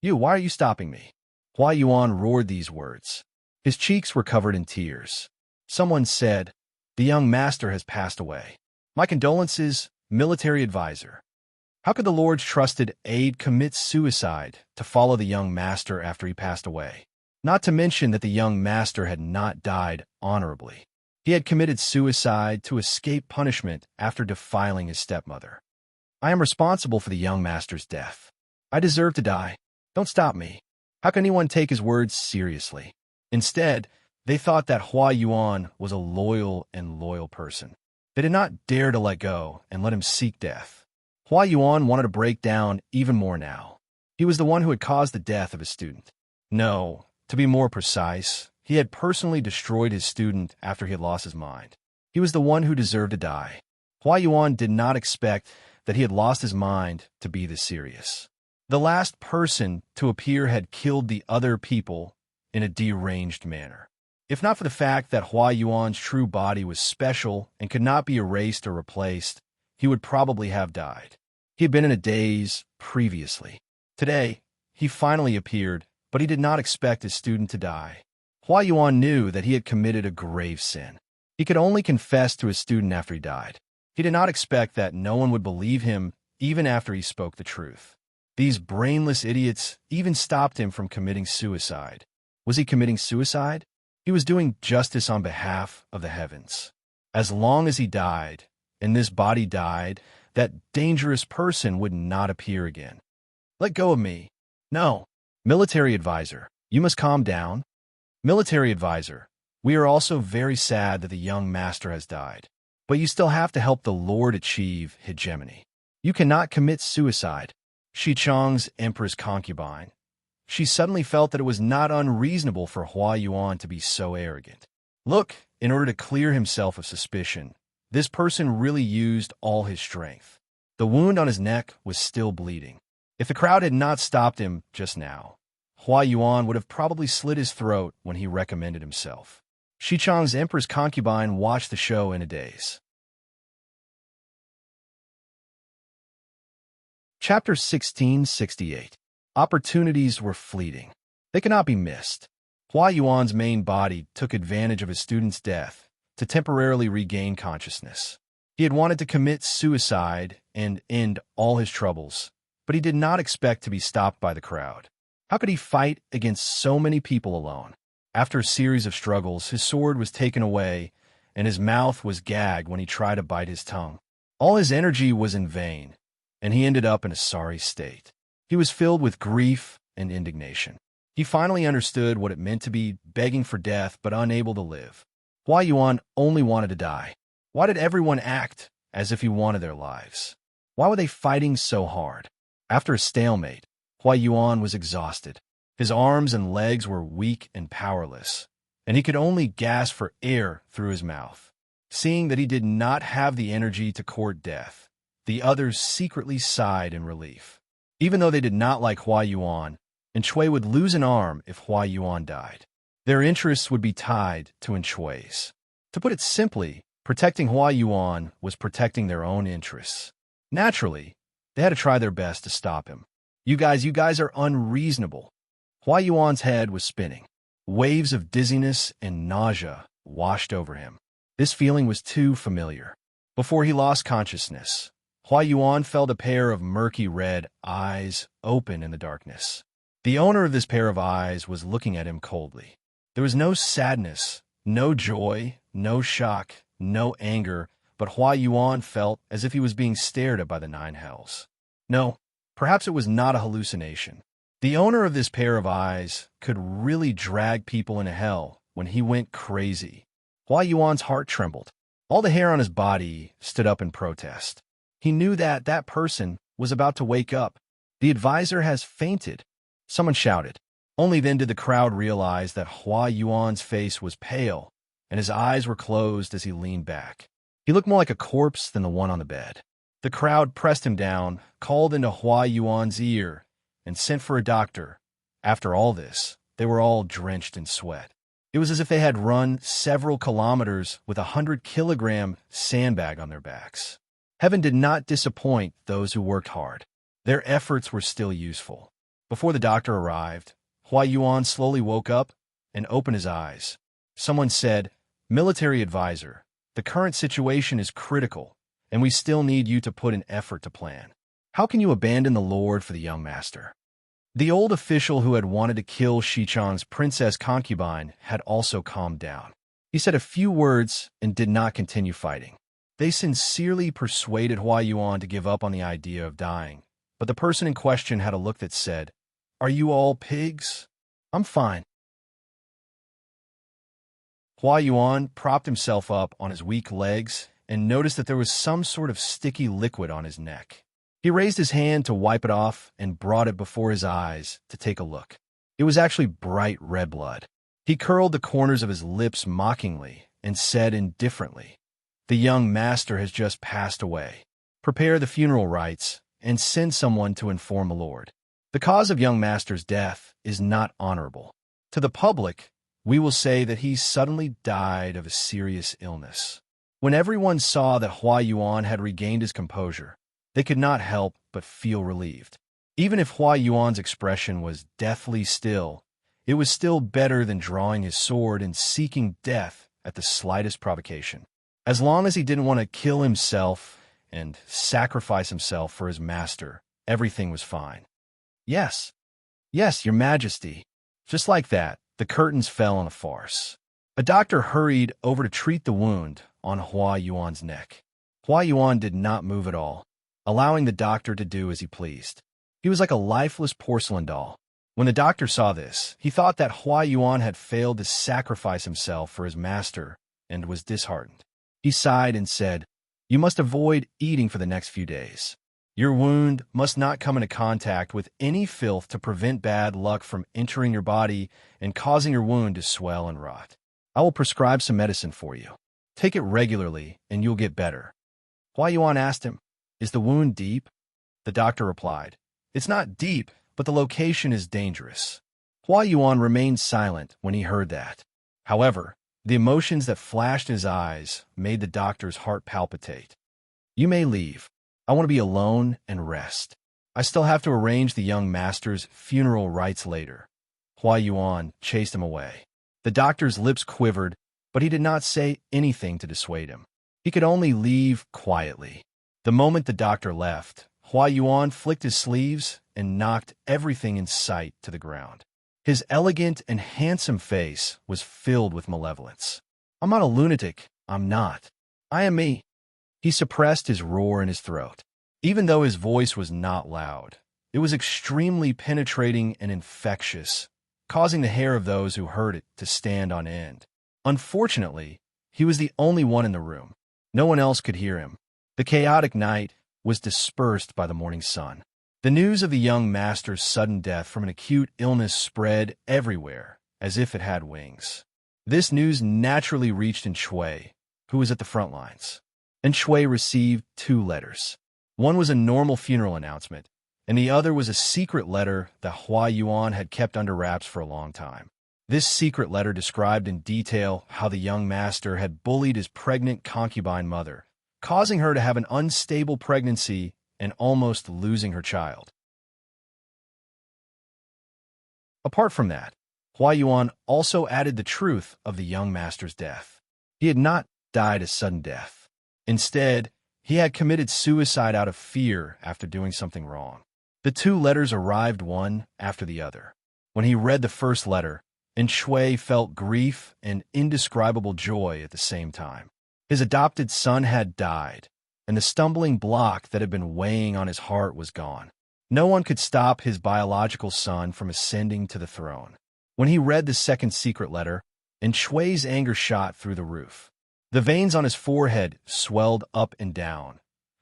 Why are you stopping me?" Hua Yuan roared these words. His cheeks were covered in tears. Someone said, "The young master has passed away. My condolences, military advisor." How could the Lord's trusted aide commit suicide to follow the young master after he passed away? Not to mention that the young master had not died honorably. He had committed suicide to escape punishment after defiling his stepmother. I am responsible for the young master's death. I deserve to die. Don't stop me. How can anyone take his words seriously? Instead, they thought that Hua Yuan was a loyal person. They did not dare to let go and let him seek death. Hua Yuan wanted to break down even more now. He was the one who had caused the death of his student. No, to be more precise, he had personally destroyed his student after he had lost his mind. He was the one who deserved to die. Hua Yuan did not expect that he had lost his mind to be this serious. The last person to appear had killed the other people in a deranged manner. If not for the fact that Hua Yuan's true body was special and could not be erased or replaced, he would probably have died. He had been in a daze previously. Today, he finally appeared, but he did not expect his student to die. Hua Yuan knew that he had committed a grave sin. He could only confess to his student after he died. He did not expect that no one would believe him even after he spoke the truth. These brainless idiots even stopped him from committing suicide. Was he committing suicide? He was doing justice on behalf of the heavens. As long as he died, and this body died, that dangerous person would not appear again. Let go of me. No. Military advisor. You must calm down. Military advisor, we are also very sad that the young master has died. But you still have to help the Lord achieve hegemony. You cannot commit suicide. Shi Chang's Empress concubine. She suddenly felt that it was not unreasonable for Hua Yuan to be so arrogant. Look, in order to clear himself of suspicion, this person really used all his strength. The wound on his neck was still bleeding. If the crowd had not stopped him just now, Hua Yuan would have probably slit his throat when he recommended himself. Shi Chang's Empress concubine watched the show in a daze. Chapter 1668. Opportunities were fleeting. They cannot be missed. Hua Yuan's main body took advantage of his student's death to temporarily regain consciousness. He had wanted to commit suicide and end all his troubles, but he did not expect to be stopped by the crowd. How could he fight against so many people alone? After a series of struggles, his sword was taken away, and his mouth was gagged when he tried to bite his tongue. All his energy was in vain, and he ended up in a sorry state. He was filled with grief and indignation. He finally understood what it meant to be begging for death but unable to live. Hua Yuan only wanted to die. Why did everyone act as if he wanted their lives? Why were they fighting so hard? After a stalemate, Hua Yuan was exhausted. His arms and legs were weak and powerless, and he could only gasp for air through his mouth. Seeing that he did not have the energy to court death, the others secretly sighed in relief. Even though they did not like Hua Yuan, Enchui would lose an arm if Hua Yuan died. Their interests would be tied to Enchui's. To put it simply, protecting Hua Yuan was protecting their own interests. Naturally, they had to try their best to stop him. You guys are unreasonable. Hua Yuan's head was spinning. Waves of dizziness and nausea washed over him. This feeling was too familiar. Before he lost consciousness, Hua Yuan felt a pair of murky red eyes open in the darkness. The owner of this pair of eyes was looking at him coldly. There was no sadness, no joy, no shock, no anger, but Hua Yuan felt as if he was being stared at by the nine hells. No, perhaps it was not a hallucination. The owner of this pair of eyes could really drag people into hell when he went crazy. Hua Yuan's heart trembled. All the hair on his body stood up in protest. He knew that that person was about to wake up. The advisor has fainted. Someone shouted. Only then did the crowd realize that Hua Yuan's face was pale, and his eyes were closed as he leaned back. He looked more like a corpse than the one on the bed. The crowd pressed him down, called into Hua Yuan's ear, and sent for a doctor. After all this, they were all drenched in sweat. It was as if they had run several kilometers with a 100-kilogram sandbag on their backs. Heaven did not disappoint those who worked hard. Their efforts were still useful. Before the doctor arrived, Hua Yuan slowly woke up and opened his eyes. Someone said, "Military advisor, the current situation is critical, and we still need you to put an effort to plan. How can you abandon the Lord for the young master?" The old official who had wanted to kill Shi Chang's princess concubine had also calmed down. He said a few words and did not continue fighting. They sincerely persuaded Hua Yuan to give up on the idea of dying, but the person in question had a look that said, "Are you all pigs? I'm fine." Hua Yuan propped himself up on his weak legs and noticed that there was some sort of sticky liquid on his neck. He raised his hand to wipe it off and brought it before his eyes to take a look. It was actually bright red blood. He curled the corners of his lips mockingly and said indifferently, "The young master has just passed away. Prepare the funeral rites and send someone to inform the Lord. The cause of young master's death is not honorable. To the public, we will say that he suddenly died of a serious illness." When everyone saw that Hua Yuan had regained his composure, they could not help but feel relieved. Even if Hua Yuan's expression was deathly still, it was still better than drawing his sword and seeking death at the slightest provocation. As long as he didn't want to kill himself and sacrifice himself for his master, everything was fine. "Yes, yes, your majesty." Just like that, the curtains fell on a farce. A doctor hurried over to treat the wound on Hua Yuan's neck. Hua Yuan did not move at all, allowing the doctor to do as he pleased. He was like a lifeless porcelain doll. When the doctor saw this, he thought that Hua Yuan had failed to sacrifice himself for his master and was disheartened. He sighed and said, "You must avoid eating for the next few days. Your wound must not come into contact with any filth to prevent bad luck from entering your body and causing your wound to swell and rot. I will prescribe some medicine for you. Take it regularly and you'll get better." Hua Yuan asked him, "Is the wound deep?" The doctor replied, "It's not deep, but the location is dangerous." Hua Yuan remained silent when he heard that. However, the emotions that flashed in his eyes made the doctor's heart palpitate. "You may leave. I want to be alone and rest. I still have to arrange the young master's funeral rites later." Hua Yuan chased him away. The doctor's lips quivered, but he did not say anything to dissuade him. He could only leave quietly. The moment the doctor left, Hua Yuan flicked his sleeves and knocked everything in sight to the ground. His elegant and handsome face was filled with malevolence. "I'm not a lunatic. I'm not. I am me." He suppressed his roar in his throat. Even though his voice was not loud, it was extremely penetrating and infectious, causing the hair of those who heard it to stand on end. Unfortunately, he was the only one in the room. No one else could hear him. The chaotic night was dispersed by the morning sun. The news of the young master's sudden death from an acute illness spread everywhere, as if it had wings. This news naturally reached Shui, who was at the front lines. Shui received 2 letters. One was a normal funeral announcement, and the other was a secret letter that Hua Yuan had kept under wraps for a long time. This secret letter described in detail how the young master had bullied his pregnant concubine mother, causing her to have an unstable pregnancy and almost losing her child. Apart from that, Hua Yuan also added the truth of the young master's death. He had not died a sudden death. Instead, he had committed suicide out of fear after doing something wrong. The 2 letters arrived one after the other. When he read the first letter, Shui felt grief and indescribable joy at the same time. His adopted son had died, and the stumbling block that had been weighing on his heart was gone. No one could stop his biological son from ascending to the throne. When he read the second secret letter, Shui's anger shot through the roof. The veins on his forehead swelled up and down,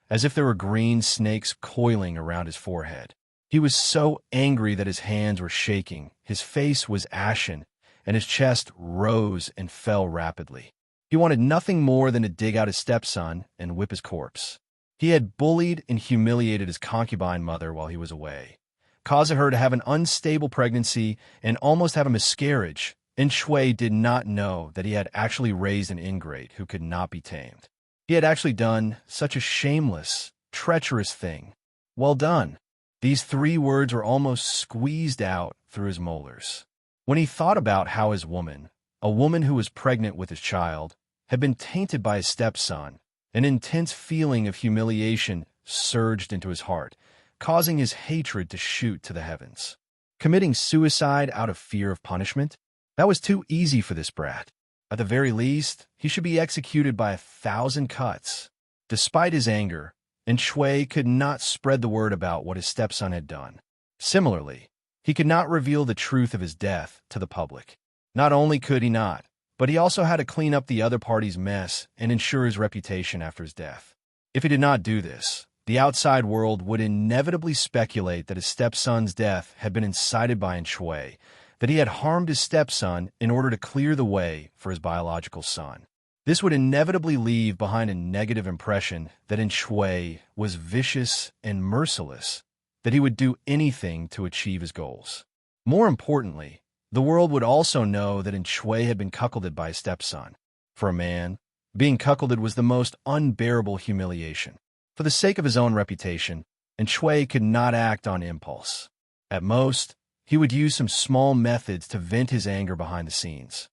as if there were green snakes coiling around his forehead. He was so angry that his hands were shaking, his face was ashen, and his chest rose and fell rapidly. He wanted nothing more than to dig out his stepson and whip his corpse. He had bullied and humiliated his concubine mother while he was away, causing her to have an unstable pregnancy and almost have a miscarriage. Shui did not know that he had actually raised an ingrate who could not be tamed. He had actually done such a shameless, treacherous thing. Well done. These 3 words were almost squeezed out through his molars. When he thought about how his woman, a woman who was pregnant with his child, had been tainted by his stepson, an intense feeling of humiliation surged into his heart, causing his hatred to shoot to the heavens. Committing suicide out of fear of punishment? That was too easy for this brat. At the very least, he should be executed by 1,000 cuts. Despite his anger, Shui could not spread the word about what his stepson had done. Similarly, he could not reveal the truth of his death to the public. Not only could he not, but he also had to clean up the other party's mess and ensure his reputation after his death. If he did not do this, the outside world would inevitably speculate that his stepson's death had been incited by Shui, that he had harmed his stepson in order to clear the way for his biological son. This would inevitably leave behind a negative impression that Shui was vicious and merciless, that he would do anything to achieve his goals. More importantly, the world would also know that Shui had been cuckolded by his stepson. For a man, being cuckolded was the most unbearable humiliation. For the sake of his own reputation, Shui could not act on impulse. At most, he would use some small methods to vent his anger behind the scenes.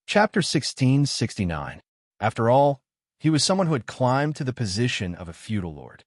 Chapter 1669. After all, he was someone who had climbed to the position of a feudal lord.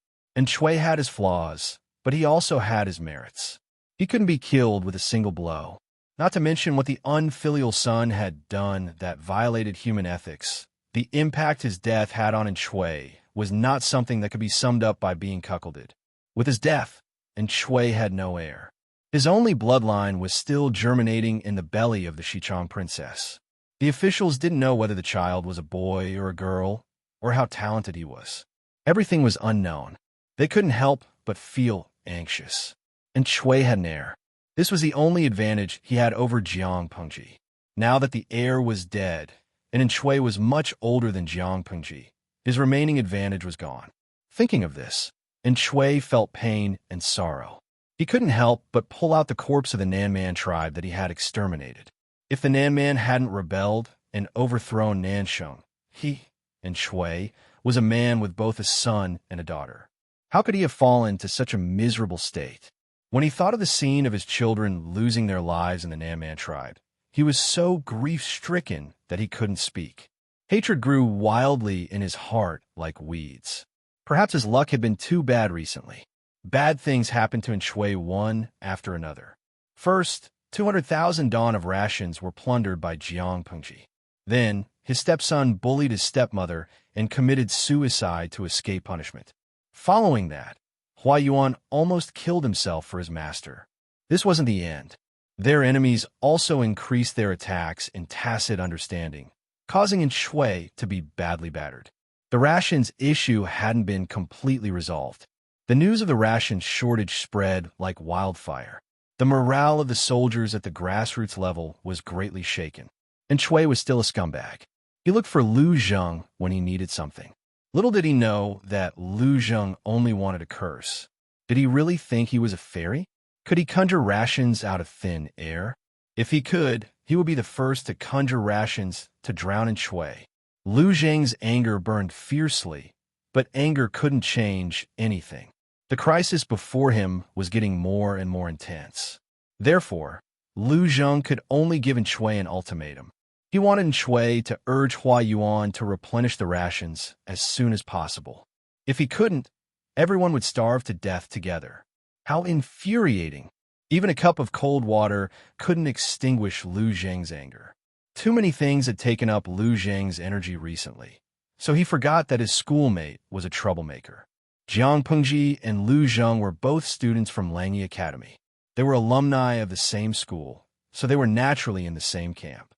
Shui had his flaws, but he also had his merits. He couldn't be killed with a single blow. Not to mention what the unfilial son had done that violated human ethics. The impact his death had on Shui was not something that could be summed up by being cuckolded. With his death, Shui had no heir. His only bloodline was still germinating in the belly of the Xichang princess. The officials didn't know whether the child was a boy or a girl, or how talented he was. Everything was unknown. They couldn't help but feel anxious. And Shui had an heir. This was the only advantage he had over Jiang Pengji. Now that the heir was dead, and Shui was much older than Jiang Pengji, his remaining advantage was gone. Thinking of this, Shui felt pain and sorrow. He couldn't help but pull out the corpse of the Nanman tribe that he had exterminated. If the Nanman hadn't rebelled and overthrown Nansheng, he, Shui, was a man with both a son and a daughter. How could he have fallen to such a miserable state? When he thought of the scene of his children losing their lives in the Nanman tribe, he was so grief-stricken that he couldn't speak. Hatred grew wildly in his heart like weeds. Perhaps his luck had been too bad recently. Bad things happened to Shui one after another. First, 200,000 dawn of rations were plundered by Jiang Pengji. Then, his stepson bullied his stepmother and committed suicide to escape punishment. Following that, Hua Yuan almost killed himself for his master. This wasn't the end. Their enemies also increased their attacks in tacit understanding, causing Shui to be badly battered. The rations issue hadn't been completely resolved. The news of the rations shortage spread like wildfire. The morale of the soldiers at the grassroots level was greatly shaken. And Shui was still a scumbag. He looked for Lu Zheng when he needed something. Little did he know that Lu Zheng only wanted a curse. Did he really think he was a fairy? Could he conjure rations out of thin air? If he could, he would be the first to conjure rations to drown Shui. Lu Zheng's anger burned fiercely, but anger couldn't change anything. The crisis before him was getting more and more intense. Therefore, Lu Zheng could only give Shui an ultimatum. He wanted Shui to urge Hua Yuan to replenish the rations as soon as possible. If he couldn't, everyone would starve to death together. How infuriating! Even a cup of cold water couldn't extinguish Lu Zheng's anger. Too many things had taken up Lu Zheng's energy recently, so he forgot that his schoolmate was a troublemaker. Jiang Pengji and Lu Zheng were both students from Langyi Academy. They were alumni of the same school, so they were naturally in the same camp.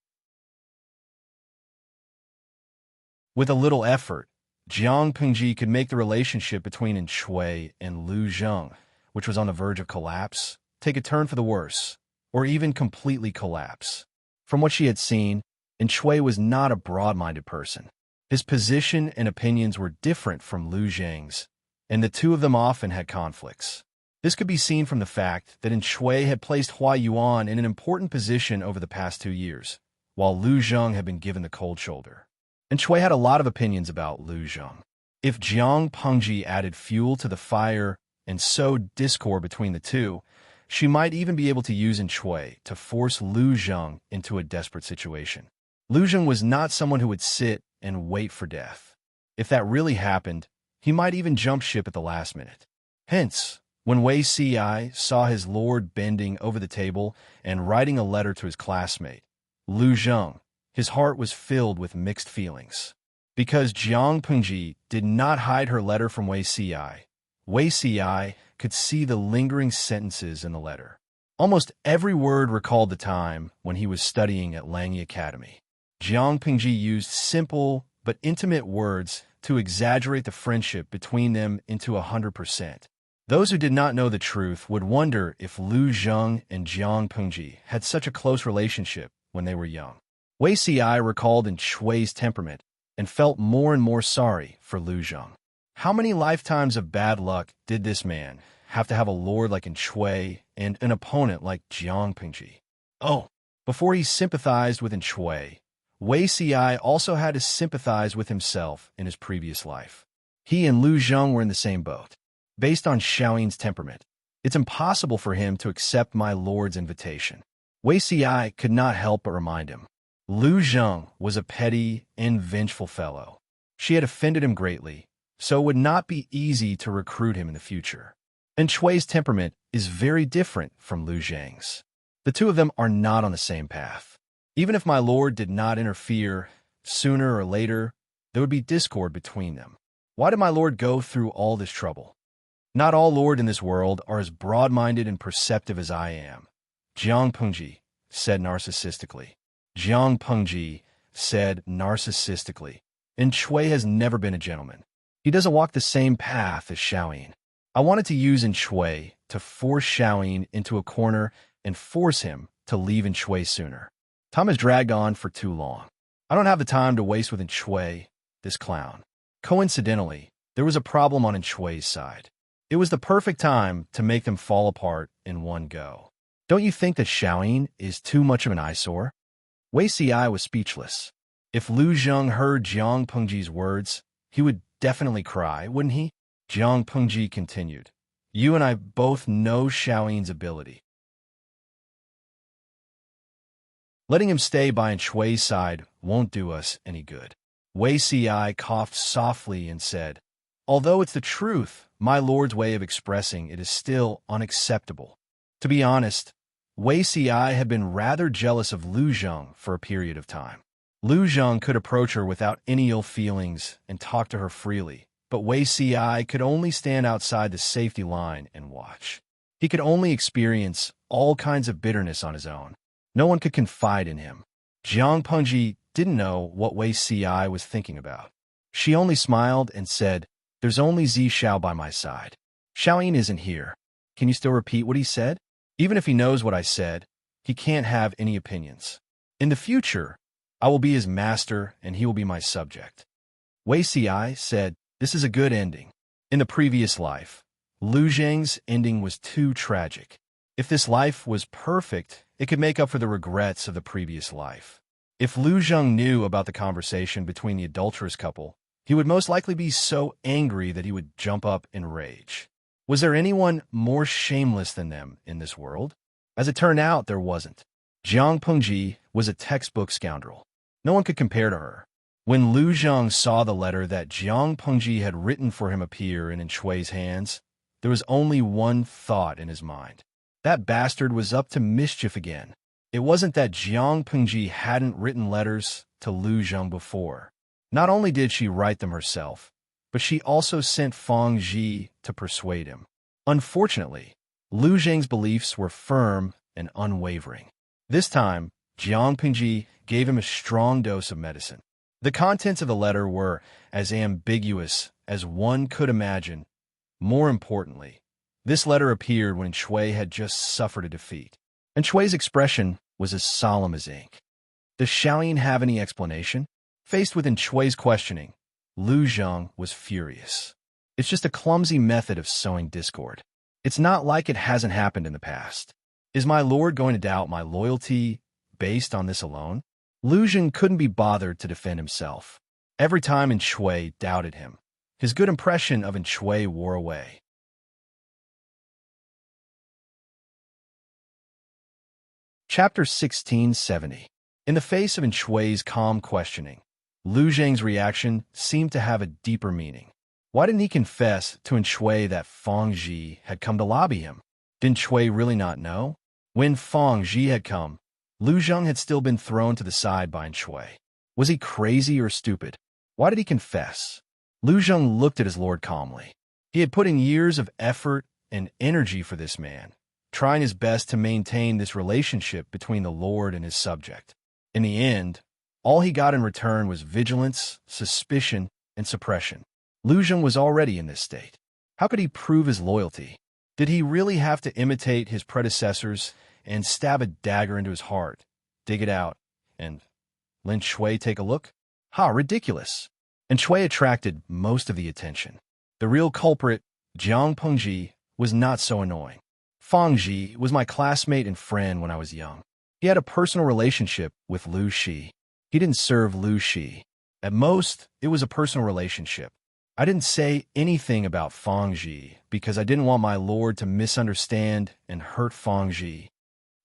With a little effort, Jiang Pengji could make the relationship between Shui and Lu Zheng, which was on the verge of collapse, take a turn for the worse, or even completely collapse. From what she had seen, Shui was not a broad-minded person. His position and opinions were different from Lu Zheng's, and the two of them often had conflicts. This could be seen from the fact that Shui had placed Hua Yuan in an important position over the past 2 years, while Lu Zheng had been given the cold shoulder. Shui had a lot of opinions about Lu Zheng. If Jiang Pengji added fuel to the fire and sowed discord between the two, she might even be able to use Shui to force Lu Zheng into a desperate situation. Lu Zheng was not someone who would sit and wait for death. If that really happened, he might even jump ship at the last minute. Hence, when Wei Ci saw his lord bending over the table and writing a letter to his classmate, Lu Zheng, his heart was filled with mixed feelings. Because Jiang Pengji did not hide her letter from Wei Ci could see the lingering sentences in the letter. Almost every word recalled the time when he was studying at Langyi Academy. Jiang Pengji used simple but intimate words to exaggerate the friendship between them into 100%. Those who did not know the truth would wonder if Lu Zheng and Jiang Pengji had such a close relationship when they were young. Wei Ci recalled Shui's temperament and felt more and more sorry for Lu Zheng. How many lifetimes of bad luck did this man have to have a lord like Shui and an opponent like Jiang Pengji? Oh, before he sympathized with Shui, Wei Ci also had to sympathize with himself in his previous life. He and Lu Zheng were in the same boat. Based on Xiaoyin's temperament, it's impossible for him to accept my lord's invitation. Wei Ci could not help but remind him. Lu Zheng was a petty and vengeful fellow. She had offended him greatly, so it would not be easy to recruit him in the future. And Shui's temperament is very different from Lu Zheng's. The two of them are not on the same path. Even if my lord did not interfere, sooner or later, there would be discord between them. Why did my lord go through all this trouble? Not all lords in this world are as broad-minded and perceptive as I am, Jiang Pengji said narcissistically. Jiang Pengji said narcissistically. And Shui has never been a gentleman. He doesn't walk the same path as Xiaoyin. I wanted to use in Shui to force Xiaoyin into a corner and force him to leave in Shui sooner. Time has dragged on for too long. I don't have the time to waste with Shui, this clown. Coincidentally, there was a problem on Shui's side. It was the perfect time to make them fall apart in one go. Don't you think that Xiaoyin is too much of an eyesore? Wei Ci was speechless. If Lu Zheng heard Jiang Pengji's words, he would definitely cry, wouldn't he? Jiang Pengji continued. You and I both know Xiaoyin's ability. Letting him stay by Shui's side won't do us any good. Wei Ci coughed softly and said, although it's the truth, my lord's way of expressing it is still unacceptable. To be honest, Wei Ci had been rather jealous of Lu Zheng for a period of time. Lu Zheng could approach her without any ill feelings and talk to her freely, but Wei Ci could only stand outside the safety line and watch. He could only experience all kinds of bitterness on his own. No one could confide in him. Jiang Pengji didn't know what Wei Ci was thinking about. She only smiled and said, there's only Zi Xiao by my side. Xiaoyin isn't here. Can you still repeat what he said? Even if he knows what I said, he can't have any opinions. In the future, I will be his master and he will be my subject. Wei Ci said, this is a good ending. In the previous life, Lu Zheng's ending was too tragic. If this life was perfect, it could make up for the regrets of the previous life. If Lu Zheng knew about the conversation between the adulterous couple, he would most likely be so angry that he would jump up in rage. Was there anyone more shameless than them in this world? As it turned out, there wasn't. Jiang Pengji was a textbook scoundrel. No one could compare to her. When Lu Zheng saw the letter that Jiang Pengji had written for him appear in Shui's hands, there was only one thought in his mind. That bastard was up to mischief again. It wasn't that Jiang Pengji hadn't written letters to Lu Zheng before. Not only did she write them herself, but she also sent Fang Ji to persuade him. Unfortunately, Lu Zheng's beliefs were firm and unwavering. This time, Jiang Pengji gave him a strong dose of medicine. The contents of the letter were as ambiguous as one could imagine. More importantly, this letter appeared when Shui had just suffered a defeat, and Shui's expression was as solemn as ink. Does Xiaoyin have any explanation? Faced with Shui's questioning, Lu Zheng was furious. It's just a clumsy method of sowing discord. It's not like it hasn't happened in the past. Is my lord going to doubt my loyalty based on this alone? Lu Zheng couldn't be bothered to defend himself. Every time Shui doubted him, his good impression of Shui wore away. Chapter 1670. In the face of Shui's calm questioning, Lu Zheng's reaction seemed to have a deeper meaning. Why didn't he confess to Shui that Fang Ji had come to lobby him? Didn't Shui really not know? When Fang Ji had come, Lu Zheng had still been thrown to the side by Shui. Was he crazy or stupid? Why did he confess? Lu Zheng looked at his lord calmly. He had put in years of effort and energy for this man, trying his best to maintain this relationship between the lord and his subject. In the end, all he got in return was vigilance, suspicion, and suppression. Lu Zheng was already in this state. How could he prove his loyalty? Did he really have to imitate his predecessors and stab a dagger into his heart, dig it out, and let Shui take a look? Ha, ridiculous! And Shui attracted most of the attention. The real culprit, Jiang Pengji, was not so annoying. Fang Ji was my classmate and friend when I was young. He had a personal relationship with Lu Shi. He didn't serve Lu Shi. At most, it was a personal relationship. I didn't say anything about Fang Ji because I didn't want my lord to misunderstand and hurt Fang Ji.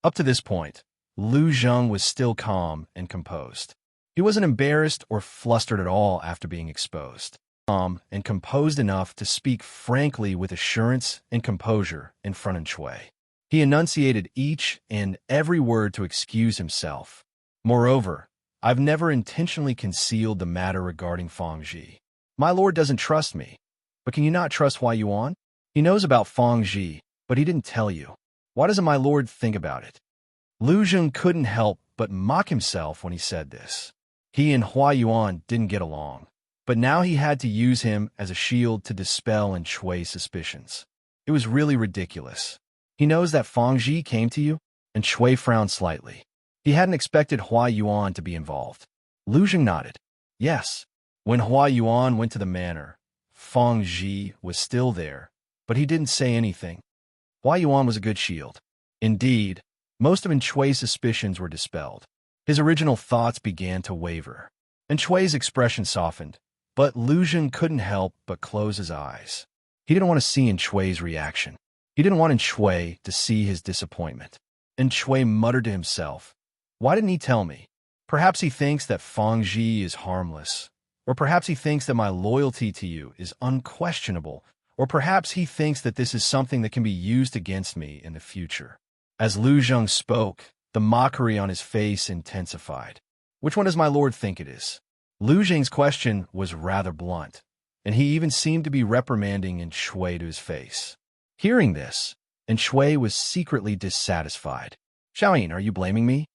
Up to this point, Lu Zheng was still calm and composed. He wasn't embarrassed or flustered at all after being exposed. Calm and composed enough to speak frankly with assurance and composure in front of Shui. He enunciated each and every word to excuse himself. Moreover, I've never intentionally concealed the matter regarding Fang Ji. My lord doesn't trust me, but can you not trust Hua Yuan? He knows about Feng Ji, but he didn't tell you. Why doesn't my lord think about it? Lu Zheng couldn't help but mock himself when he said this. He and Hua Yuan didn't get along, but now he had to use him as a shield to dispel Shui's suspicions. It was really ridiculous. He knows that Feng Ji came to you? And Shui frowned slightly. He hadn't expected Hua Yuan to be involved. Lu Zheng nodded. Yes. When Hua Yuan went to the manor, Feng Ji was still there, but he didn't say anything. Hua Yuan was a good shield. Indeed, most of Shui's suspicions were dispelled. His original thoughts began to waver. Shui's expression softened, but Lu Zheng couldn't help but close his eyes. He didn't want to see Shui's reaction. He didn't want Shui to see his disappointment. Shui muttered to himself, "Why didn't he tell me? Perhaps he thinks that Feng Ji is harmless. Or perhaps he thinks that my loyalty to you is unquestionable. Or perhaps he thinks that this is something that can be used against me in the future." As Lu Zheng spoke, the mockery on his face intensified. Which one does my lord think it is? Lu Zheng's question was rather blunt, and he even seemed to be reprimanding Shui to his face. Hearing this, Shui was secretly dissatisfied. "Xiaoyin, are you blaming me?"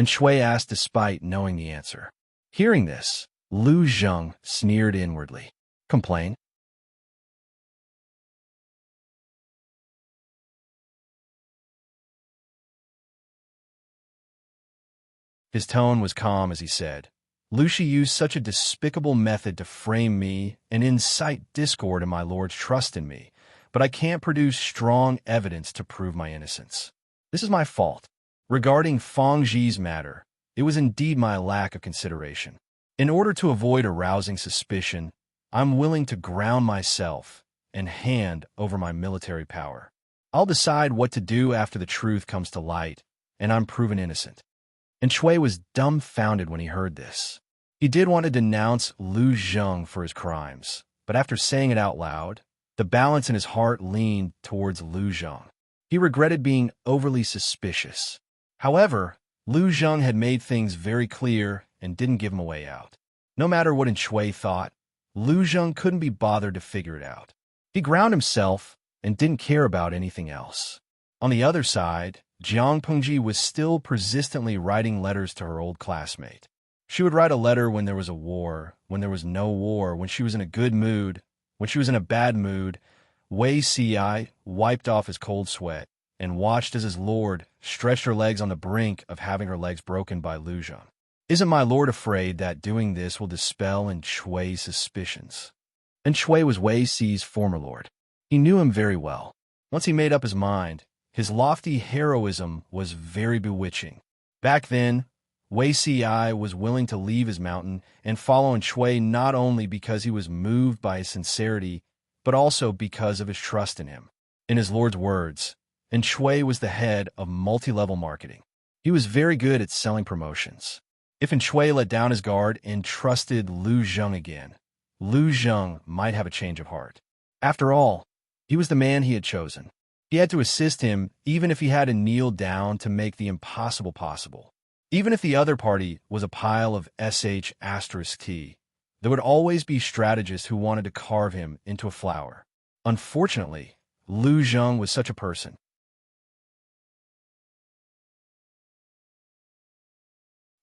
Shui asked despite knowing the answer. Hearing this, Lu Zheng sneered inwardly. "Complain?" His tone was calm as he said, "Lucy used such a despicable method to frame me and incite discord in my lord's trust in me, but I can't produce strong evidence to prove my innocence. This is my fault. Regarding Feng Ji's matter, it was indeed my lack of consideration. In order to avoid arousing suspicion, I'm willing to ground myself and hand over my military power. I'll decide what to do after the truth comes to light, and I'm proven innocent." Shui was dumbfounded when he heard this. He did want to denounce Lu Zheng for his crimes, but after saying it out loud, the balance in his heart leaned towards Lu Zheng. He regretted being overly suspicious. However, Lu Zheng had made things very clear and didn't give him a way out. No matter what Shui thought, Lu Zheng couldn't be bothered to figure it out. He ground himself and didn't care about anything else. On the other side, Jiang Pengji was still persistently writing letters to her old classmate. She would write a letter when there was a war, when there was no war, when she was in a good mood, when she was in a bad mood. Wei Ci wiped off his cold sweat and watched as his lord stretched her legs on the brink of having her legs broken by Lu Zheng. Isn't my lord afraid that doing this will dispel Shui's suspicions? Shui was Wei Ci's former lord. He knew him very well. Once he made up his mind, his lofty heroism was very bewitching. Back then, Wei Ci was willing to leave his mountain and follow Shui not only because he was moved by his sincerity, but also because of his trust in him. In his lord's words, Shui was the head of multi-level marketing. He was very good at selling promotions. If Shui let down his guard and trusted Lu Zheng again, Lu Zheng might have a change of heart. After all, he was the man he had chosen. He had to assist him even if he had to kneel down to make the impossible possible. Even if the other party was a pile of *T, there would always be strategists who wanted to carve him into a flower. Unfortunately, Lu Zheng was such a person.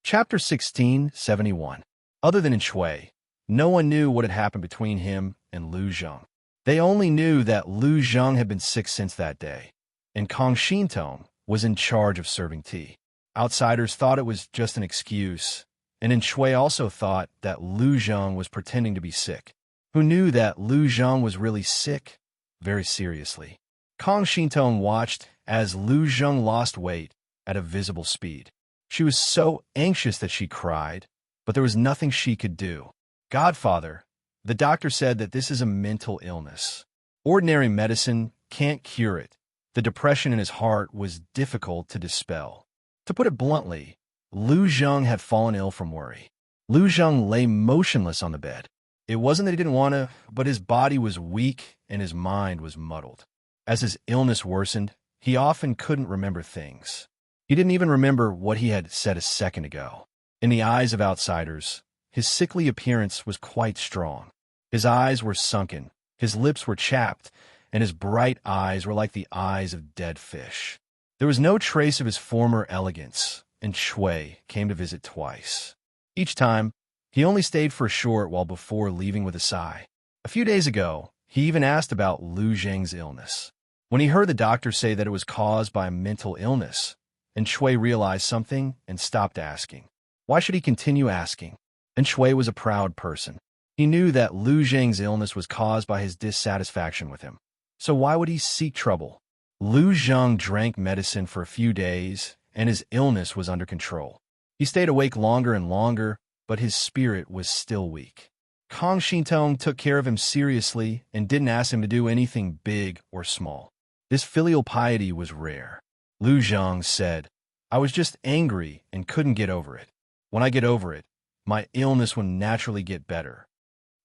Chapter 1671. Other than Shui, no one knew what had happened between him and Lu Zheng. They only knew that Lu Zheng had been sick since that day, and Kong Xintong was in charge of serving tea. Outsiders thought it was just an excuse, and Shui also thought that Lu Zheng was pretending to be sick. Who knew that Lu Zheng was really sick? Very seriously. Kong Xintong watched as Lu Zheng lost weight at a visible speed. She was so anxious that she cried, but there was nothing she could do. "Godfather, the doctor said that this is a mental illness. Ordinary medicine can't cure it." The depression in his heart was difficult to dispel. To put it bluntly, Lu Zheng had fallen ill from worry. Lu Zheng lay motionless on the bed. It wasn't that he didn't want to, but his body was weak and his mind was muddled. As his illness worsened, he often couldn't remember things. He didn't even remember what he had said a second ago. In the eyes of outsiders, his sickly appearance was quite strong. His eyes were sunken, his lips were chapped, and his bright eyes were like the eyes of dead fish. There was no trace of his former elegance, and Shui came to visit twice. Each time, he only stayed for a short while before leaving with a sigh. A few days ago, he even asked about Lu Zheng's illness. When he heard the doctor say that it was caused by a mental illness, and Shui realized something and stopped asking. Why should he continue asking? And Shui was a proud person. He knew that Lu Zheng's illness was caused by his dissatisfaction with him. So why would he seek trouble? Lu Zheng drank medicine for a few days, and his illness was under control. He stayed awake longer and longer, but his spirit was still weak. Kong Shintong took care of him seriously and didn't ask him to do anything big or small. This filial piety was rare. Lu Zheng said, I was just angry and couldn't get over it. When I get over it, my illness will naturally get better.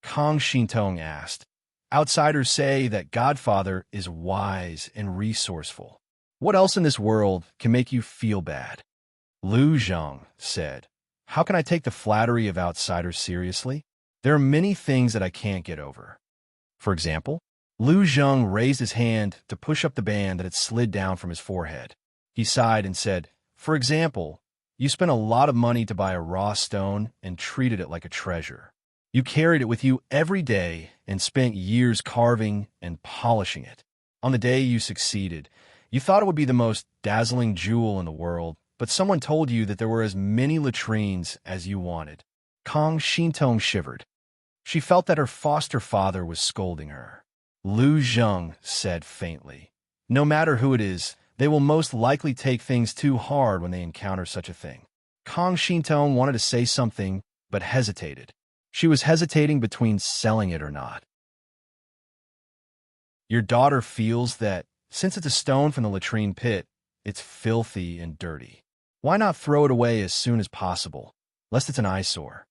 Kong Shintong asked, outsiders say that Godfather is wise and resourceful. What else in this world can make you feel bad? Lu Zheng said, how can I take the flattery of outsiders seriously? There are many things that I can't get over. For example, Lu Zheng raised his hand to push up the band that had slid down from his forehead. He sighed and said, for example, you spent a lot of money to buy a raw stone and treated it like a treasure. You carried it with you every day and spent years carving and polishing it. On the day you succeeded, you thought it would be the most dazzling jewel in the world, but someone told you that there were as many latrines as you wanted. Kong Shintong shivered. She felt that her foster father was scolding her. Lu Zheng said faintly, no matter who it is, they will most likely take things too hard when they encounter such a thing. Kong Shintong wanted to say something, but hesitated. She was hesitating between selling it or not. Your daughter feels that, since it's a stone from the latrine pit, it's filthy and dirty. Why not throw it away as soon as possible, lest it's an eyesore?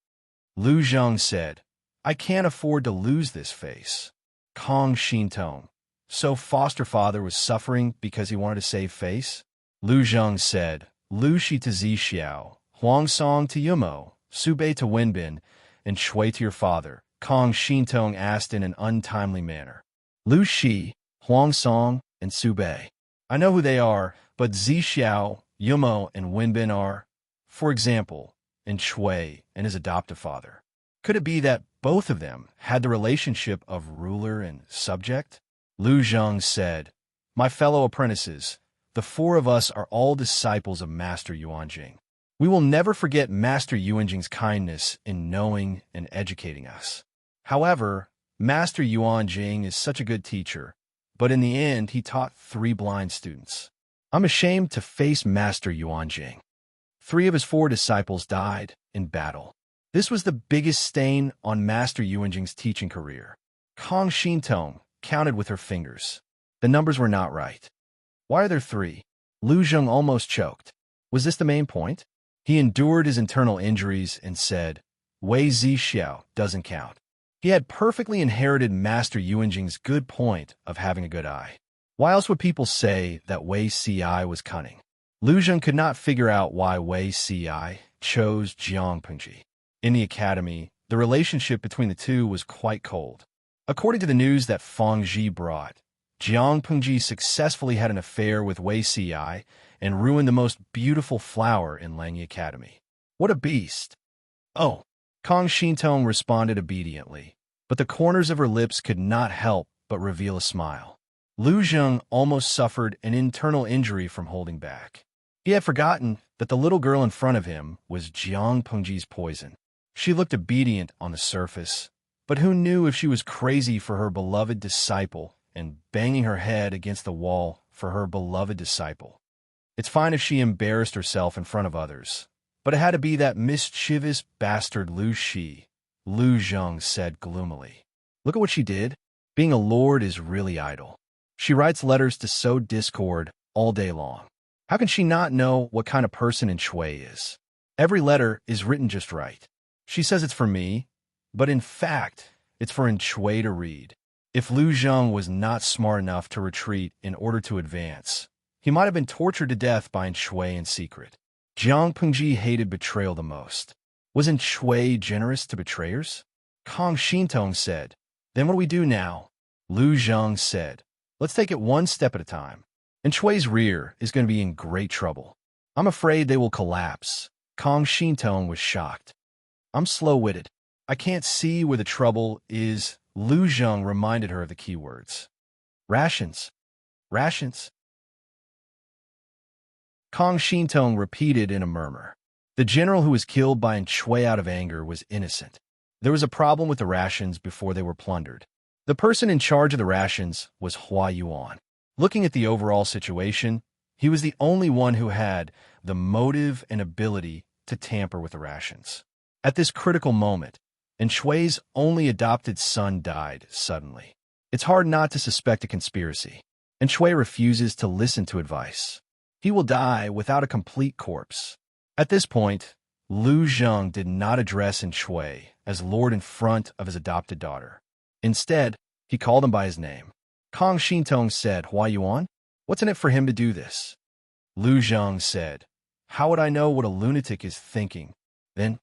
Lu Zheng said, I can't afford to lose this face. Kong Shintong, so foster father was suffering because he wanted to save face? Lu Zheng said, Lu Shi to Zixiao, Huang Song to Yumo, Subei to Wenbin, and Shui to your father, Kong Shintong asked in an untimely manner. Lu Shi, Huang Song, and Subei. I know who they are, but Zixiao, Yumo, and Wenbin are, for example, and Shui and his adoptive father. Could it be that both of them had the relationship of ruler and subject? Lu Zheng said, my fellow apprentices, the four of us are all disciples of Master Yuanjing. We will never forget Master Yuanjing's kindness in knowing and educating us. However, Master Yuanjing is such a good teacher, but in the end he taught 3 blind students. I'm ashamed to face Master Yuanjing. 3 of his 4 disciples died in battle. This was the biggest stain on Master Yuanjing's teaching career. Kong Shintong counted with her fingers. The numbers were not right. Why are there 3? Lu Zheng almost choked. Was this the main point? He endured his internal injuries and said, Wei Zixiao doesn't count. He had perfectly inherited Master Yuanjing's good point of having a good eye. Why else would people say that Wei Ci was cunning? Lu Zheng could not figure out why Wei Ci chose Jiang Pengji. In the academy, the relationship between the two was quite cold. According to the news that Feng Zhi brought, Jiang Pengji successfully had an affair with Wei Ci and ruined the most beautiful flower in Langyi Academy. What a beast! Oh, Kong Shintong responded obediently, but the corners of her lips could not help but reveal a smile. Lu Zheng almost suffered an internal injury from holding back. He had forgotten that the little girl in front of him was Jiang Pengji's poison. She looked obedient on the surface, but who knew if she was crazy for her beloved disciple and banging her head against the wall for her beloved disciple. It's fine if she embarrassed herself in front of others, but it had to be that mischievous bastard Lu Shi, Lu Zheng said gloomily. Look at what she did. Being a lord is really idle. She writes letters to sow discord all day long. How can she not know what kind of person in Shui is? Every letter is written just right. She says it's for me, but in fact, it's for Shui to read. If Lu Zheng was not smart enough to retreat in order to advance, he might have been tortured to death by Shui in secret. Jiang Pengji hated betrayal the most. Wasn't Shui generous to betrayers? Kong Shintong said, then what do we do now? Lu Zheng said, Let's take it one step at a time. And Shui's rear is going to be in great trouble. I'm afraid they will collapse. Kong Shintong was shocked. I'm slow-witted. I can't see where the trouble is. Lu Zheng reminded her of the keywords. Rations. Rations. Kong Shintong repeated in a murmur. The general who was killed by Shui out of anger was innocent. There was a problem with the rations before they were plundered. The person in charge of the rations was Hua Yuan. Looking at the overall situation, he was the only one who had the motive and ability to tamper with the rations. At this critical moment, Shui's only adopted son died suddenly. It's hard not to suspect a conspiracy. Shui refuses to listen to advice. He will die without a complete corpse. At this point, Lu Zheng did not address Shui as lord in front of his adopted daughter. Instead, he called him by his name. Kong Shintong said, Hua Yuan? What's in it for him to do this? Lu Zheng said, how would I know what a lunatic is thinking? Then,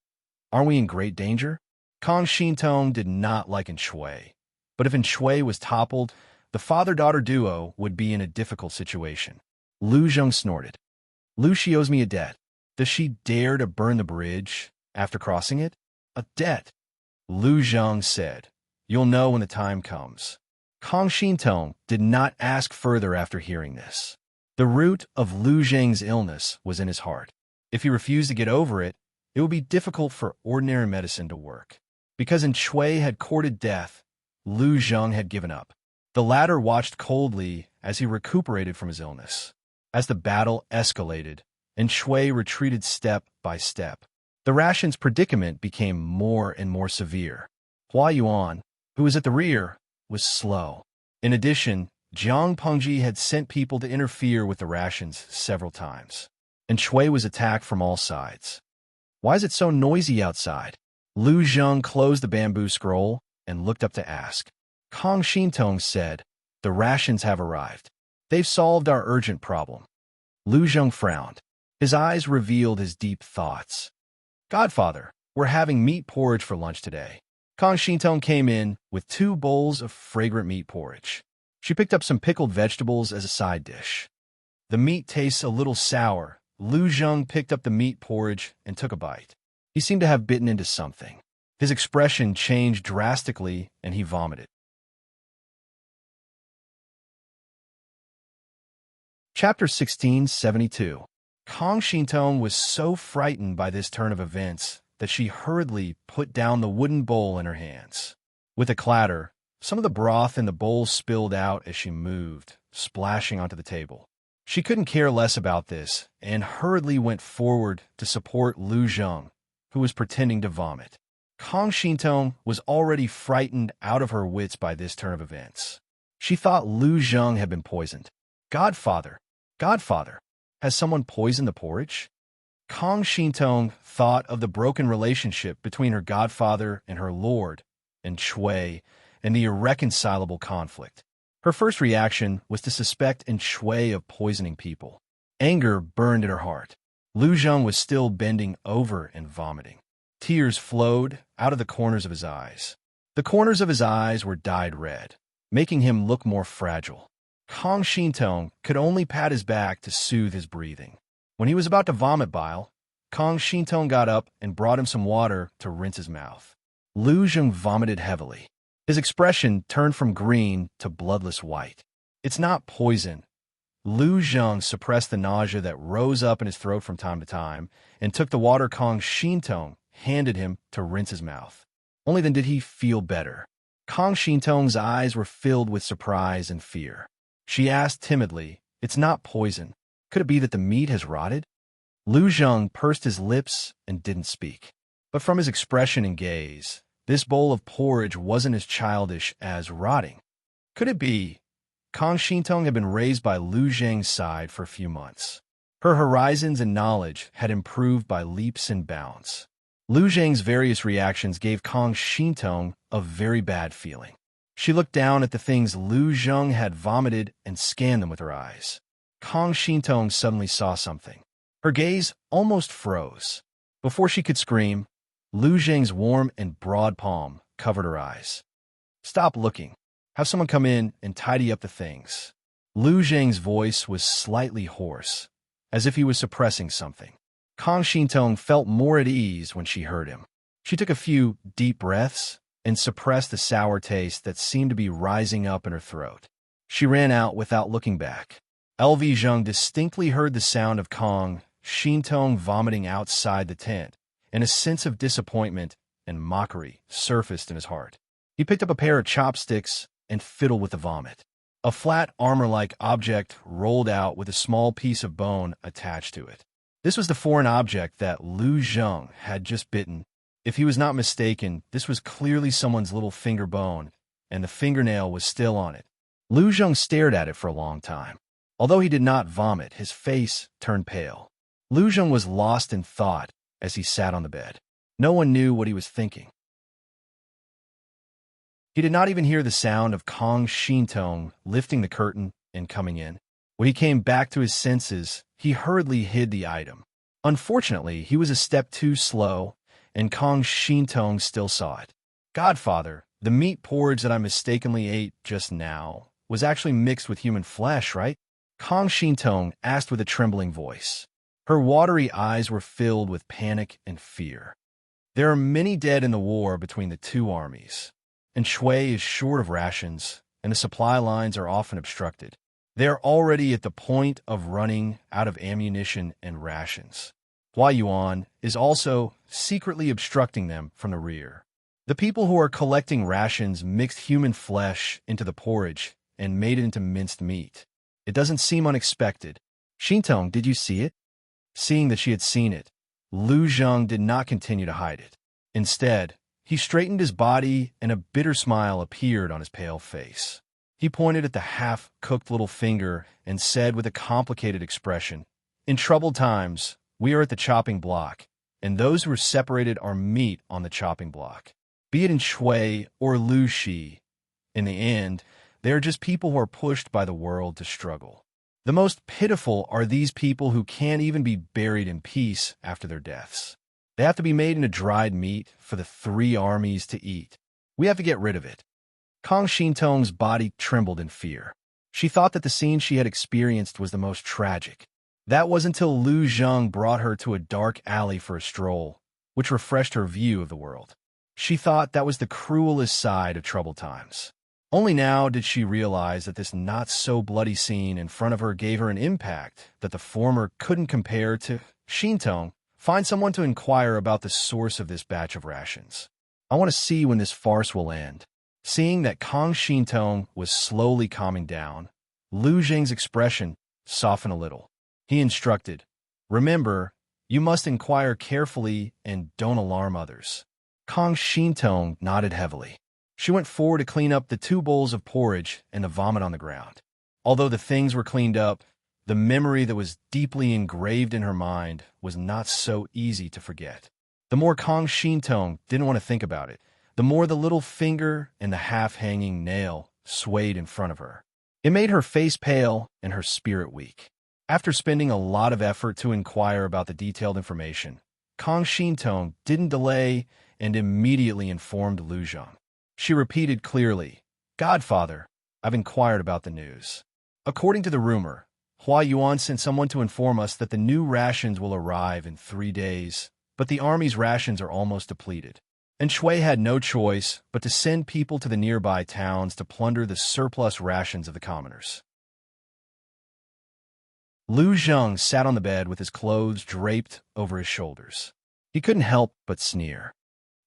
aren't we in great danger? Kong Shintong did not like Shui, but if Shui was toppled, the father-daughter duo would be in a difficult situation. Lu Zheng snorted. Lu, she owes me a debt. Does she dare to burn the bridge after crossing it? A debt. Lu Zheng said, you'll know when the time comes. Kong Shintong did not ask further after hearing this. The root of Lu Zheng's illness was in his heart. If he refused to get over it, it would be difficult for ordinary medicine to work. Because Shui had courted death, Lu Zheng had given up. The latter watched coldly as he recuperated from his illness. As the battle escalated, Shui retreated step by step. The ration's predicament became more and more severe. Hua Yuan, who was at the rear, was slow. In addition, Jiang Pengji had sent people to interfere with the rations several times. Shui was attacked from all sides. Why is it so noisy outside? Lu Zheng closed the bamboo scroll and looked up to ask. Kong Shintong said, the rations have arrived. They've solved our urgent problem. Lu Zheng frowned. His eyes revealed his deep thoughts. Godfather, we're having meat porridge for lunch today. Kong Shintong came in with 2 bowls of fragrant meat porridge. She picked up some pickled vegetables as a side dish. The meat tastes a little sour. Lu Zheng picked up the meat porridge and took a bite. He seemed to have bitten into something. His expression changed drastically and he vomited. Chapter 1672. Kong Shintong was so frightened by this turn of events that she hurriedly put down the wooden bowl in her hands. With a clatter, some of the broth in the bowl spilled out as she moved, splashing onto the table. She couldn't care less about this and hurriedly went forward to support Lu Zheng, who was pretending to vomit. Kong Shintong was already frightened out of her wits by this turn of events. She thought Lu Zheng had been poisoned. Godfather, has someone poisoned the porridge? Kong Shintong thought of the broken relationship between her godfather and her lord, and Shui, and the irreconcilable conflict. Her first reaction was to suspect Shui of poisoning people. Anger burned in her heart. Lu Zheng was still bending over and vomiting. Tears flowed out of the corners of his eyes. The corners of his eyes were dyed red, making him look more fragile. Kong Shintong could only pat his back to soothe his breathing. When he was about to vomit bile, Kong Shintong got up and brought him some water to rinse his mouth. Lu Zheng vomited heavily. His expression turned from green to bloodless white. It's not poison. Lu Zheng suppressed the nausea that rose up in his throat from time to time and took the water Kong Shintong handed him to rinse his mouth. Only then did he feel better. Kong Shintong's eyes were filled with surprise and fear. She asked timidly, it's not poison. Could it be that the meat has rotted? Lu Zheng pursed his lips and didn't speak. But from his expression and gaze, this bowl of porridge wasn't as childish as rotting. Could it be? Kong Shintong had been raised by Lu Zheng's side for a few months. Her horizons and knowledge had improved by leaps and bounds. Lu Zheng's various reactions gave Kong Shintong a very bad feeling. She looked down at the things Lu Zheng had vomited and scanned them with her eyes. Kong Shintong suddenly saw something. Her gaze almost froze. Before she could scream, Lu Zheng's warm and broad palm covered her eyes. Stop looking. Have someone come in and tidy up the things. Lu Zhang's voice was slightly hoarse, as if he was suppressing something. Kang Shintong felt more at ease when she heard him. She took a few deep breaths and suppressed the sour taste that seemed to be rising up in her throat. She ran out without looking back. LV Zheng distinctly heard the sound of Kang Shintong vomiting outside the tent, and a sense of disappointment and mockery surfaced in his heart. He picked up a pair of chopsticks and fiddled with the vomit. A flat armor-like object rolled out with a small piece of bone attached to it. This was the foreign object that Lu Zheng had just bitten. If he was not mistaken, this was clearly someone's little finger bone, and the fingernail was still on it. Lu Zheng stared at it for a long time. Although he did not vomit, his face turned pale. Lu Zheng was lost in thought as he sat on the bed. No one knew what he was thinking. He did not even hear the sound of Kang Shintong lifting the curtain and coming in. When he came back to his senses, he hurriedly hid the item. Unfortunately, he was a step too slow, and Kang Shintong still saw it. Godfather, the meat porridge that I mistakenly ate just now was actually mixed with human flesh, right? Kang Shintong asked with a trembling voice. Her watery eyes were filled with panic and fear. There are many dead in the war between the two armies, and Shui is short of rations, and the supply lines are often obstructed. They are already at the point of running out of ammunition and rations. Hua Yuan is also secretly obstructing them from the rear. The people who are collecting rations mixed human flesh into the porridge and made it into minced meat. It doesn't seem unexpected. Shintong, did you see it? Seeing that she had seen it, Lu Zheng did not continue to hide it. Instead, he straightened his body and a bitter smile appeared on his pale face. He pointed at the half-cooked little finger and said with a complicated expression, "In troubled times, we are at the chopping block, and those who are separated are meat on the chopping block. Be it in Shui or Lu Shi, in the end, they are just people who are pushed by the world to struggle. The most pitiful are these people who can't even be buried in peace after their deaths. They have to be made into dried meat for the three armies to eat. We have to get rid of it." Kang Shintong's body trembled in fear. She thought that the scene she had experienced was the most tragic. That was until Lu Zheng brought her to a dark alley for a stroll, which refreshed her view of the world. She thought that was the cruelest side of troubled times. Only now did she realize that this not-so-bloody scene in front of her gave her an impact that the former couldn't compare to. Shintong, find someone to inquire about the source of this batch of rations. I want to see when this farce will end. Seeing that Kang Shintong was slowly calming down, Lu Zheng's expression softened a little. He instructed, "Remember, you must inquire carefully and don't alarm others." Kang Shintong nodded heavily. She went forward to clean up the 2 bowls of porridge and the vomit on the ground. Although the things were cleaned up, the memory that was deeply engraved in her mind was not so easy to forget. The more Kang Shintong didn't want to think about it, the more the little finger and the half-hanging nail swayed in front of her. It made her face pale and her spirit weak. After spending a lot of effort to inquire about the detailed information, Kang Shintong didn't delay and immediately informed Lu Zheng. She repeated clearly, "Godfather, I've inquired about the news. According to the rumor, Hua Yuan sent someone to inform us that the new rations will arrive in 3 days, but the army's rations are almost depleted. And Shui had no choice but to send people to the nearby towns to plunder the surplus rations of the commoners." Lu Zheng sat on the bed with his clothes draped over his shoulders. He couldn't help but sneer.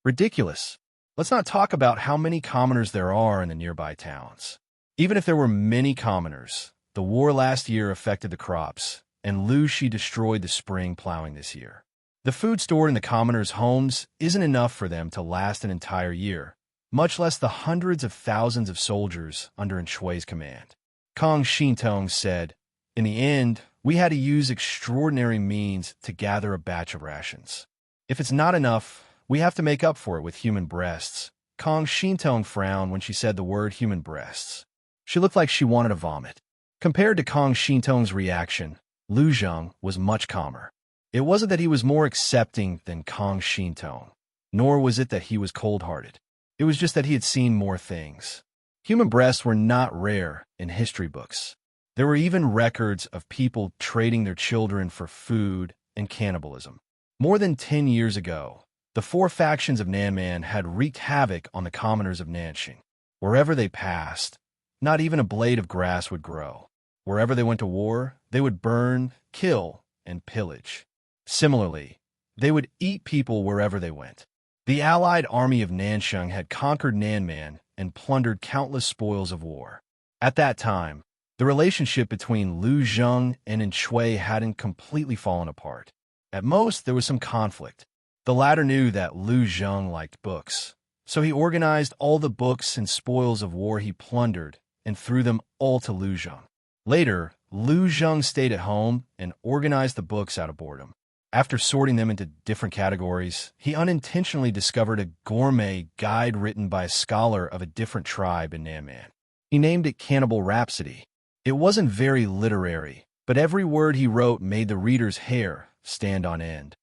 Ridiculous. Let's not talk about how many commoners there are in the nearby towns. Even if there were many commoners, the war last year affected the crops, and Lu Shi destroyed the spring plowing this year. The food stored in the commoners' homes isn't enough for them to last an entire year, much less the hundreds of thousands of soldiers under Shui's command. Kang Shintong said, "In the end, we had to use extraordinary means to gather a batch of rations. If it's not enough, we have to make up for it with human breasts." Kang Shintong frowned when she said the word human breasts. She looked like she wanted to vomit. Compared to Kang Shintong's reaction, Lu Zheng was much calmer. It wasn't that he was more accepting than Kang Shintong, nor was it that he was cold-hearted. It was just that he had seen more things. Human breasts were not rare in history books. There were even records of people trading their children for food and cannibalism. More than 10 years ago, the four factions of Nanman had wreaked havoc on the commoners of Nanxing. Wherever they passed, not even a blade of grass would grow. Wherever they went to war, they would burn, kill, and pillage. Similarly, they would eat people wherever they went. The allied army of Nanxing had conquered Nanman and plundered countless spoils of war. At that time, the relationship between Lu Zheng and Shui hadn't completely fallen apart. At most, there was some conflict. The latter knew that Lu Zheng liked books, so he organized all the books and spoils of war he plundered and threw them all to Lu Zheng. Later, Lu Zheng stayed at home and organized the books out of boredom. After sorting them into different categories, he unintentionally discovered a gourmet guide written by a scholar of a different tribe in Nanman. He named it Cannibal Rhapsody. It wasn't very literary, but every word he wrote made the reader's hair stand on end.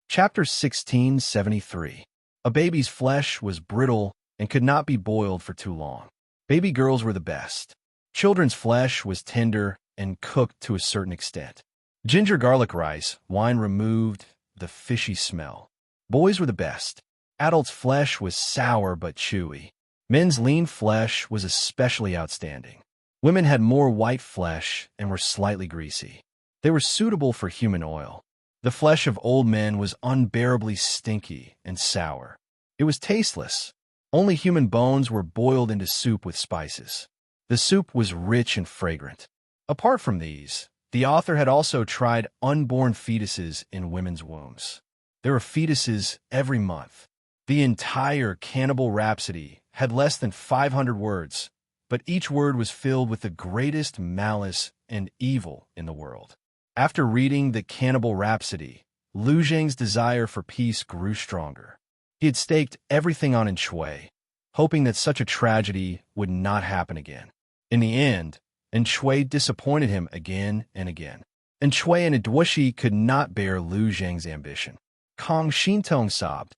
Chapter 1673. A baby's flesh was brittle and could not be boiled for too long. Baby girls were the best. Children's flesh was tender and cooked to a certain extent. Ginger garlic rice, wine removed the fishy smell. Boys were the best. Adults' flesh was sour but chewy. Men's lean flesh was especially outstanding. Women had more white flesh and were slightly greasy. They were suitable for human oil. The flesh of old men was unbearably stinky and sour. It was tasteless. Only human bones were boiled into soup with spices. The soup was rich and fragrant. Apart from these, the author had also tried unborn fetuses in women's wombs. There were fetuses every month. The entire Cannibal Rhapsody had less than 500 words, but each word was filled with the greatest malice and evil in the world. After reading the Cannibal Rhapsody, Lu Zheng's desire for peace grew stronger. He had staked everything on Shui, hoping that such a tragedy would not happen again. In the end, Shui disappointed him again and again. Shui and Duoshi could not bear Lu Zheng's ambition. Kong Xintong sobbed.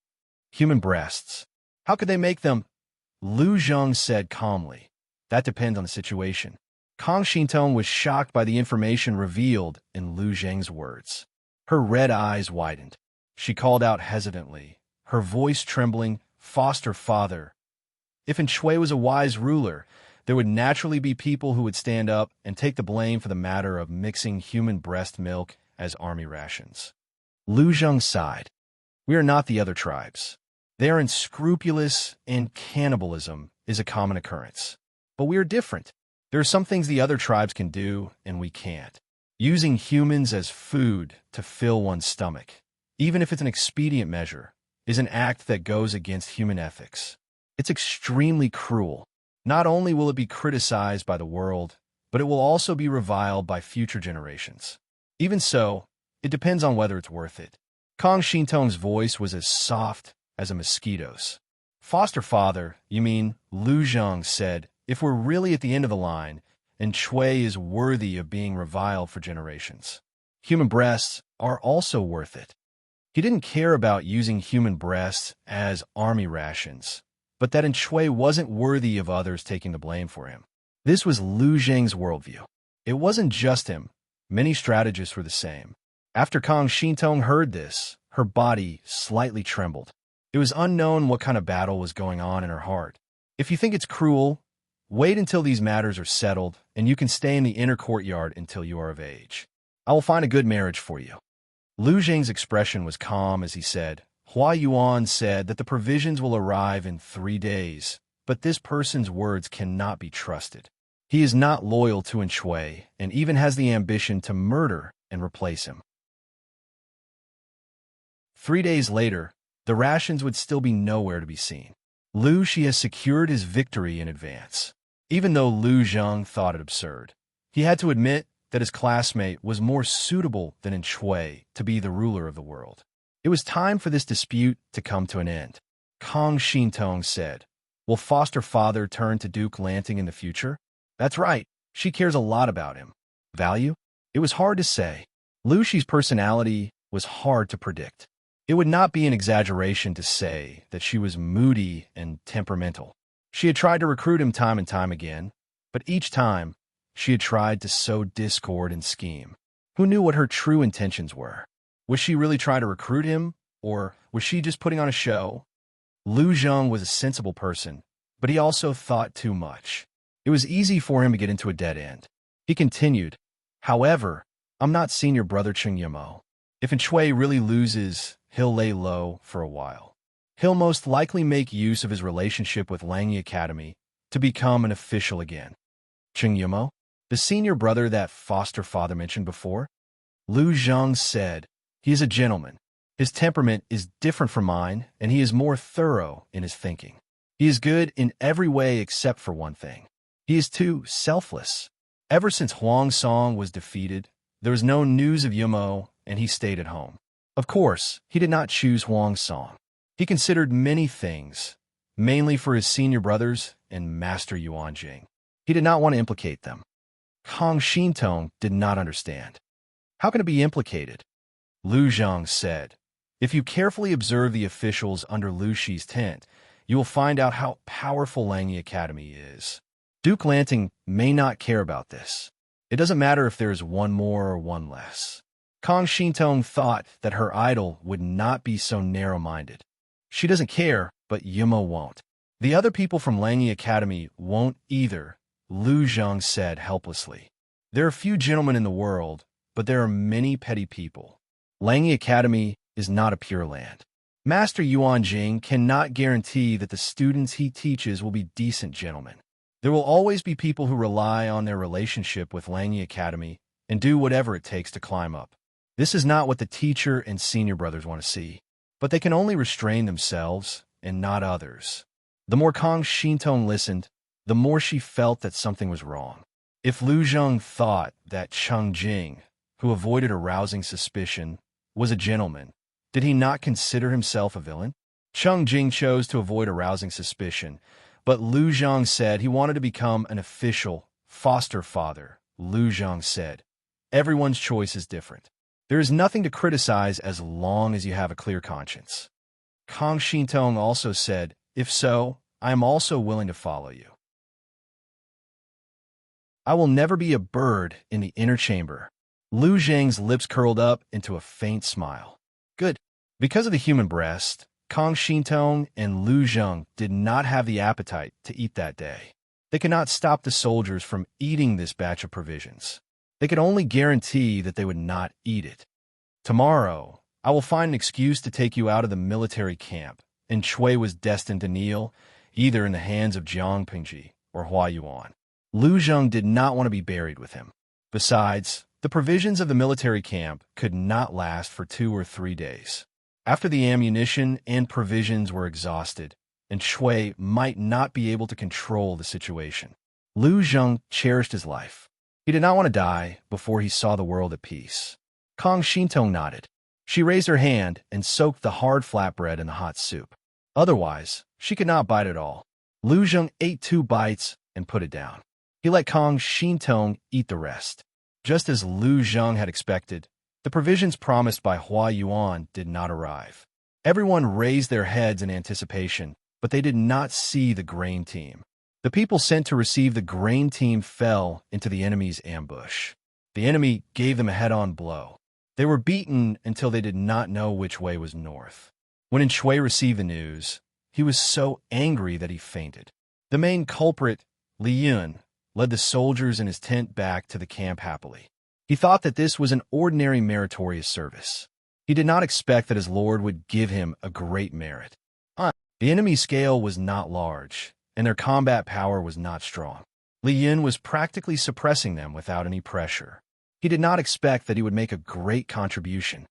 Human breasts. How could they make them? Lu Zheng said calmly. That depends on the situation. Kong Xintong was shocked by the information revealed in Lu Zheng's words. Her red eyes widened. She called out hesitantly, her voice trembling, "Foster father." If Shui was a wise ruler, there would naturally be people who would stand up and take the blame for the matter of mixing human breast milk as army rations. Lu Zheng sighed. We are not the other tribes. They are unscrupulous, and cannibalism is a common occurrence. But we are different. There are some things the other tribes can do, and we can't. Using humans as food to fill one's stomach, even if it's an expedient measure, is an act that goes against human ethics. It's extremely cruel. Not only will it be criticized by the world, but it will also be reviled by future generations. Even so, it depends on whether it's worth it. Kong Xintong's voice was as soft as a mosquito's. Foster father, you mean, Lu Zheng said, if we're really at the end of the line, Shui is worthy of being reviled for generations. Human breasts are also worth it. He didn't care about using human breasts as army rations, but that Shui wasn't worthy of others taking the blame for him. This was Lu Zheng's worldview. It wasn't just him. Many strategists were the same. After Kong Xintong heard this, her body slightly trembled. It was unknown what kind of battle was going on in her heart. If you think it's cruel, wait until these matters are settled, and you can stay in the inner courtyard until you are of age. I will find a good marriage for you. Lu Zheng's expression was calm as he said, Hua Yuan said that the provisions will arrive in 3 days, but this person's words cannot be trusted. He is not loyal to Shui and even has the ambition to murder and replace him. 3 days later, the rations would still be nowhere to be seen. Lu Shi has secured his victory in advance. Even though Lu Zheng thought it absurd, he had to admit that his classmate was more suitable than Shui to be the ruler of the world. It was time for this dispute to come to an end. Kong Xintong said, will foster father turn to Duke Lanting in the future? That's right, she cares a lot about him. Value? It was hard to say. Lu Shi's personality was hard to predict. It would not be an exaggeration to say that she was moody and temperamental. She had tried to recruit him time and time again, but each time she had tried to sow discord and scheme. Who knew what her true intentions were? Was she really trying to recruit him, or was she just putting on a show? Lu Zheng was a sensible person, but he also thought too much. It was easy for him to get into a dead end. He continued, "However, I'm not senior brother Cheng Yimo. If Shui really loses, he'll lay low for a while. He'll most likely make use of his relationship with Langyi Academy to become an official again." Cheng Yimo, the senior brother that foster father mentioned before? Lu Zheng said, "He is a gentleman. His temperament is different from mine, and he is more thorough in his thinking. He is good in every way except for one thing. He is too selfless. Ever since Huang Song was defeated, there was no news of Yumo, and he stayed at home. Of course, he did not choose Huang Song. He considered many things, mainly for his senior brothers and Master Yuan Jing. He did not want to implicate them." Kang Shintong did not understand. "How can it be implicated?" Lu Zheng said, "If you carefully observe the officials under Lu Shi's tent, you will find out how powerful Langyi Academy is. Duke Lanting may not care about this. It doesn't matter if there is one more or one less." Kang Shintong thought that her idol would not be so narrow-minded. She doesn't care, but Yumo won't. The other people from Langyi Academy won't either, Lu Zheng said helplessly. There are few gentlemen in the world, but there are many petty people. Langyi Academy is not a pure land. Master Yuan Jing cannot guarantee that the students he teaches will be decent gentlemen. There will always be people who rely on their relationship with Langyi Academy and do whatever it takes to climb up. This is not what the teacher and senior brothers want to see, but they can only restrain themselves and not others. The more Kang Shintong listened, the more she felt that something was wrong. If Lu Zheng thought that Cheng Jing, who avoided arousing suspicion, was a gentleman, did he not consider himself a villain? Cheng Jing chose to avoid arousing suspicion, but Lu Zheng said he wanted to become an official foster father. Lu Zheng said, "Everyone's choice is different. There is nothing to criticize as long as you have a clear conscience." Kang Shintong also said, "If so, I am also willing to follow you. I will never be a bird in the inner chamber." Lu Zheng's lips curled up into a faint smile. Good. Because of the human breast, Kang Shintong and Lu Zheng did not have the appetite to eat that day. They could not stop the soldiers from eating this batch of provisions. They could only guarantee that they would not eat it. "Tomorrow, I will find an excuse to take you out of the military camp," and Shui was destined to kneel, either in the hands of Jiang Pingji or Hua Yuan. Lu Zheng did not want to be buried with him. Besides, the provisions of the military camp could not last for 2 or 3 days. After the ammunition and provisions were exhausted, and Shui might not be able to control the situation, Lu Zheng cherished his life. He did not want to die before he saw the world at peace. Kang Shintong nodded. She raised her hand and soaked the hard flatbread in the hot soup. Otherwise, she could not bite it all. Lu Zheng ate 2 bites and put it down. He let Kang Shintong eat the rest. Just as Lu Zheng had expected, the provisions promised by Hua Yuan did not arrive. Everyone raised their heads in anticipation, but they did not see the grain team. The people sent to receive the grain team fell into the enemy's ambush. The enemy gave them a head-on blow. They were beaten until they did not know which way was north. When Shui received the news, he was so angry that he fainted. The main culprit, Li Yun, led the soldiers in his tent back to the camp happily. He thought that this was an ordinary meritorious service. He did not expect that his lord would give him a great merit. The enemy's scale was not large, and their combat power was not strong. Li Yun was practically suppressing them without any pressure. He did not expect that he would make a great contribution.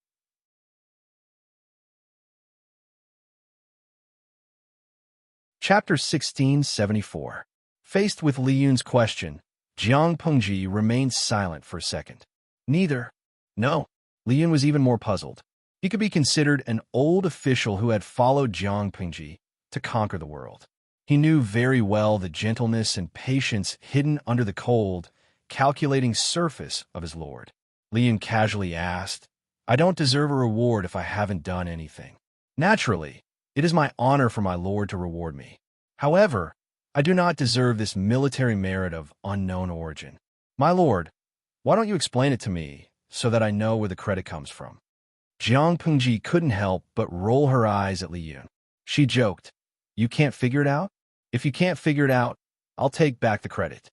Chapter 1674. Faced with Li Yun's question, Jiang Pengji remained silent for a second. Neither. No. Li Yun was even more puzzled. He could be considered an old official who had followed Jiang Pengji to conquer the world. He knew very well the gentleness and patience hidden under the cold, calculating surface of his lord. Li Yun casually asked, I don't deserve a reward if I haven't done anything. Naturally, it is my honor for my lord to reward me. However, I do not deserve this military merit of unknown origin. My lord, why don't you explain it to me so that I know where the credit comes from? Jiang Pengji couldn't help but roll her eyes at Li Yun. She joked, "You can't figure it out? If you can't figure it out, I'll take back the credit."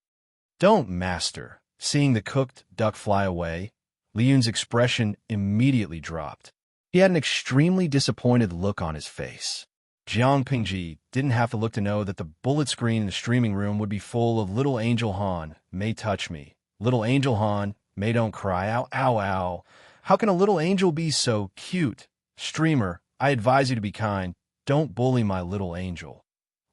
"Don't, master." Seeing the cooked duck fly away, Li Yun's expression immediately dropped. He had an extremely disappointed look on his face. Jiang Pengji didn't have to look to know that the bullet screen in the streaming room would be full of "Little Angel Han, may touch me. Little Angel Han, may don't cry. Ow, ow, ow. How can a little angel be so cute? Streamer, I advise you to be kind. Don't bully my little angel."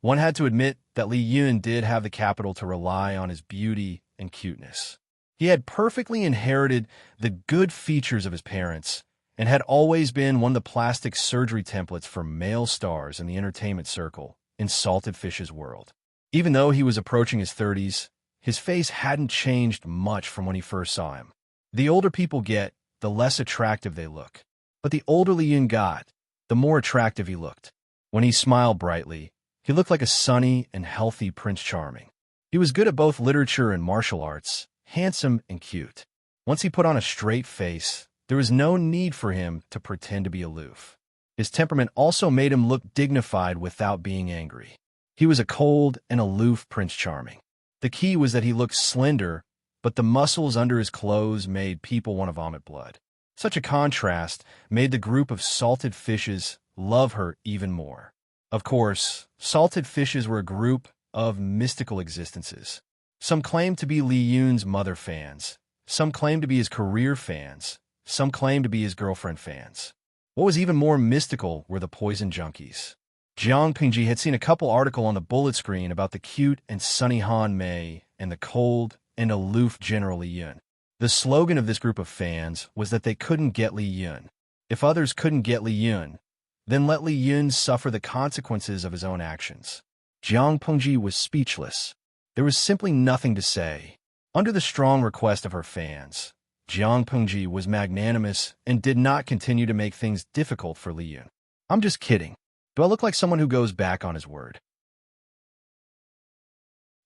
One had to admit that Li Yun did have the capital to rely on his beauty and cuteness. He had perfectly inherited the good features of his parents and had always been one of the plastic surgery templates for male stars in the entertainment circle in Salted Fish's world. Even though he was approaching his 30s, his face hadn't changed much from when he first saw him. The older people get, the less attractive they look. But the older Li Yun got, the more attractive he looked. When he smiled brightly, he looked like a sunny and healthy Prince Charming. He was good at both literature and martial arts, handsome and cute. Once he put on a straight face, there was no need for him to pretend to be aloof. His temperament also made him look dignified without being angry. He was a cold and aloof Prince Charming. The key was that he looked slender, but the muscles under his clothes made people want to vomit blood. Such a contrast made the group of salted fishes love her even more. Of course, salted fishes were a group of mystical existences. Some claimed to be Li Yun's mother fans, some claimed to be his career fans, some claimed to be his girlfriend fans. What was even more mystical were the poison junkies. Jiang Pengji had seen a couple articles on the bullet screen about the cute and sunny Han Mei and the cold and aloof General Li Yun. The slogan of this group of fans was that they couldn't get Li Yun. If others couldn't get Li Yun, then let Li Yun suffer the consequences of his own actions. Jiang Pengji was speechless. There was simply nothing to say. Under the strong request of her fans, Jiang Pengji was magnanimous and did not continue to make things difficult for Li Yun. "I'm just kidding. Do I look like someone who goes back on his word?"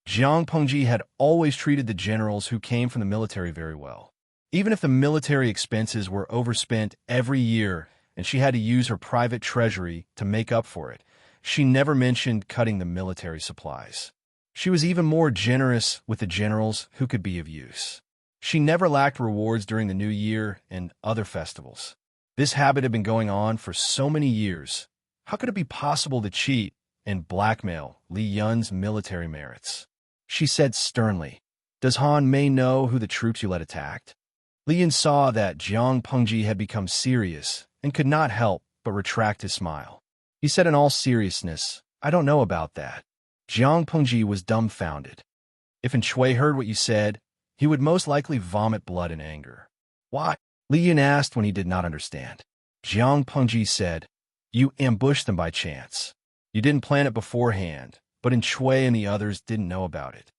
Jiang Pengji had always treated the generals who came from the military very well. Even if the military expenses were overspent every year and she had to use her private treasury to make up for it, she never mentioned cutting the military supplies. She was even more generous with the generals who could be of use. She never lacked rewards during the New Year and other festivals. This habit had been going on for so many years. How could it be possible to cheat and blackmail Li Yun's military merits? She said sternly, "Does Han Mei know who the troops you led attacked?" Li Yun saw that Jiang Pengji had become serious and could not help but retract his smile. He said in all seriousness, "I don't know about that." Jiang Pengji was dumbfounded. If Shui heard what you said, he would most likely vomit blood in anger. "Why?" Li Yun asked when he did not understand. Jiang Pengji said, "You ambushed them by chance. You didn't plan it beforehand, but Shui and the others didn't know about it.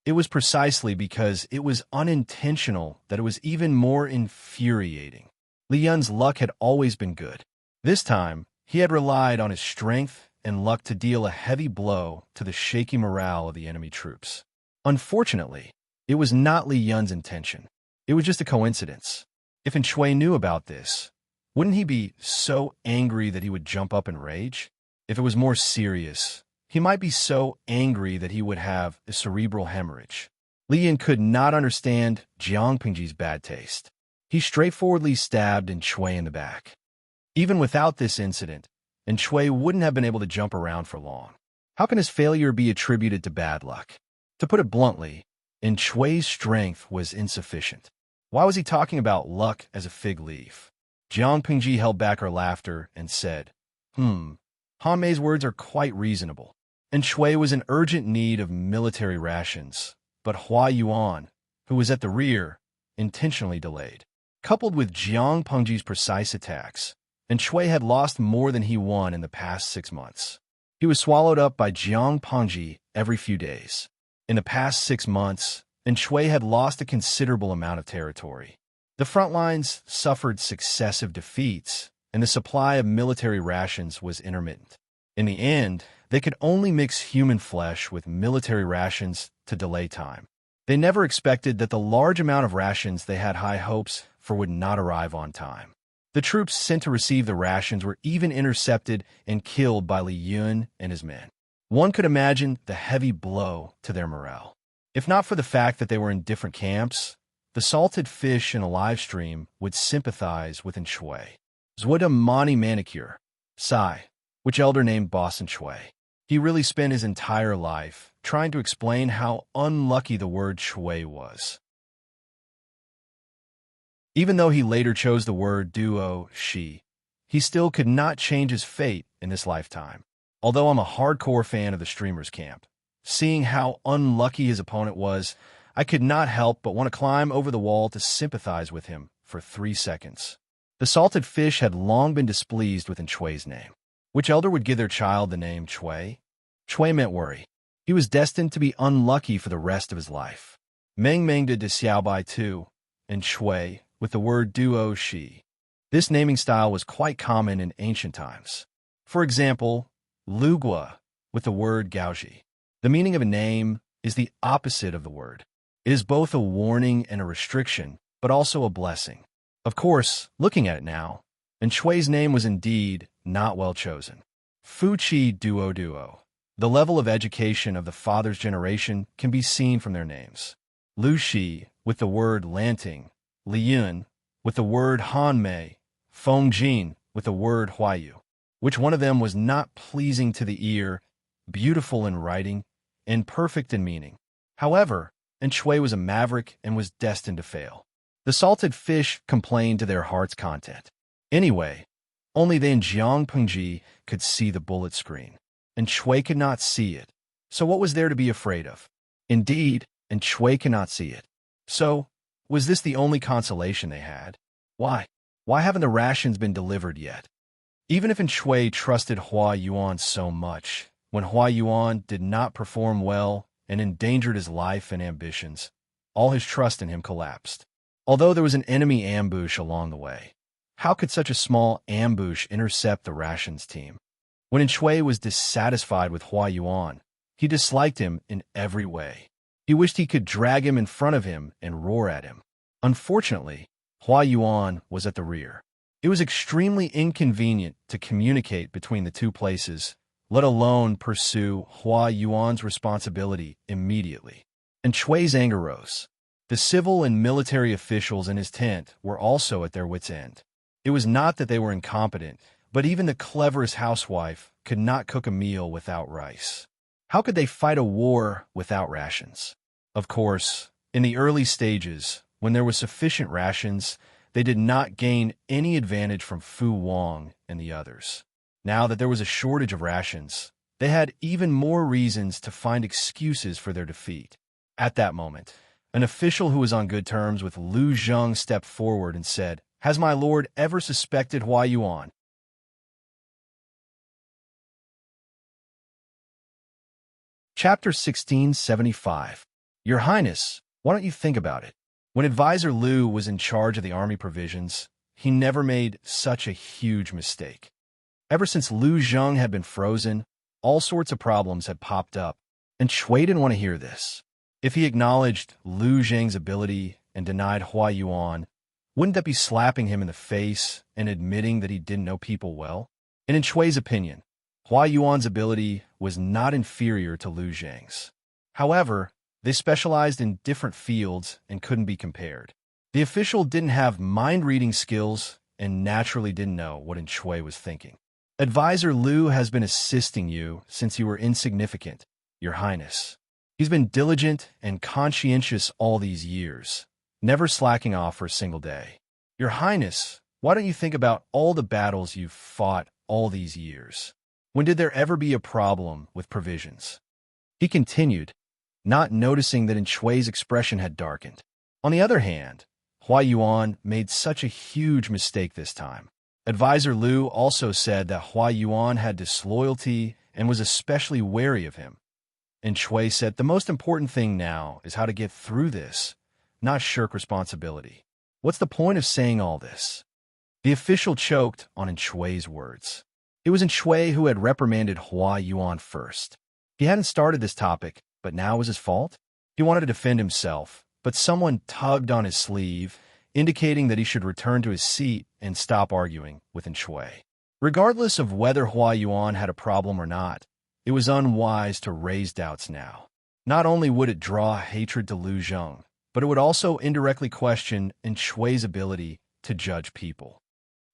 It was precisely because it was unintentional that it was even more infuriating." Li Yun's luck had always been good. This time, he had relied on his strength and luck to deal a heavy blow to the shaky morale of the enemy troops. Unfortunately, it was not Li Yun's intention. It was just a coincidence. If Shui knew about this, wouldn't he be so angry that he would jump up in rage? If it was more serious, he might be so angry that he would have a cerebral hemorrhage. Li Yun could not understand Jiang Pengji's bad taste. He straightforwardly stabbed Shui in the back. Even without this incident, Shui wouldn't have been able to jump around for long. How can his failure be attributed to bad luck? To put it bluntly, Shui's strength was insufficient. Why was he talking about luck as a fig leaf? Jiang Pengji held back her laughter and said, Han Mei's words are quite reasonable. Shui was in urgent need of military rations, but Hua Yuan, who was at the rear, intentionally delayed. Coupled with Jiang Pengji's precise attacks, Shui had lost more than he won in the past 6 months. He was swallowed up by Jiang Pengji every few days. In the past 6 months, Shui had lost a considerable amount of territory. The front lines suffered successive defeats, and the supply of military rations was intermittent. In the end, they could only mix human flesh with military rations to delay time. They never expected that the large amount of rations they had high hopes for would not arrive on time. The troops sent to receive the rations were even intercepted and killed by Li Yun and his men. One could imagine the heavy blow to their morale. If not for the fact that they were in different camps, the salted fish in a live stream would sympathize with Shui. Zwada Mani Manicure, Sai, which elder named Boston Shui. He really spent his entire life trying to explain how unlucky the word Shui was. Even though he later chose the word duo, she, he still could not change his fate in this lifetime. Although I'm a hardcore fan of the streamer's camp, seeing how unlucky his opponent was, I could not help but want to climb over the wall to sympathize with him for 3 seconds. The salted fish had long been displeased with Shui's name. Which elder would give their child the name Shui? Shui meant worry. He was destined to be unlucky for the rest of his life. Meng Meng de Xiaobai too, and Shui with the word duo she. This naming style was quite common in ancient times. For example, Lu Gua with the word Gaoji. The meaning of a name is the opposite of the word. It is both a warning and a restriction, but also a blessing. Of course, looking at it now, Shui's name was indeed not well chosen. Fu Qi Duo Duo. The level of education of the father's generation can be seen from their names. Lu Shi with the word Lanting, Li Yun with the word Han Mei, Feng Jin with the word Huayu. Which one of them was not pleasing to the ear, beautiful in writing, and perfect in meaning? However, Shui was a maverick and was destined to fail. The salted fish complained to their heart's content. Anyway, only they in Jiang Pengji could see the bullet screen, and Shui could not see it. So what was there to be afraid of? Indeed, Shui could not see it. So, was this the only consolation they had? Why? Why haven't the rations been delivered yet? Even if Shui trusted Hua Yuan so much, when Hua Yuan did not perform well and endangered his life and ambitions, all his trust in him collapsed. Although there was an enemy ambush along the way, how could such a small ambush intercept the rations team? When Shui was dissatisfied with Hua Yuan, he disliked him in every way. He wished he could drag him in front of him and roar at him. Unfortunately, Hua Yuan was at the rear. It was extremely inconvenient to communicate between the two places, let alone pursue Hua Yuan's responsibility immediately. Shui's anger rose. The civil and military officials in his tent were also at their wits' end. It was not that they were incompetent, but even the cleverest housewife could not cook a meal without rice. How could they fight a war without rations? Of course, in the early stages, when there was sufficient rations, they did not gain any advantage from Fu Wang and the others. Now that there was a shortage of rations, they had even more reasons to find excuses for their defeat. At that moment, an official who was on good terms with Lu Zheng stepped forward and said, "Has my lord ever suspected Hua Yuan?" Chapter 1675. Your Highness, why don't you think about it? When Advisor Lu was in charge of the army provisions, he never made such a huge mistake. Ever since Lu Zheng had been frozen, all sorts of problems had popped up, and Shui didn't want to hear this. If he acknowledged Lu Zheng's ability and denied Hua Yuan, wouldn't that be slapping him in the face and admitting that he didn't know people well? And in Shui's opinion, Hua Yuan's ability was not inferior to Lu Zheng's. However, they specialized in different fields and couldn't be compared. The official didn't have mind-reading skills and naturally didn't know what Shui was thinking. Advisor Lu has been assisting you since you were insignificant, Your Highness. He's been diligent and conscientious all these years, never slacking off for a single day. Your Highness, why don't you think about all the battles you've fought all these years? When did there ever be a problem with provisions? He continued, not noticing that Shui's expression had darkened. On the other hand, Hua Yuan made such a huge mistake this time. Advisor Lu also said that Hua Yuan had disloyalty and was especially wary of him. And Shui said the most important thing now is how to get through this, not shirk responsibility. What's the point of saying all this? The official choked on Shui's words. It was Shui who had reprimanded Hua Yuan first. He hadn't started this topic, but now was his fault? He wanted to defend himself, but someone tugged on his sleeve, indicating that he should return to his seat and stop arguing with Shui. Regardless of whether Hua Yuan had a problem or not, it was unwise to raise doubts now. Not only would it draw hatred to Lu Zheng, but it would also indirectly question Shui's ability to judge people.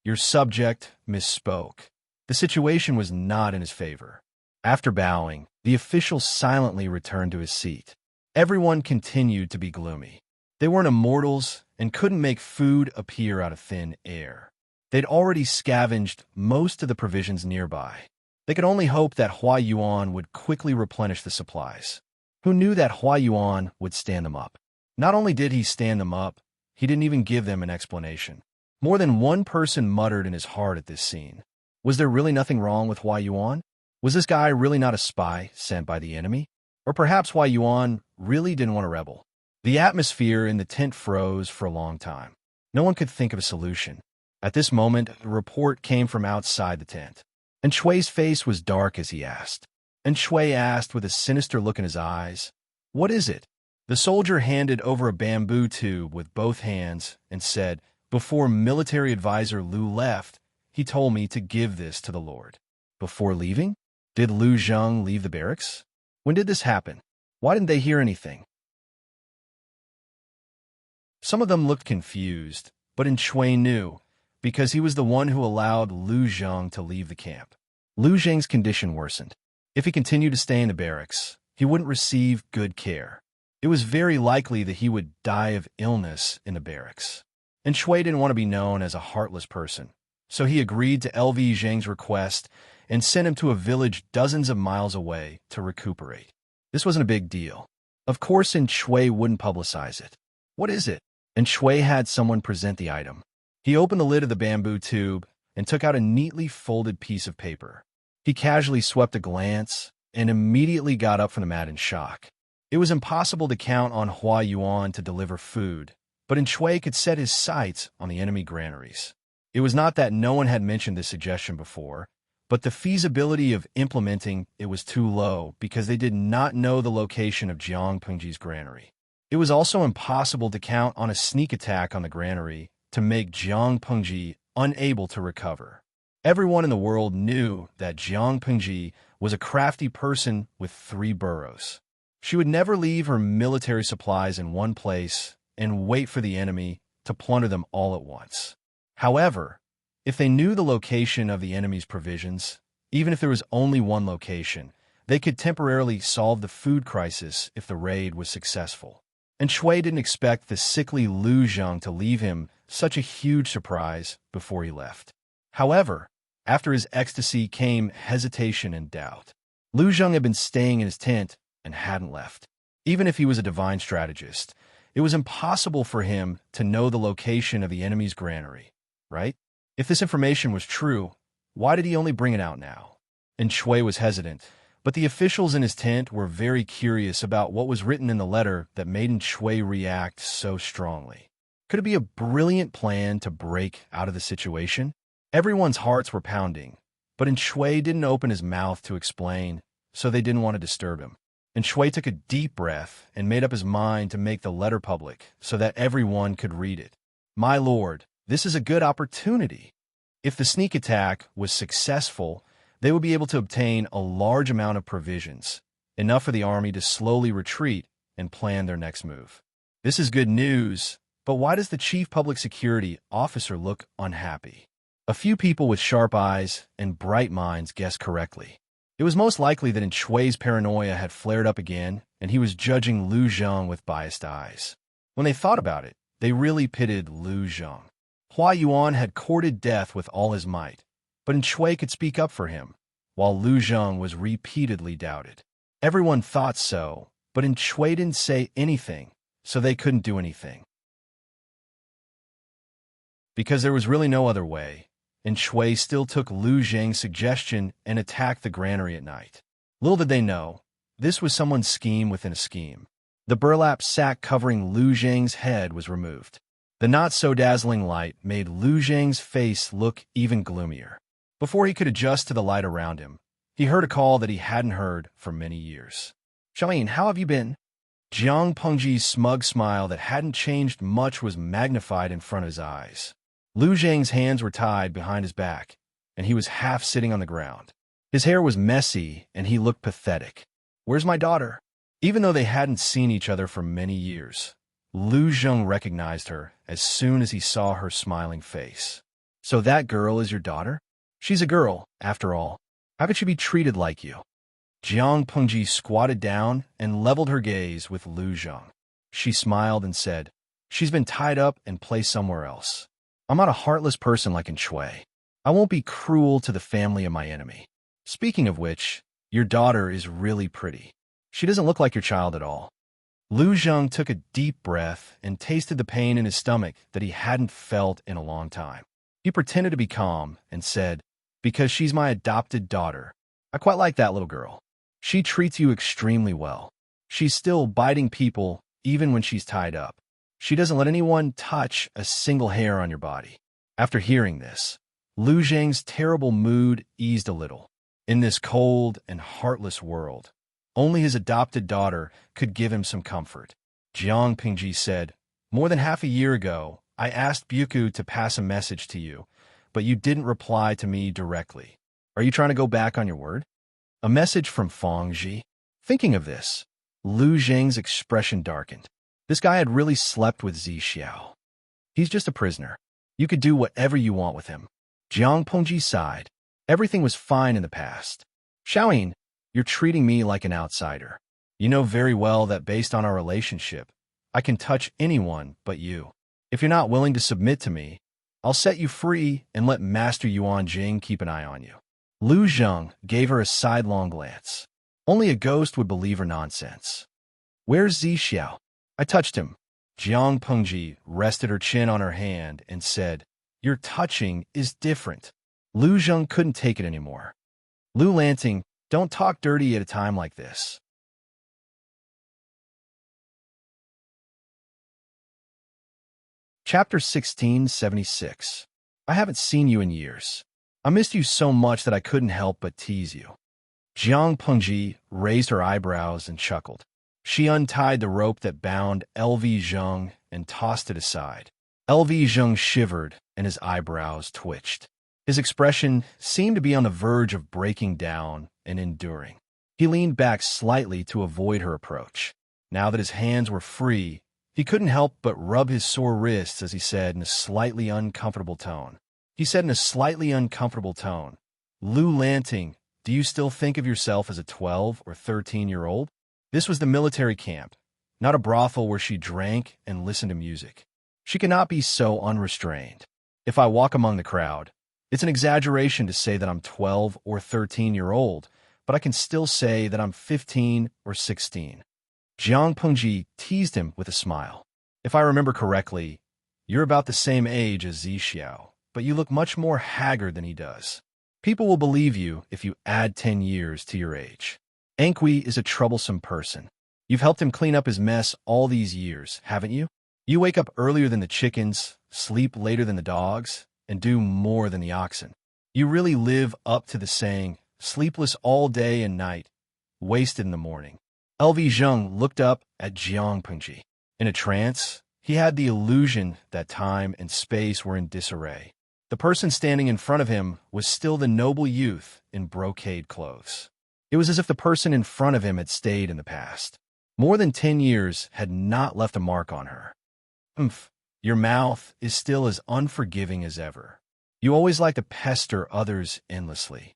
Your subject misspoke. The situation was not in his favor. After bowing, the official silently returned to his seat. Everyone continued to be gloomy. They weren't immortals and couldn't make food appear out of thin air. They'd already scavenged most of the provisions nearby. They could only hope that Hua Yuan would quickly replenish the supplies. Who knew that Hua Yuan would stand them up? Not only did he stand them up, he didn't even give them an explanation. More than one person muttered in his heart at this scene. Was there really nothing wrong with Hua Yuan? Was this guy really not a spy sent by the enemy? Or perhaps Hua Yuan really didn't want to rebel? The atmosphere in the tent froze for a long time. No one could think of a solution. At this moment, a report came from outside the tent. And Shui's face was dark as he asked. And Shui asked with a sinister look in his eyes, "What is it?" The soldier handed over a bamboo tube with both hands and said, "Before military advisor Lu left, he told me to give this to the Lord." Before leaving? Did Lu Zheng leave the barracks? When did this happen? Why didn't they hear anything? Some of them looked confused, but Shui knew, because he was the one who allowed Lu Zheng to leave the camp. Lu Zheng's condition worsened. If he continued to stay in the barracks, he wouldn't receive good care. It was very likely that he would die of illness in the barracks. And Shui didn't want to be known as a heartless person, so he agreed to LV Zheng's request and sent him to a village dozens of miles away to recuperate. This wasn't a big deal. Of course, Shui wouldn't publicize it. What is it? And Shui had someone present the item. He opened the lid of the bamboo tube and took out a neatly folded piece of paper. He casually swept a glance and immediately got up from the mat in shock. It was impossible to count on Hua Yuan to deliver food, but Shui could set his sights on the enemy granaries. It was not that no one had mentioned this suggestion before, but the feasibility of implementing it was too low because they did not know the location of Jiang Pengji's granary. It was also impossible to count on a sneak attack on the granary to make Jiang Pengji unable to recover. Everyone in the world knew that Jiang Pengji was a crafty person with 3 burrows. She would never leave her military supplies in one place and wait for the enemy to plunder them all at once. However, if they knew the location of the enemy's provisions, even if there was only one location, they could temporarily solve the food crisis if the raid was successful. And Shui didn't expect the sickly Lu Zheng to leave him such a huge surprise before he left. However, after his ecstasy came hesitation and doubt. Lu Zheng had been staying in his tent and hadn't left. Even if he was a divine strategist, it was impossible for him to know the location of the enemy's granary, right? If this information was true, why did he only bring it out now? And Shui was hesitant, but the officials in his tent were very curious about what was written in the letter that made Shui react so strongly. Could it be a brilliant plan to break out of the situation? Everyone's hearts were pounding, but Shui didn't open his mouth to explain, so they didn't want to disturb him. And Shui took a deep breath and made up his mind to make the letter public so that everyone could read it. "My lord, this is a good opportunity." If the sneak attack was successful, they would be able to obtain a large amount of provisions, enough for the army to slowly retreat and plan their next move. This is good news, but why does the chief public security officer look unhappy? A few people with sharp eyes and bright minds guessed correctly. It was most likely that Shui's paranoia had flared up again, and he was judging Lu Zheng with biased eyes. When they thought about it, they really pitied Lu Zheng. Hua Yuan had courted death with all his might, but Shui could speak up for him, while Lu Zheng was repeatedly doubted. Everyone thought so, but Shui didn't say anything, so they couldn't do anything. Because there was really no other way, and Shui still took Lu Zheng's suggestion and attacked the granary at night. Little did they know, this was someone's scheme within a scheme. The burlap sack covering Lu Zheng's head was removed. The not-so-dazzling light made Lu Zhang's face look even gloomier. Before he could adjust to the light around him, he heard a call that he hadn't heard for many years. "Xiaoyin, how have you been?" Jiang Pengji's smug smile that hadn't changed much was magnified in front of his eyes. Lu Zhang's hands were tied behind his back, and he was half sitting on the ground. His hair was messy, and he looked pathetic. "Where's my daughter?" Even though they hadn't seen each other for many years, Lu Zheng recognized her as soon as he saw her smiling face. "So that girl is your daughter? She's a girl, after all. How could she be treated like you?" Jiang Pengji squatted down and leveled her gaze with Lu Zheng. She smiled and said, "She's been tied up and placed somewhere else. I'm not a heartless person like in Shui. I won't be cruel to the family of my enemy. Speaking of which, your daughter is really pretty. She doesn't look like your child at all." Lu Zheng took a deep breath and tasted the pain in his stomach that he hadn't felt in a long time. He pretended to be calm and said, "Because she's my adopted daughter. I quite like that little girl. She treats you extremely well. She's still biting people even when she's tied up. She doesn't let anyone touch a single hair on your body." After hearing this, Lu Zhang's terrible mood eased a little. In this cold and heartless world, only his adopted daughter could give him some comfort. Jiang Pengji said, "More than half a year ago, I asked Buku to pass a message to you, but you didn't reply to me directly. Are you trying to go back on your word?" A message from Feng Ji? Thinking of this, Lu Zhang's expression darkened. This guy had really slept with Zi Xiao. He's just a prisoner. You could do whatever you want with him. Jiang Pengji sighed. Everything was fine in the past. "Xiaoyin, you're treating me like an outsider. You know very well that based on our relationship, I can touch anyone but you. If you're not willing to submit to me, I'll set you free and let Master Yuan Jing keep an eye on you." Lu Zheng gave her a sidelong glance. Only a ghost would believe her nonsense. "Where's Zi Xiao?" "I touched him." Jiang Pengji rested her chin on her hand and said, "Your touching is different." Lu Zheng couldn't take it anymore. "Lu Lanting, don't talk dirty at a time like this." Chapter 1676. I haven't seen you in years. I missed you so much that I couldn't help but tease you. Jiang Pengji raised her eyebrows and chuckled. She untied the rope that bound LV Zheng and tossed it aside. LV Zheng shivered and his eyebrows twitched. His expression seemed to be on the verge of breaking down and enduring. He leaned back slightly to avoid her approach. Now that his hands were free, he couldn't help but rub his sore wrists as he said in a slightly uncomfortable tone. "Lu Lanting, do you still think of yourself as a 12 or 13-year-old? This was the military camp, not a brothel where she drank and listened to music. She cannot be so unrestrained. If I walk among the crowd, it's an exaggeration to say that I'm 12 or 13-year-old, but I can still say that I'm 15 or 16. Jiang Pengji teased him with a smile. "If I remember correctly, you're about the same age as Zi Xiao, but you look much more haggard than he does. People will believe you if you add 10 years to your age. Anqui is a troublesome person. You've helped him clean up his mess all these years, haven't you? You wake up earlier than the chickens, sleep later than the dogs, and do more than the oxen. You really live up to the saying, sleepless all day and night, wasted in the morning." LV Zheng looked up at Jiang Pengji. In a trance, he had the illusion that time and space were in disarray. The person standing in front of him was still the noble youth in brocade clothes. It was as if the person in front of him had stayed in the past. More than 10 years had not left a mark on her. Your mouth is still as unforgiving as ever. You always like to pester others endlessly.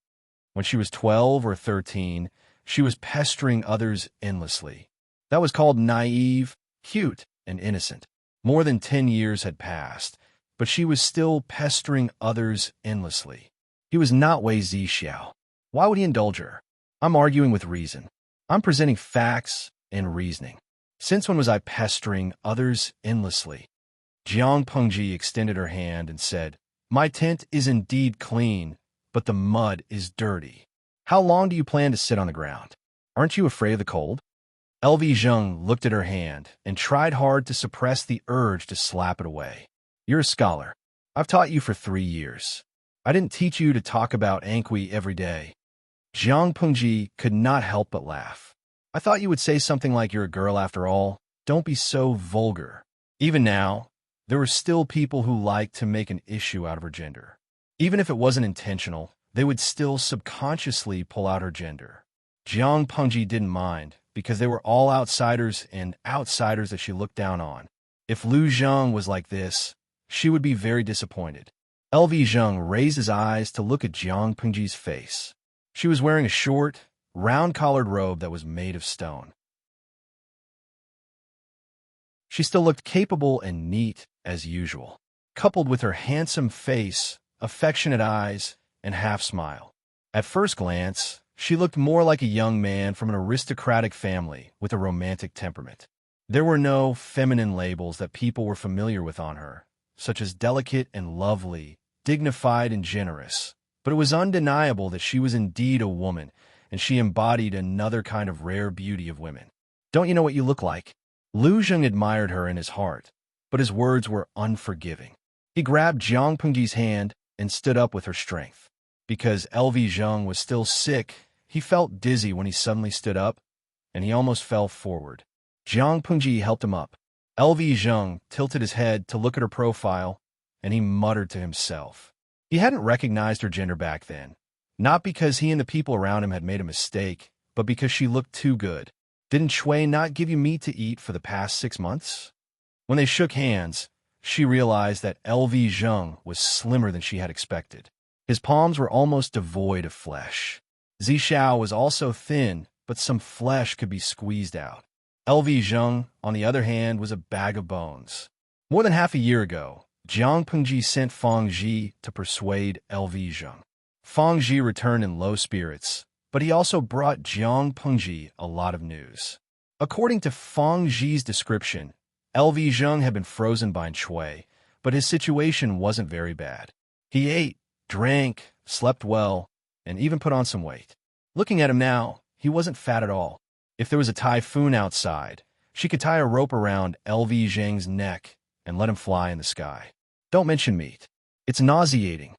When she was 12 or 13, she was pestering others endlessly. That was called naive, cute, and innocent. More than 10 years had passed, but she was still pestering others endlessly. He was not Wei Zi Xiao. Why would he indulge her? I'm arguing with reason. I'm presenting facts and reasoning. Since when was I pestering others endlessly? Jiang Pengji extended her hand and said, "My tent is indeed clean, but the mud is dirty. How long do you plan to sit on the ground? Aren't you afraid of the cold?" LV Zheng looked at her hand and tried hard to suppress the urge to slap it away. You're a scholar. I've taught you for 3 years. I didn't teach you to talk about Anqui every day. Jiang Pengji could not help but laugh. I thought you would say something like you're a girl after all. Don't be so vulgar. Even now, there were still people who liked to make an issue out of her gender. Even if it wasn't intentional, they would still subconsciously pull out her gender. Jiang Pengji didn't mind, because they were all outsiders and outsiders that she looked down on. If Lu Zheng was like this, she would be very disappointed. LV Zheng raised his eyes to look at Jiang Pengji's face. She was wearing a short, round-collared robe that was made of stone. She still looked capable and neat as usual, coupled with her handsome face, affectionate eyes, and half-smile. At first glance, she looked more like a young man from an aristocratic family with a romantic temperament. There were no feminine labels that people were familiar with on her, such as delicate and lovely, dignified and generous, but it was undeniable that she was indeed a woman, and she embodied another kind of rare beauty of women. Don't you know what you look like? Lu Zheng admired her in his heart, but his words were unforgiving. He grabbed Jiang Pengji's hand and stood up with her strength. Because LV Zheng was still sick, he felt dizzy when he suddenly stood up, and he almost fell forward. Jiang Pengji helped him up. LV Zheng tilted his head to look at her profile, and he muttered to himself. He hadn't recognized her gender back then, not because he and the people around him had made a mistake, but because she looked too good. Didn't Shui not give you meat to eat for the past 6 months? When they shook hands, she realized that LV Zheng was slimmer than she had expected. His palms were almost devoid of flesh. Zishao was also thin, but some flesh could be squeezed out. LV Zheng, on the other hand, was a bag of bones. More than half a year ago, Jiang Pengji sent Fang Ji to persuade LV Zheng. Fang Ji returned in low spirits, but he also brought Jiang Pengji a lot of news. According to Fang Ji's description, LV Zheng had been frozen by Shui, but his situation wasn't very bad. He ate, drank, slept well, and even put on some weight. Looking at him now, he wasn't fat at all. If there was a typhoon outside, she could tie a rope around LV Zheng's neck and let him fly in the sky. Don't mention meat. It's nauseating.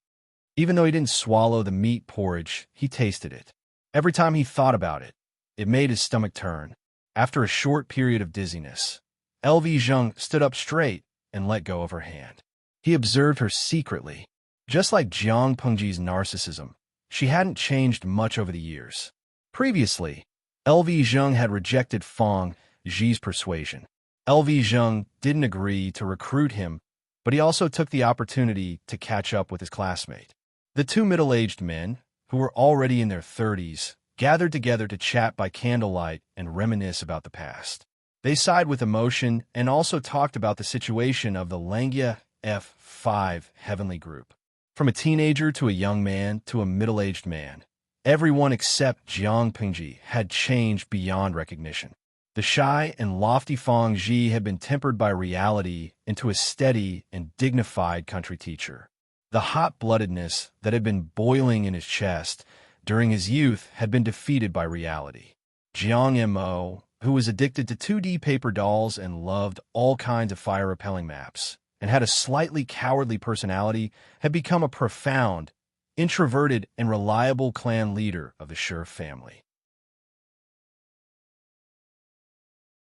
Even though he didn't swallow the meat porridge, he tasted it. Every time he thought about it, it made his stomach turn. After a short period of dizziness, LV Zheng stood up straight and let go of her hand. He observed her secretly. Just like Jiang Pengji's narcissism, she hadn't changed much over the years. Previously, LV Zheng had rejected Fang Ji's persuasion. LV Zheng didn't agree to recruit him, but he also took the opportunity to catch up with his classmate. The two middle-aged men, who were already in their 30s, gathered together to chat by candlelight and reminisce about the past. They sighed with emotion and also talked about the situation of the Langia F5 heavenly group. From a teenager to a young man to a middle-aged man, everyone except Jiang Pengji had changed beyond recognition. The shy and lofty Fang Ji had been tempered by reality into a steady and dignified country teacher. The hot-bloodedness that had been boiling in his chest during his youth had been defeated by reality. Jiang Mo, who was addicted to 2D paper dolls and loved all kinds of fire-repelling maps, and had a slightly cowardly personality, had become a profound, introverted, and reliable clan leader of the Shi family.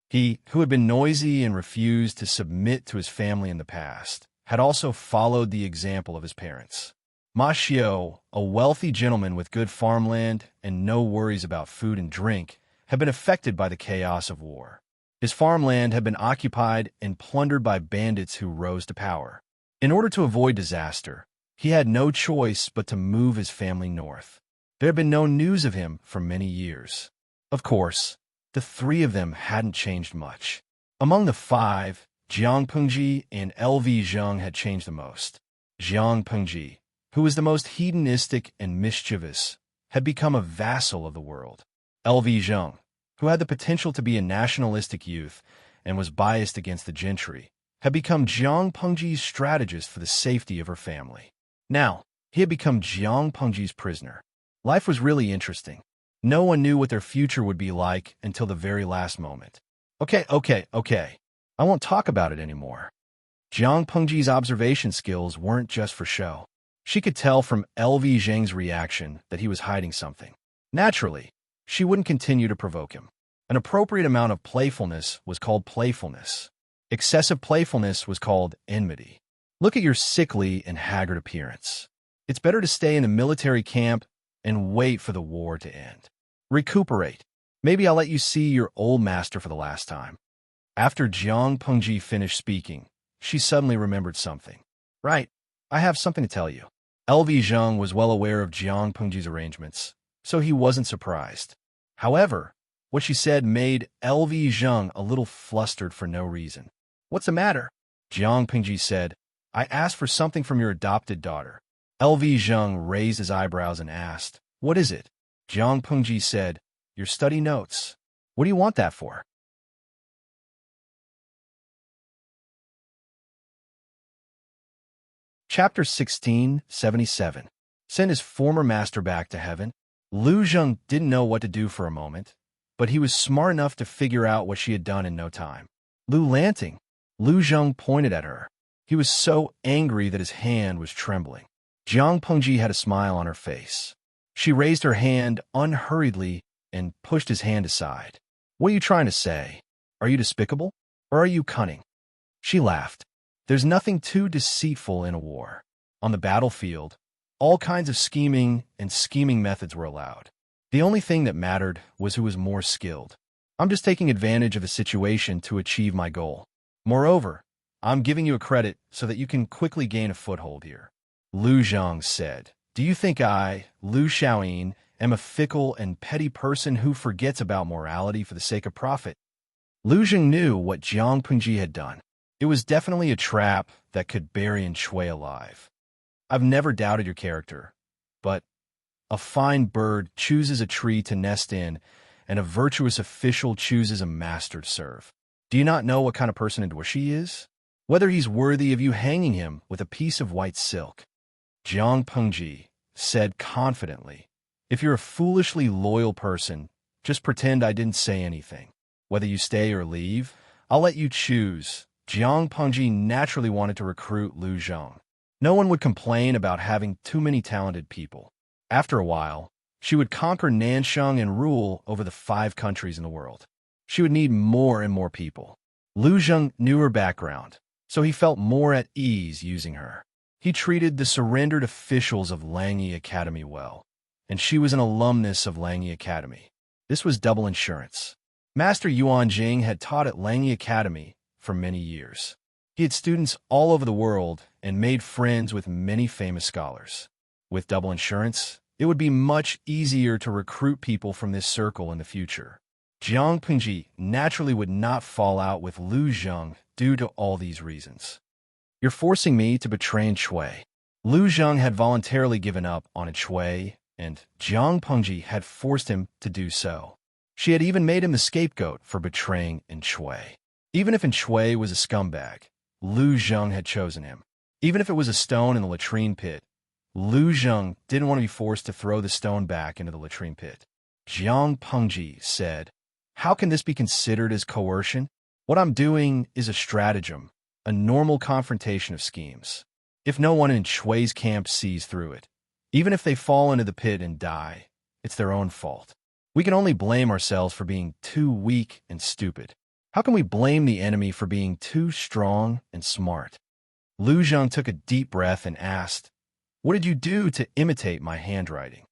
He, who had been noisy and refused to submit to his family in the past, had also followed the example of his parents. Ma Xiao, a wealthy gentleman with good farmland and no worries about food and drink, had been affected by the chaos of war. His farmland had been occupied and plundered by bandits who rose to power. In order to avoid disaster, he had no choice but to move his family north. There had been no news of him for many years. Of course, the three of them hadn't changed much. Among the five, Jiang Pengji and LV Zheng had changed the most. Jiang Pengji, who was the most hedonistic and mischievous, had become a vassal of the world. LV Zheng, who had the potential to be a nationalistic youth and was biased against the gentry, had become Jiang Pengji's strategist for the safety of her family. Now, he had become Jiang Pengji's prisoner. Life was really interesting. No one knew what their future would be like until the very last moment. Okay. I won't talk about it anymore. Jiang Pengji's observation skills weren't just for show. She could tell from LV Zheng's reaction that he was hiding something. Naturally, she wouldn't continue to provoke him. An appropriate amount of playfulness was called playfulness. Excessive playfulness was called enmity. Look at your sickly and haggard appearance. It's better to stay in a military camp and wait for the war to end. Recuperate. Maybe I'll let you see your old master for the last time. After Jiang Pengji finished speaking, she suddenly remembered something. Right, I have something to tell you. LV Zheng was well aware of Jiang Pengji's arrangements, so he wasn't surprised. However, what she said made LV Zheng a little flustered for no reason. What's the matter? Jiang Pengji said, I asked for something from your adopted daughter. LV Zheng raised his eyebrows and asked, What is it? Jiang Pengji said, Your study notes. What do you want that for? Chapter 1677. Send his former master back to heaven. Lu Zheng didn't know what to do for a moment, but he was smart enough to figure out what she had done in no time. Lu Lanting. Lu Zheng pointed at her. He was so angry that his hand was trembling. Jiang Pengji had a smile on her face. She raised her hand unhurriedly and pushed his hand aside. What are you trying to say? Are you despicable? Or are you cunning? She laughed. There's nothing too deceitful in a war. On the battlefield, all kinds of scheming and scheming methods were allowed. The only thing that mattered was who was more skilled. I'm just taking advantage of the situation to achieve my goal. Moreover, I'm giving you a credit so that you can quickly gain a foothold here. Lu Zheng said, Do you think I, Lu Xiaoyin, am a fickle and petty person who forgets about morality for the sake of profit? Lu Zheng knew what Jiang Pengji had done. It was definitely a trap that could bury An Shui alive. I've never doubted your character, but a fine bird chooses a tree to nest in, and a virtuous official chooses a master to serve. Do you not know what kind of person An is? Whether he's worthy of you hanging him with a piece of white silk. Jiang Pengji said confidently, If you're a foolishly loyal person, just pretend I didn't say anything. Whether you stay or leave, I'll let you choose. Jiang Pengji naturally wanted to recruit Lu Zheng. No one would complain about having too many talented people. After a while, she would conquer Nansheng and rule over the 5 countries in the world. She would need more and more people. Lu Zheng knew her background, so he felt more at ease using her. He treated the surrendered officials of Langyi Academy well, and she was an alumnus of Langyi Academy. This was double insurance. Master Yuan Jing had taught at Langyi Academy for many years. He had students all over the world and made friends with many famous scholars. With double insurance, it would be much easier to recruit people from this circle in the future. Jiang Pengji naturally would not fall out with Lu Zheng due to all these reasons. You're forcing me to betray An Shui. Lu Zheng had voluntarily given up on An Shui, and Jiang Pengji had forced him to do so. She had even made him the scapegoat for betraying An Shui. Even if An Shui was a scumbag, Lu Zheng had chosen him. Even if it was a stone in the latrine pit, Lu Zheng didn't want to be forced to throw the stone back into the latrine pit. Jiang Pengji said, How can this be considered as coercion? What I'm doing is a stratagem, a normal confrontation of schemes. If no one in Shui's camp sees through it, even if they fall into the pit and die, it's their own fault. We can only blame ourselves for being too weak and stupid. How can we blame the enemy for being too strong and smart? Lu Zheng took a deep breath and asked, What did you do to imitate my handwriting?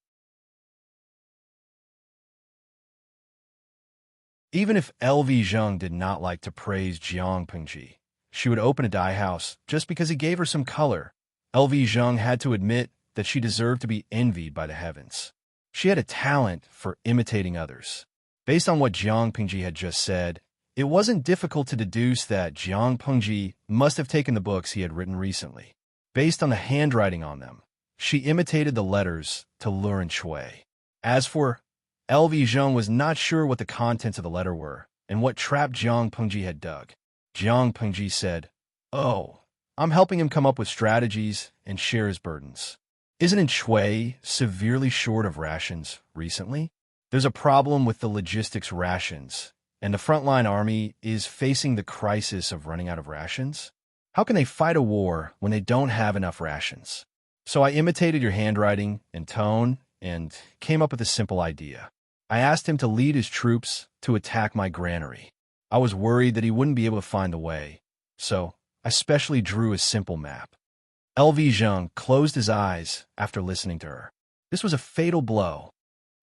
Even if LV Zheng did not like to praise Jiang Pengji, she would open a dye house just because he gave her some color. LV Zheng had to admit that she deserved to be envied by the heavens. She had a talent for imitating others. Based on what Jiang Pengji had just said, it wasn't difficult to deduce that Jiang Pengji must have taken the books he had written recently. Based on the handwriting on them, she imitated the letters to lure An Shui. As for LV Zheng was not sure what the contents of the letter were and what trap Jiang Pengji had dug. Jiang Pengji said, Oh, I'm helping him come up with strategies and share his burdens. Isn't An Shui severely short of rations recently? There's a problem with the logistics rations, and the frontline army is facing the crisis of running out of rations. How can they fight a war when they don't have enough rations? So I imitated your handwriting and tone and came up with a simple idea. I asked him to lead his troops to attack my granary. I was worried that he wouldn't be able to find the way, so I specially drew a simple map. LV Zheng closed his eyes after listening to her. This was a fatal blow.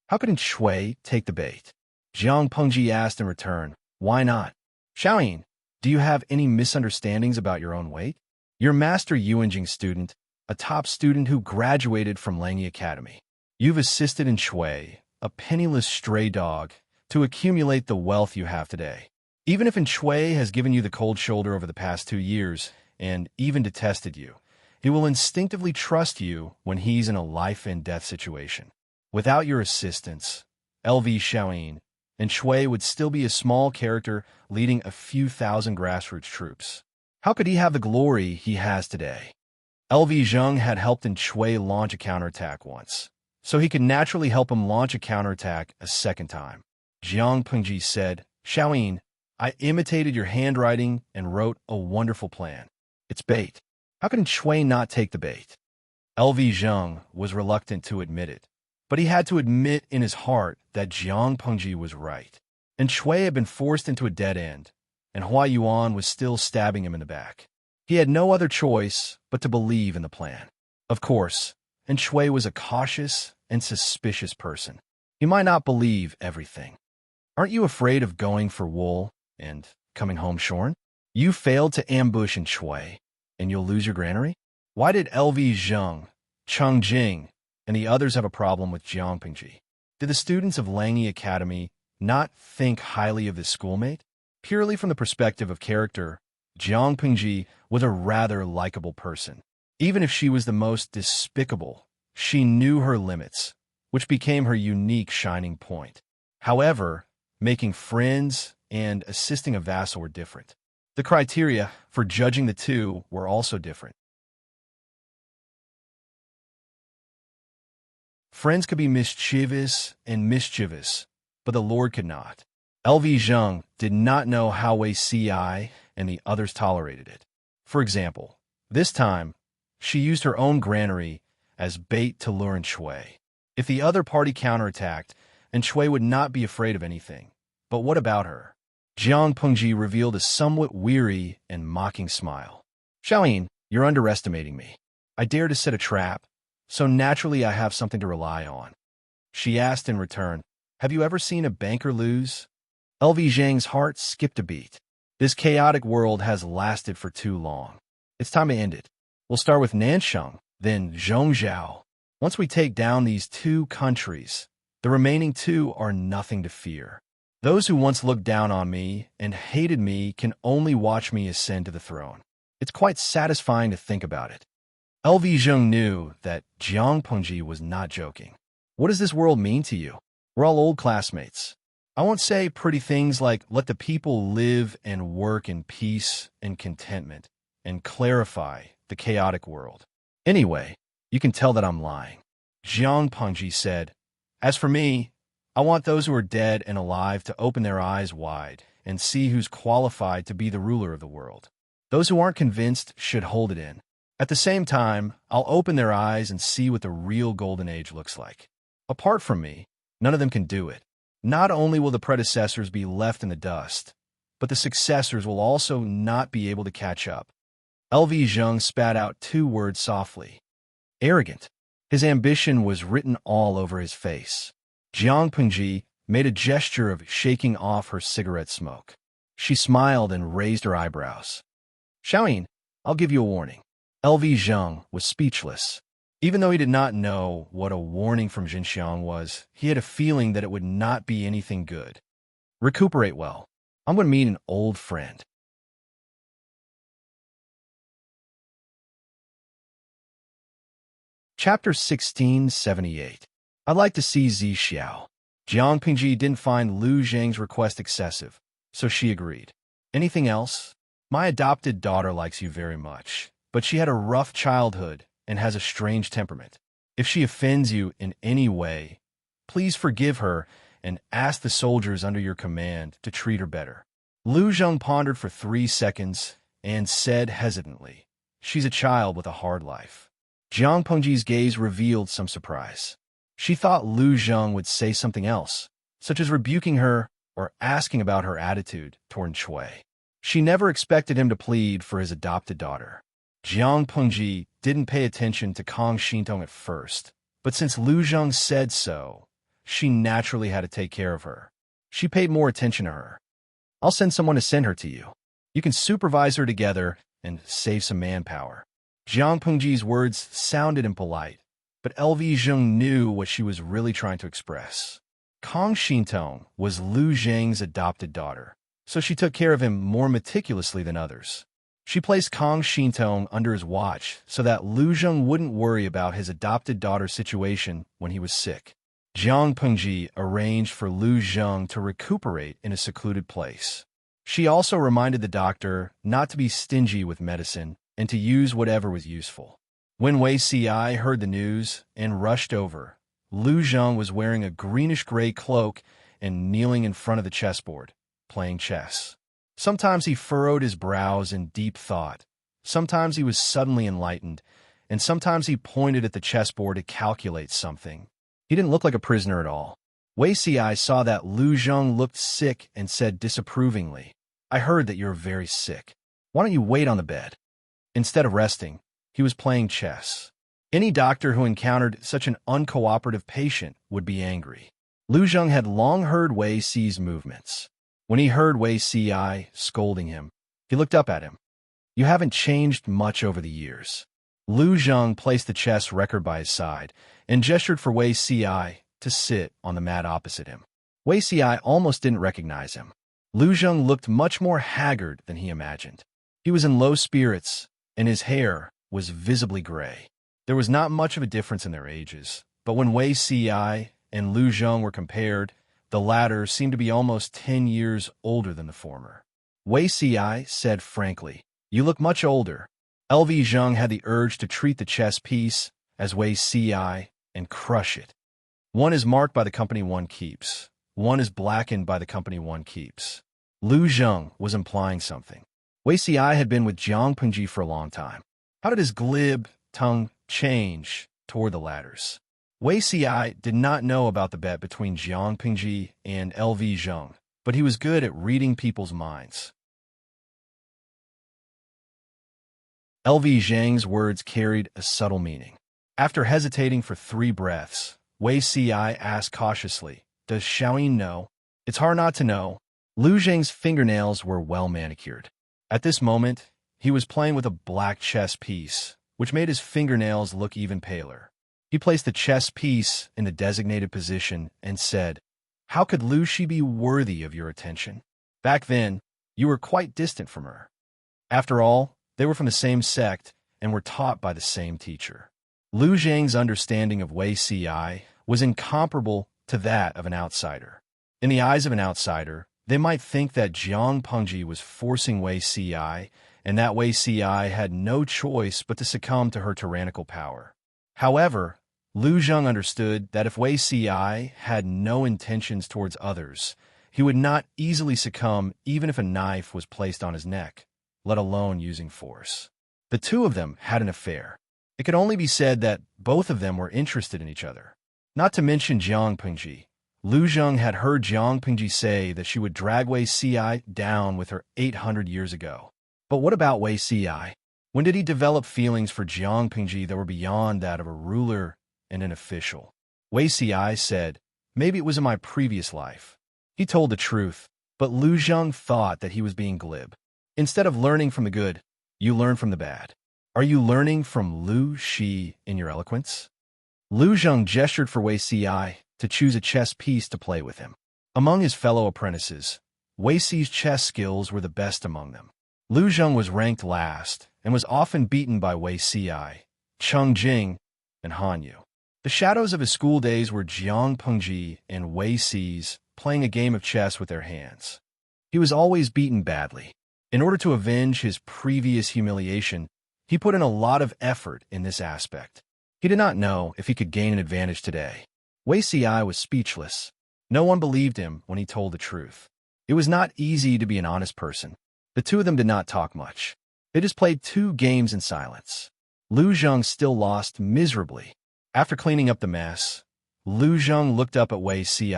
How could Shui take the bait? Jiang Pengji asked in return, why not? Xiaoyin, do you have any misunderstandings about your own weight? Your master Yuanjing student, a top student who graduated from Langyi Academy. You've assisted in Shui, a penniless stray dog, to accumulate the wealth you have today. Even if Shui has given you the cold shoulder over the past 2 years and even detested you, he will instinctively trust you when he's in a life-and-death situation. Without your assistance, LV Xiaoyin, and Shui would still be a small character leading a few thousand grassroots troops. How could he have the glory he has today? LV Zheng had helped Shui launch a counterattack once, so he could naturally help him launch a counterattack a second time. Jiang Pengji said, Xiaoyin, I imitated your handwriting and wrote a wonderful plan. It's bait. How can Shui not take the bait? LV Zheng was reluctant to admit it, but he had to admit in his heart that Jiang Pengji was right. And Shui had been forced into a dead end, and Hua Yuan was still stabbing him in the back. He had no other choice but to believe in the plan. Of course, and Shui was a cautious and suspicious person. He might not believe everything. Aren't you afraid of going for wool and coming home shorn? You failed to ambush Shui, and you'll lose your granary? Why did LV Zheng, Cheng Jing, and the others have a problem with Jiang Pengji? Did the students of Langyi Academy not think highly of this schoolmate? Purely from the perspective of character, Jiang Pengji was a rather likable person. Even if she was the most despicable, she knew her limits, which became her unique shining point. However, making friends and assisting a vassal were different. The criteria for judging the two were also different. Friends could be mischievous and mischievous, but the Lord could not. LV Zheng did not know how Wei Ci and the others tolerated it. For example, this time, she used her own granary as bait to lure Shui. If the other party counterattacked, Shui would not be afraid of anything. But what about her? Jiang Pengji revealed a somewhat weary and mocking smile. Xiaoyin, you're underestimating me. I dare to set a trap, so naturally I have something to rely on. She asked in return, have you ever seen a banker lose? LV Zheng's heart skipped a beat. This chaotic world has lasted for too long. It's time to end it. We'll start with Nansheng, then Zhongzhou. Once we take down these 2 countries, the remaining 2 are nothing to fear. Those who once looked down on me and hated me can only watch me ascend to the throne. It's quite satisfying to think about it. LV Zheng knew that Jiang Pengji was not joking. What does this world mean to you? We're all old classmates. I won't say pretty things like let the people live and work in peace and contentment and clarify the chaotic world. Anyway, you can tell that I'm lying. Jiang Pengji said, as for me, I want those who are dead and alive to open their eyes wide and see who's qualified to be the ruler of the world. Those who aren't convinced should hold it in. At the same time, I'll open their eyes and see what the real golden age looks like. Apart from me, none of them can do it. Not only will the predecessors be left in the dust, but the successors will also not be able to catch up. LV Zheng spat out 2 words softly. Arrogant. His ambition was written all over his face. Jiang Pengji made a gesture of shaking off her cigarette smoke. She smiled and raised her eyebrows. Xiaoyin, I'll give you a warning. LV Zheng was speechless. Even though he did not know what a warning from Xinxiang was, he had a feeling that it would not be anything good. Recuperate well. I'm going to meet an old friend. Chapter 1678. I'd like to see Zi Xiao. Jiang Pengji didn't find Lu Zheng's request excessive, so she agreed. Anything else? My adopted daughter likes you very much, but she had a rough childhood and has a strange temperament. If she offends you in any way, please forgive her and ask the soldiers under your command to treat her better. Lu Zheng pondered for 3 seconds and said hesitantly, "She's a child with a hard life." Jiang Pengji's gaze revealed some surprise. She thought Lu Zheng would say something else, such as rebuking her or asking about her attitude toward Chui. She never expected him to plead for his adopted daughter. Jiang Pengji didn't pay attention to Kang Xintong at first, but since Lu Zheng said so, she naturally had to take care of her. She paid more attention to her. "I'll send someone to send her to you. You can supervise her together and save some manpower." Jiang Pengji's words sounded impolite, but LV Zheng knew what she was really trying to express. Kang Xintong was Lu Zheng's adopted daughter, so she took care of him more meticulously than others. She placed Kang Xintong under his watch so that Lu Zheng wouldn't worry about his adopted daughter's situation when he was sick. Jiang Pengji arranged for Lu Zheng to recuperate in a secluded place. She also reminded the doctor not to be stingy with medicine and to use whatever was useful. When Wei Si heard the news and rushed over, Lu Zheng was wearing a greenish-gray cloak and kneeling in front of the chessboard, playing chess. Sometimes he furrowed his brows in deep thought, sometimes he was suddenly enlightened, and sometimes he pointed at the chessboard to calculate something. He didn't look like a prisoner at all. Wei Si saw that Lu Zheng looked sick and said disapprovingly, "I heard that you're very sick. Why don't you wait on the bed?" Instead of resting, he was playing chess. Any doctor who encountered such an uncooperative patient would be angry. Lu Zheng had long heard Wei Si's movements. When he heard Wei Si scolding him, he looked up at him. "You haven't changed much over the years." Lu Zheng placed the chess record by his side and gestured for Wei Si to sit on the mat opposite him. Wei Si almost didn't recognize him. Lu Zheng looked much more haggard than he imagined. He was in low spirits, and his hair was visibly gray. There was not much of a difference in their ages, but when Wei Si and Lu Zheng were compared, the latter seemed to be almost 10 years older than the former. Wei Si said frankly, "You look much older." LV Zheng had the urge to treat the chess piece as Wei Si and crush it. One is marked by the company one keeps. One is blackened by the company one keeps. Lu Zheng was implying something. Wei Si had been with Jiang Pengji for a long time. How did his glib tongue change toward the latter's? Wei Si did not know about the bet between Jiang Pengji and LV Zheng, but he was good at reading people's minds. LV Zheng's words carried a subtle meaning. After hesitating for 3 breaths, Wei Si asked cautiously, "Does Xiaoyin know?" "It's hard not to know." Lu Zheng's fingernails were well manicured. At this moment, he was playing with a black chess piece, which made his fingernails look even paler. He placed the chess piece in the designated position and said, "How could Lu Shi be worthy of your attention? Back then, you were quite distant from her." After all, they were from the same sect and were taught by the same teacher. Lu Zheng's understanding of Wei Si was incomparable to that of an outsider. In the eyes of an outsider, they might think that Jiang Pengji was forcing Wei Si and that Wei Si had no choice but to succumb to her tyrannical power. However, Lu Zheng understood that if Wei Si had no intentions towards others, he would not easily succumb even if a knife was placed on his neck, let alone using force. The two of them had an affair. It could only be said that both of them were interested in each other. Not to mention Jiang Pengji. Lu Zheng had heard Jiang Pengji say that she would drag Wei Si down with her 800 years ago. But what about Wei Si? When did he develop feelings for Jiang Pengji that were beyond that of a ruler and an official? Wei Si said, "Maybe it was in my previous life." He told the truth, but Lu Zheng thought that he was being glib. Instead of learning from the good, you learn from the bad. Are you learning from Lu Shi in your eloquence? Lu Zheng gestured for Wei Si to choose a chess piece to play with him. Among his fellow apprentices, Wei Si's chess skills were the best among them. Lu Zheng was ranked last and was often beaten by Wei Si, Cheng Jing, and Han Yu. The shadows of his school days were Jiang Pengji and Wei Si's playing a game of chess with their hands. He was always beaten badly. In order to avenge his previous humiliation, he put in a lot of effort in this aspect. He did not know if he could gain an advantage today. Wei Si was speechless. No one believed him when he told the truth. It was not easy to be an honest person. The two of them did not talk much. They just played 2 games in silence. Lu Zheng still lost miserably. After cleaning up the mess, Lu Zheng looked up at Wei Ci,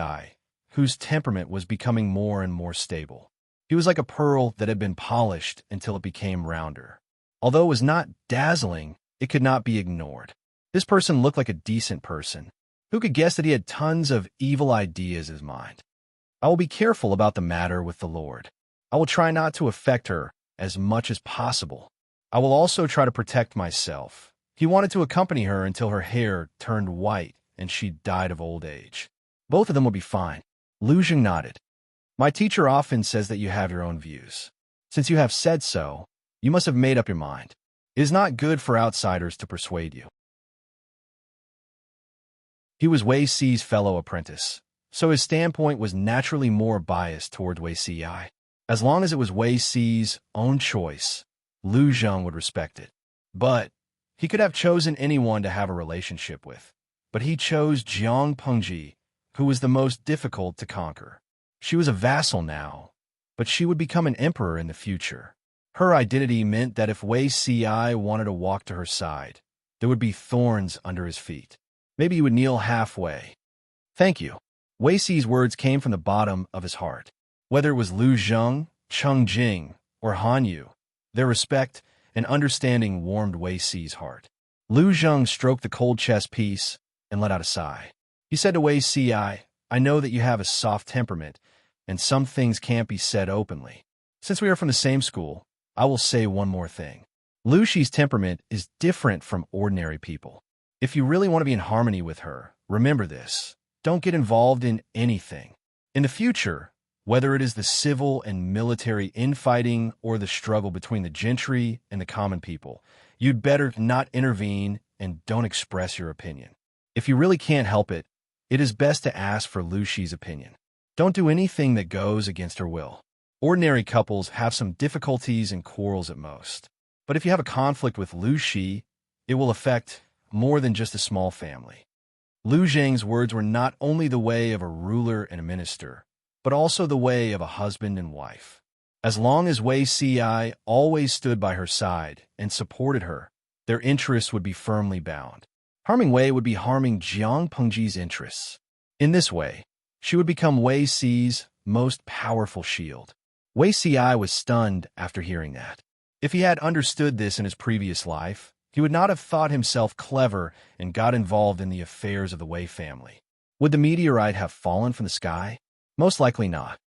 whose temperament was becoming more and more stable. He was like a pearl that had been polished until it became rounder. Although it was not dazzling, it could not be ignored. This person looked like a decent person. Who could guess that he had tons of evil ideas in his mind? I will be careful about the matter with the Lord. I will try not to affect her as much as possible. I will also try to protect myself. He wanted to accompany her until her hair turned white and she died of old age. Both of them would be fine. Lu Zheng nodded. My teacher often says that you have your own views. Since you have said so, you must have made up your mind. It is not good for outsiders to persuade you. He was Wei Ci's fellow apprentice, so his standpoint was naturally more biased toward Wei Ci. As long as it was Wei Ci's own choice, Lu Zheng would respect it. But he could have chosen anyone to have a relationship with. But he chose Jiang Pengji, who was the most difficult to conquer. She was a vassal now, but she would become an emperor in the future. Her identity meant that if Wei Ci wanted to walk to her side, there would be thorns under his feet. Maybe he would kneel halfway. Thank you. Wei Ci's words came from the bottom of his heart. Whether it was Lu Zheng, Cheng Jing, or Han Yu, their respect and understanding warmed Wei Ci's heart. Lu Zheng stroked the cold chess piece and let out a sigh. He said to Wei Ci, I know that you have a soft temperament, and some things can't be said openly. Since we are from the same school, I will say one more thing. Lu Xi's temperament is different from ordinary people. If you really want to be in harmony with her, remember this. Don't get involved in anything. In the future, whether it is the civil and military infighting or the struggle between the gentry and the common people, you'd better not intervene and don't express your opinion. If you really can't help it, it is best to ask for Lu Xi's opinion. Don't do anything that goes against her will. Ordinary couples have some difficulties and quarrels at most. But if you have a conflict with Lu Xi, it will affect more than just a small family. Lu Zheng's words were not only the way of a ruler and a minister, but also the way of a husband and wife. As long as Wei Ci always stood by her side and supported her, their interests would be firmly bound. Harming Wei would be harming Jiang Pengji's interests. In this way, she would become Wei Ci's most powerful shield. Wei Ci was stunned after hearing that. If he had understood this in his previous life, he would not have thought himself clever and got involved in the affairs of the Wei family. Would the meteorite have fallen from the sky? Most likely not.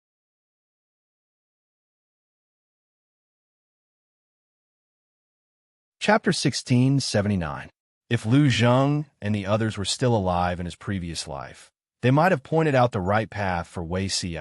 Chapter 1679. If Lu Zheng and the others were still alive in his previous life, they might have pointed out the right path for Wei Ci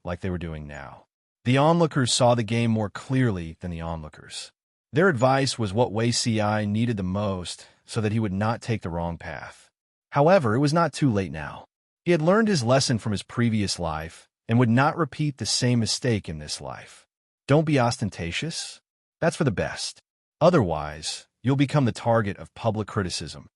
like they were doing now. The onlookers saw the game more clearly than the onlookers. Their advice was what Wei Ci needed the most so that he would not take the wrong path. However, it was not too late now. He had learned his lesson from his previous life and would not repeat the same mistake in this life. Don't be ostentatious. That's for the best. Otherwise, you'll become the target of public criticism.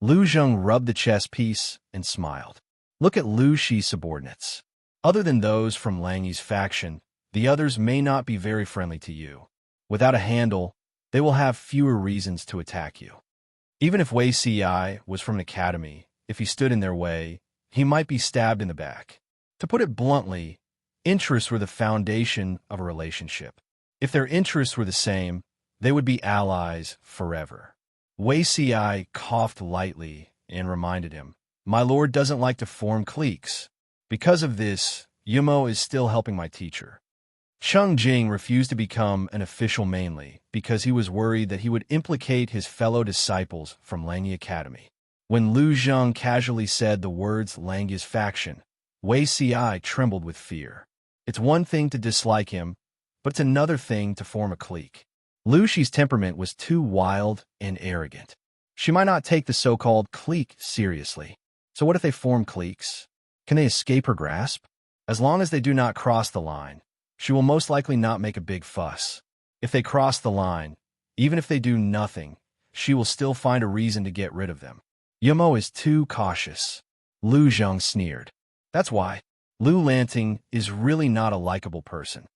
Lu Zheng rubbed the chess piece and smiled. Look at Lu Xi's subordinates. Other than those from Lang Yi's faction, the others may not be very friendly to you. Without a handle, they will have fewer reasons to attack you. Even if Wei Ci was from an academy, if he stood in their way, he might be stabbed in the back. To put it bluntly, interests were the foundation of a relationship. If their interests were the same, they would be allies forever. Wei Ci coughed lightly and reminded him, My lord doesn't like to form cliques. Because of this, Yumo is still helping my teacher. Cheng Jing refused to become an official mainly because he was worried that he would implicate his fellow disciples from Lang Yi Academy. When Lu Zheng casually said the words Lang Yi's faction, Wei Ci trembled with fear. It's one thing to dislike him, but it's another thing to form a clique. Lu Xi's temperament was too wild and arrogant. She might not take the so-called clique seriously. So what if they form cliques? Can they escape her grasp? As long as they do not cross the line, she will most likely not make a big fuss. If they cross the line, even if they do nothing, she will still find a reason to get rid of them. Yumo is too cautious. Lu Zheng sneered. That's why. Lu Lanting is really not a likable person.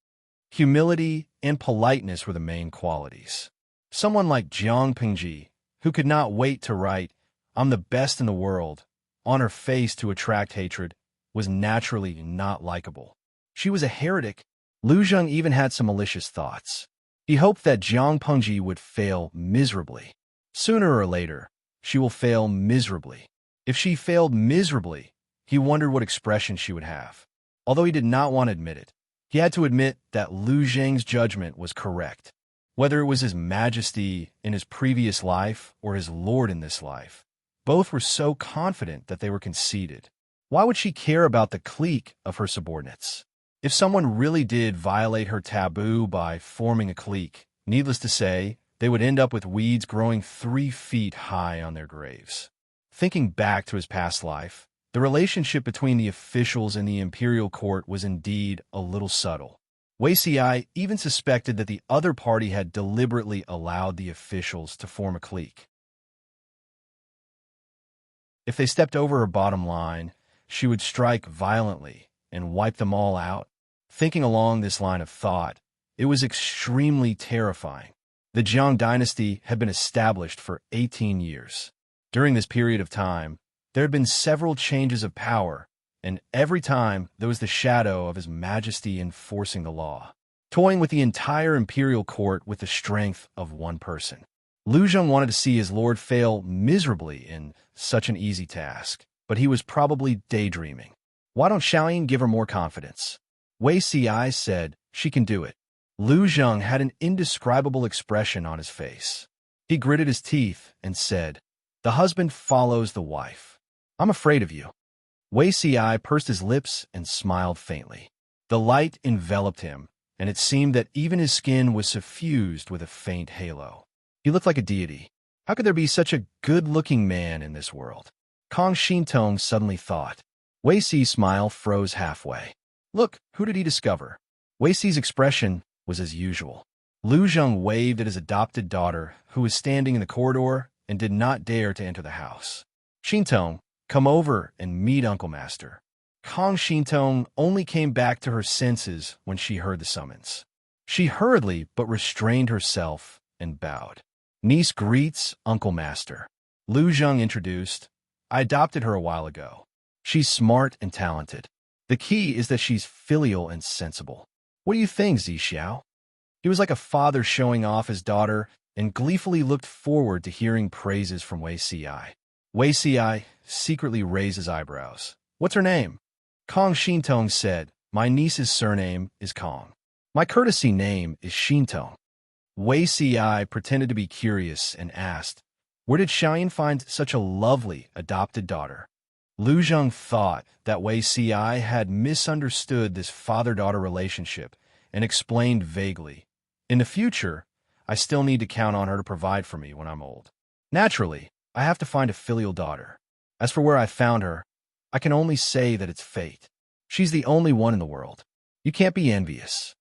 Humility and politeness were the main qualities. Someone like Jiang Pingji, who could not wait to write, "I'm the best in the world," on her face to attract hatred, was naturally not likable. She was a heretic. Lu Zheng even had some malicious thoughts. He hoped that Jiang Pengji would fail miserably. Sooner or later, she will fail miserably. If she failed miserably, he wondered what expression she would have. Although he did not want to admit it, he had to admit that Lu Zheng's judgment was correct. Whether it was his majesty in his previous life or his lord in this life, both were so confident that they were conceited. Why would she care about the clique of her subordinates? If someone really did violate her taboo by forming a clique, needless to say, they would end up with weeds growing 3 feet high on their graves. Thinking back to his past life, the relationship between the officials in the imperial court was indeed a little subtle. Wei Xi even suspected that the other party had deliberately allowed the officials to form a clique. If they stepped over her bottom line, she would strike violently and wipe them all out. Thinking along this line of thought, it was extremely terrifying. The Jiang dynasty had been established for 18 years. During this period of time, there had been several changes of power, and every time there was the shadow of His Majesty enforcing the law, toying with the entire imperial court with the strength of one person. Lu Zheng wanted to see his lord fail miserably in such an easy task, but he was probably daydreaming. Why don't Xiaoyin give her more confidence? Wei Xi said, "She can do it." Lu Zheng had an indescribable expression on his face. He gritted his teeth and said, "The husband follows the wife. I'm afraid of you." Wei Xi pursed his lips and smiled faintly. The light enveloped him, and it seemed that even his skin was suffused with a faint halo. He looked like a deity. How could there be such a good-looking man in this world? Kong Shintong suddenly thought. Wei Xi's smile froze halfway. Look, who did he discover? Wei Xi's expression was as usual. Lu Zheng waved at his adopted daughter, who was standing in the corridor and did not dare to enter the house. Shintong, come over and meet Uncle Master. Kong Shintong only came back to her senses when she heard the summons. She hurriedly but restrained herself and bowed. Niece greets Uncle Master. Lu Zheng introduced. I adopted her a while ago. She's smart and talented. The key is that she's filial and sensible. What do you think, Zi Xiao? He was like a father showing off his daughter and gleefully looked forward to hearing praises from Wei Xi. Wei Xi secretly raised his eyebrows. What's her name? Kong Shintong said, my niece's surname is Kong. My courtesy name is Shintong. Wei Xi pretended to be curious and asked, where did Xiaoyin find such a lovely adopted daughter? Lu Zheng thought that Wei Xi had misunderstood this father-daughter relationship and explained vaguely, in the future, I still need to count on her to provide for me when I'm old. Naturally, I have to find a filial daughter. As for where I found her, I can only say that it's fate. She's the only one in the world. You can't be envious.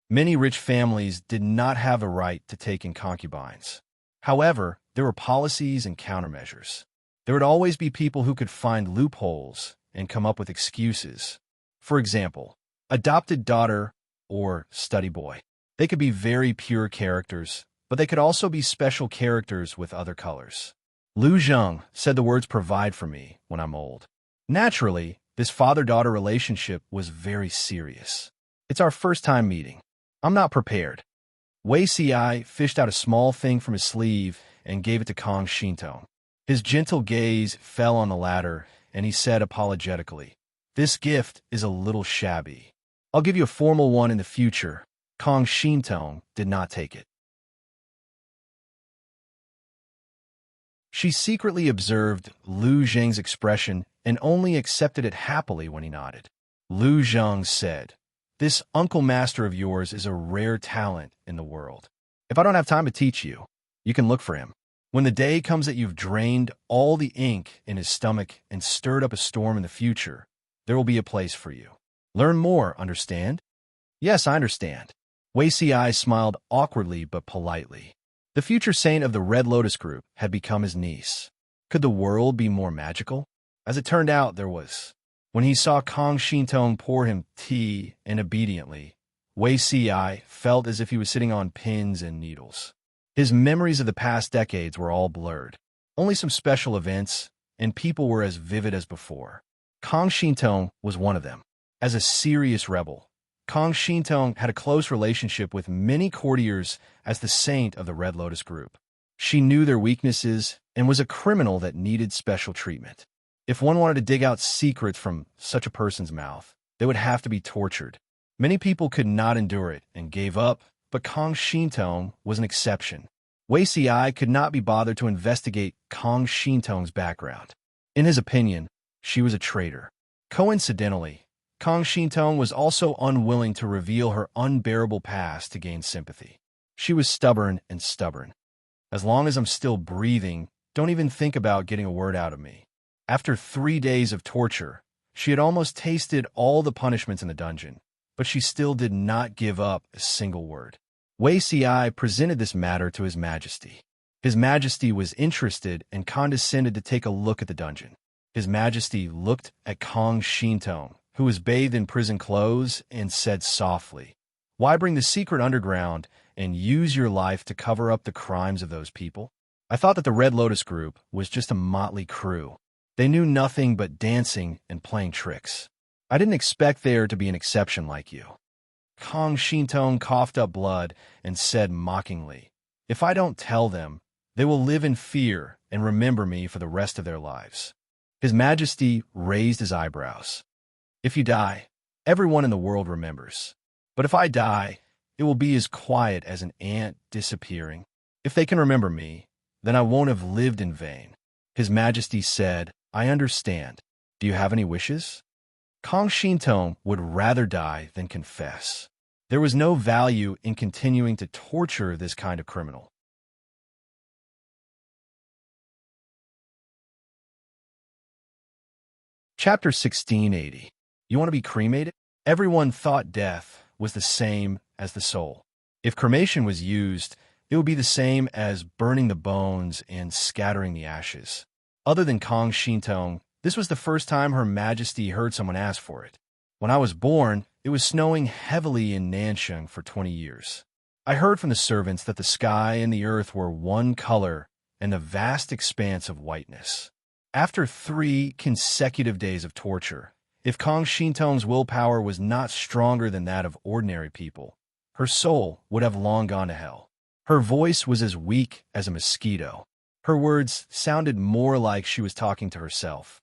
Many rich families did not have the right to take in concubines. However, there were policies and countermeasures. There would always be people who could find loopholes and come up with excuses. For example, adopted daughter or study boy. They could be very pure characters, but they could also be special characters with other colors. Lu Zheng said the words provide for me when I'm old. Naturally, this father-daughter relationship was very serious. It's our first time meeting. I'm not prepared. Wei Xi fished out a small thing from his sleeve and gave it to Kong Shintong. His gentle gaze fell on the latter, and he said apologetically, this gift is a little shabby. I'll give you a formal one in the future. Kong Shintong did not take it. She secretly observed Lu Zheng's expression and only accepted it happily when he nodded. Lu Zheng said, this Uncle Master of yours is a rare talent in the world. If I don't have time to teach you, you can look for him. When the day comes that you've drained all the ink in his stomach and stirred up a storm in the future, there will be a place for you. Learn more, understand? Yes, I understand. Wei Xi smiled awkwardly but politely. The future saint of the Red Lotus Group had become his niece. Could the world be more magical? As it turned out, there was. When he saw Kong Shintong pour him tea and obediently, Wei Ci felt as if he was sitting on pins and needles. His memories of the past decades were all blurred. Only some special events, and people were as vivid as before. Kang Shintong was one of them. As a serious rebel, Kang Shintong had a close relationship with many courtiers as the saint of the Red Lotus group. She knew their weaknesses and was a criminal that needed special treatment. If one wanted to dig out secrets from such a person's mouth, they would have to be tortured. Many people could not endure it and gave up, but Kang Shintong was an exception. Wei Ci could not be bothered to investigate Kang Shintong's background. In his opinion, she was a traitor. Coincidentally, Kang Shintong was also unwilling to reveal her unbearable past to gain sympathy. She was stubborn and stubborn. As long as I'm still breathing, don't even think about getting a word out of me. After 3 days of torture, she had almost tasted all the punishments in the dungeon, but she still did not give up a single word. Wei Ci presented this matter to His Majesty. His Majesty was interested and condescended to take a look at the dungeon. His Majesty looked at Kang Shintong, who was bathed in prison clothes, and said softly, "Why bring the secret underground and use your life to cover up the crimes of those people? I thought that the Red Lotus group was just a motley crew. They knew nothing but dancing and playing tricks. I didn't expect there to be an exception like you." Kang Shintong coughed up blood and said mockingly, "If I don't tell them, they will live in fear and remember me for the rest of their lives." His Majesty raised his eyebrows. "If you die, everyone in the world remembers. But if I die, it will be as quiet as an ant disappearing. If they can remember me, then I won't have lived in vain." His Majesty said, "I understand. Do you have any wishes?" Kang Shintong would rather die than confess. There was no value in continuing to torture this kind of criminal. Chapter 1680. You want to be cremated? Everyone thought death was the same as the soul. If cremation was used, it would be the same as burning the bones and scattering the ashes. Other than Kang Shintong, this was the first time Her Majesty heard someone ask for it. When I was born, it was snowing heavily in Nansheng for 20 years. I heard from the servants that the sky and the earth were one color and a vast expanse of whiteness. After 3 consecutive days of torture, if Kang Shintong's willpower was not stronger than that of ordinary people, her soul would have long gone to hell. Her voice was as weak as a mosquito. Her words sounded more like she was talking to herself.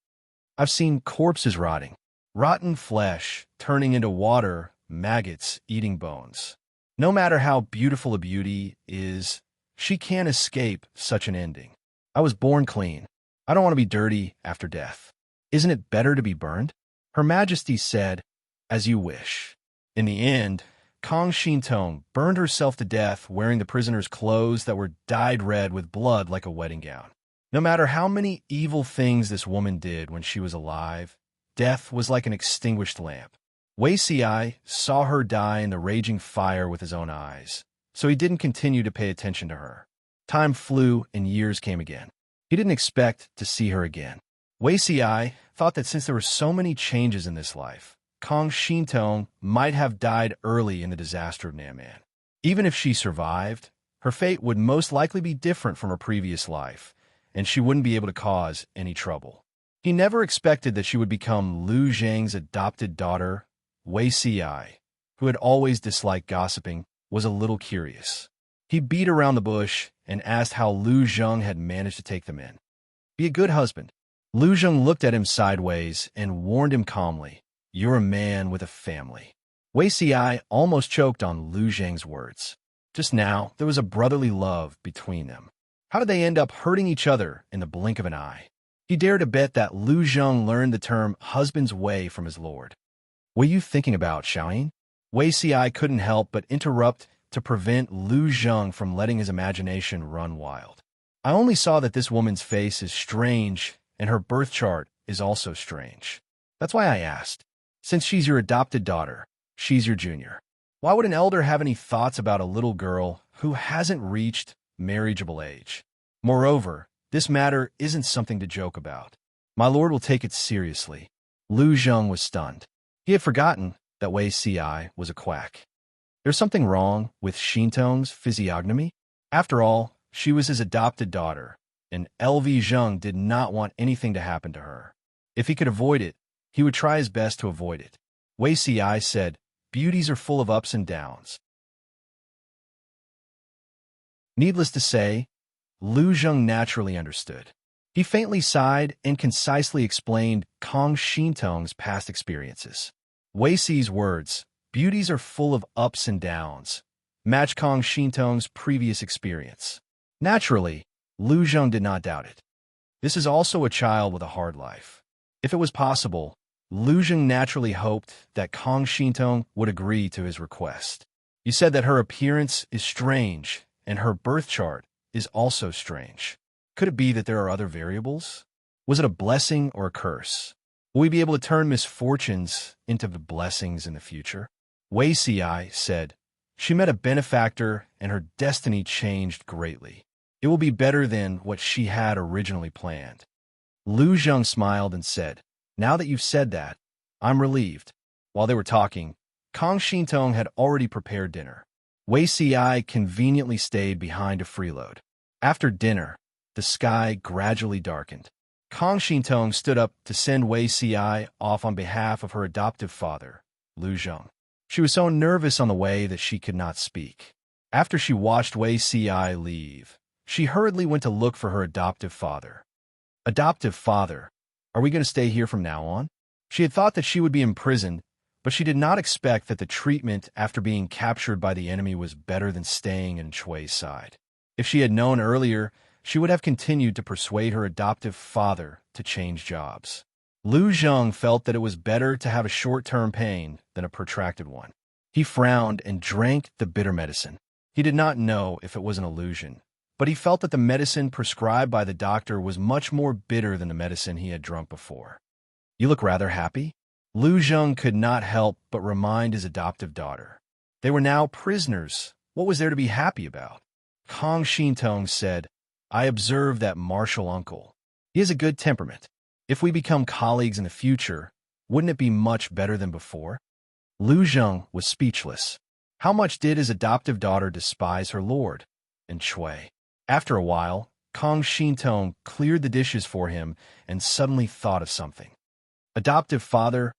I've seen corpses rotting, rotten flesh turning into water, maggots eating bones. No matter how beautiful a beauty is, she can't escape such an ending. I was born clean. I don't want to be dirty after death. Isn't it better to be burned? Her Majesty said, "As you wish." In the end, Kang Shintong burned herself to death wearing the prisoner's clothes that were dyed red with blood like a wedding gown. No matter how many evil things this woman did when she was alive, death was like an extinguished lamp. Wei Ci saw her die in the raging fire with his own eyes, so he didn't continue to pay attention to her. Time flew and years came again. He didn't expect to see her again. Wei Ci thought that since there were so many changes in this life, Kang Shintong might have died early in the disaster of Nanman. Even if she survived, her fate would most likely be different from her previous life, and she wouldn't be able to cause any trouble. He never expected that she would become Lu Zhang's adopted daughter. Wei Ci, who had always disliked gossiping, was a little curious. He beat around the bush and asked how Lu Zhang had managed to take them in. "Be a good husband." Lu Zhang looked at him sideways and warned him calmly, "You're a man with a family." Wei Ci almost choked on Lu Zhang's words. Just now, there was a brotherly love between them. How did they end up hurting each other in the blink of an eye? He dared to bet that Lu Zhang learned the term husband's way from his lord. "What are you thinking about, Xiaoyin?" Wei Ci couldn't help but interrupt to prevent Lu Zhang from letting his imagination run wild. "I only saw that this woman's face is strange and her birth chart is also strange. That's why I asked. Since she's your adopted daughter, she's your junior. Why would an elder have any thoughts about a little girl who hasn't reached marriageable age? Moreover, this matter isn't something to joke about. My lord will take it seriously." Lu Zhang was stunned. He had forgotten that Wei Ci was a quack. There's something wrong with Xintong's physiognomy. After all, she was his adopted daughter, and LV Zheng did not want anything to happen to her. If he could avoid it, he would try his best to avoid it. Wei Ci said, "Beauties are full of ups and downs." Needless to say, Lu Zheng naturally understood. He faintly sighed and concisely explained Kong Xintong's past experiences. Wei Ci's words, "Beauties are full of ups and downs," matched Kong Xintong's previous experience. Naturally, Lu Zheng did not doubt it. This is also a child with a hard life. If it was possible, Lu Zheng naturally hoped that Kong Xintong would agree to his request. You said that her appearance is strange, and her birth chart is also strange. Could it be that there are other variables? Was it a blessing or a curse? Will we be able to turn misfortunes into blessings in the future? Wei Ci said, "She met a benefactor and her destiny changed greatly. It will be better than what she had originally planned." Lu Zheng smiled and said, "Now that you've said that, I'm relieved." While they were talking, Kong Xintong had already prepared dinner. Wei Ci conveniently stayed behind to freeload. After dinner, the sky gradually darkened. Kong Xintong stood up to send Wei Ci off on behalf of her adoptive father, Lu Zheng. She was so nervous on the way that she could not speak. After she watched Wei Ci leave, she hurriedly went to look for her adoptive father. "Adoptive father, are we going to stay here from now on?" She had thought that she would be imprisoned, but she did not expect that the treatment after being captured by the enemy was better than staying in Chui's side. If she had known earlier, she would have continued to persuade her adoptive father to change jobs. Lu Zheng felt that it was better to have a short-term pain than a protracted one. He frowned and drank the bitter medicine. He did not know if it was an illusion, but he felt that the medicine prescribed by the doctor was much more bitter than the medicine he had drunk before. "You look rather happy?" Lu Zheng could not help but remind his adoptive daughter. They were now prisoners. What was there to be happy about? Kong Xintong said, "I observe that martial uncle. He has a good temperament. If we become colleagues in the future, wouldn't it be much better than before?" Lu Zheng was speechless. How much did his adoptive daughter despise her lord and Chui? After a while, Kong Xintong cleared the dishes for him and suddenly thought of something. Adoptive father,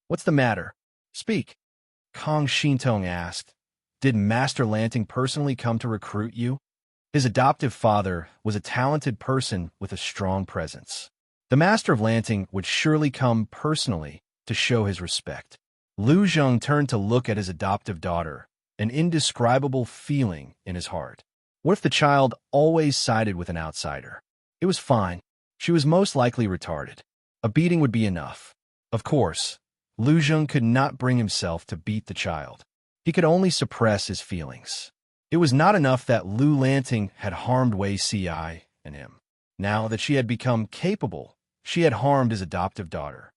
what's the matter? Speak." Kong Xintong asked, "Did Master Lanting personally come to recruit you?" His adoptive father was a talented person with a strong presence. The Master of Lanting would surely come personally to show his respect. Lu Zheng turned to look at his adoptive daughter, an indescribable feeling in his heart. What if the child always sided with an outsider? It was fine. She was most likely retarded. A beating would be enough. Of course, Lu Zheng could not bring himself to beat the child. He could only suppress his feelings. It was not enough that Lu Lanting had harmed Wei Ci and him. Now that she had become capable, she had harmed his adoptive daughter.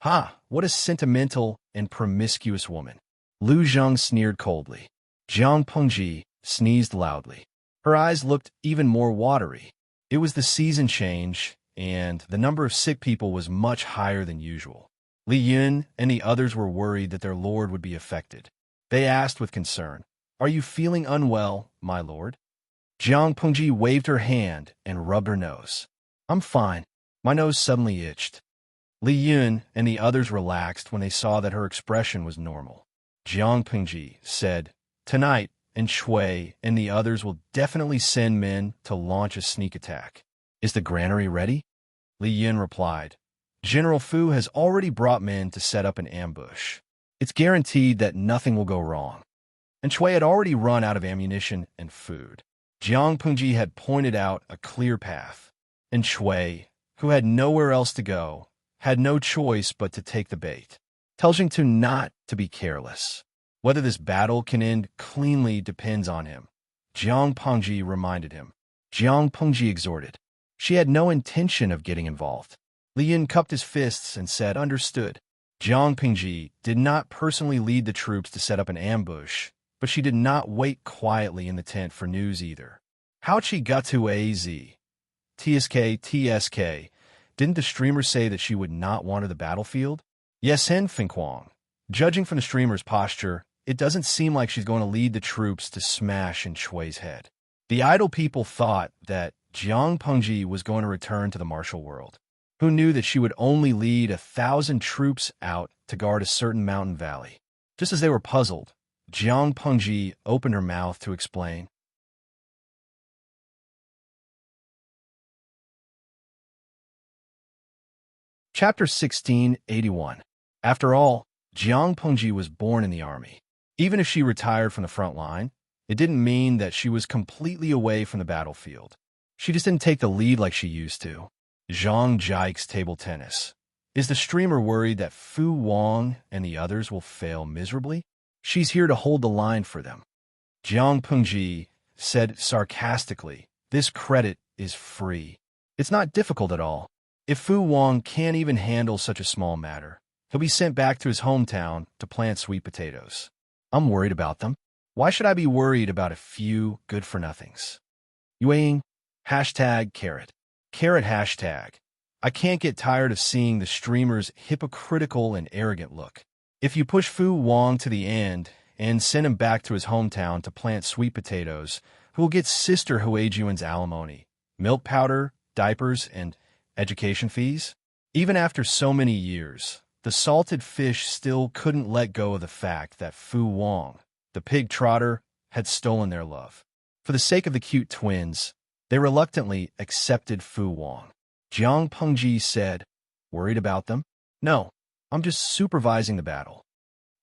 "Ha, what a sentimental and promiscuous woman." Lu Zheng sneered coldly. Jiang Pengji sneezed loudly. Her eyes looked even more watery. It was the season change, and the number of sick people was much higher than usual. Li Yun and the others were worried that their lord would be affected. They asked with concern, "Are you feeling unwell, my lord?" Jiang Pengji waved her hand and rubbed her nose. "I'm fine." My nose suddenly itched. Li Yun and the others relaxed when they saw that her expression was normal. Jiang Pengji said, "Tonight, and Shui and the others will definitely send men to launch a sneak attack. Is the granary ready?" Li Yun replied, "General Fu has already brought men to set up an ambush. It's guaranteed that nothing will go wrong." And Shui had already run out of ammunition and food. Jiang Pengji had pointed out a clear path, and Shui, who had nowhere else to go, had no choice but to take the bait, telling to not to be careless. Whether this battle can end cleanly depends on him, Jiang Pengji reminded him. Jiang Pengji exhorted. She had no intention of getting involved. Li Yun cupped his fists and said, "Understood." Jiang Pengji did not personally lead the troops to set up an ambush, but she did not wait quietly in the tent for news either. How'd she got to AZ? TSK, didn't the streamer say that she would not wander the battlefield? Yes, Hen Finquang. Judging from the streamer's posture, it doesn't seem like she's going to lead the troops to smash in Chui's head. The idle people thought that Jiang Pengji was going to return to the martial world. Who knew that she would only lead 1,000 troops out to guard a certain mountain valley? Just as they were puzzled, Jiang Pengji opened her mouth to explain. Chapter 1681. After all, Jiang Pengji was born in the army. Even if she retired from the front line, it didn't mean that she was completely away from the battlefield. She just didn't take the lead like she used to. Zhang Jiike's table tennis. Is the streamer worried that Fu Wang and the others will fail miserably? She's here to hold the line for them. Jiang Pengji said sarcastically, "This credit is free. It's not difficult at all. If Fu Wang can't even handle such a small matter, he'll be sent back to his hometown to plant sweet potatoes. I'm worried about them. Why should I be worried about a few good-for-nothings?" Yueying, #carrot. Carrot hashtag. I can't get tired of seeing the streamer's hypocritical and arrogant look. If you push Fu Wang to the end and send him back to his hometown to plant sweet potatoes, who will get Sister Huijuan's alimony, milk powder, diapers, and education fees? Even after so many years, the salted fish still couldn't let go of the fact that Fu Wang, the pig trotter, had stolen their love. For the sake of the cute twins, they reluctantly accepted Fu Wang. Jiang Pengji said, "Worried about them? No, I'm just supervising the battle."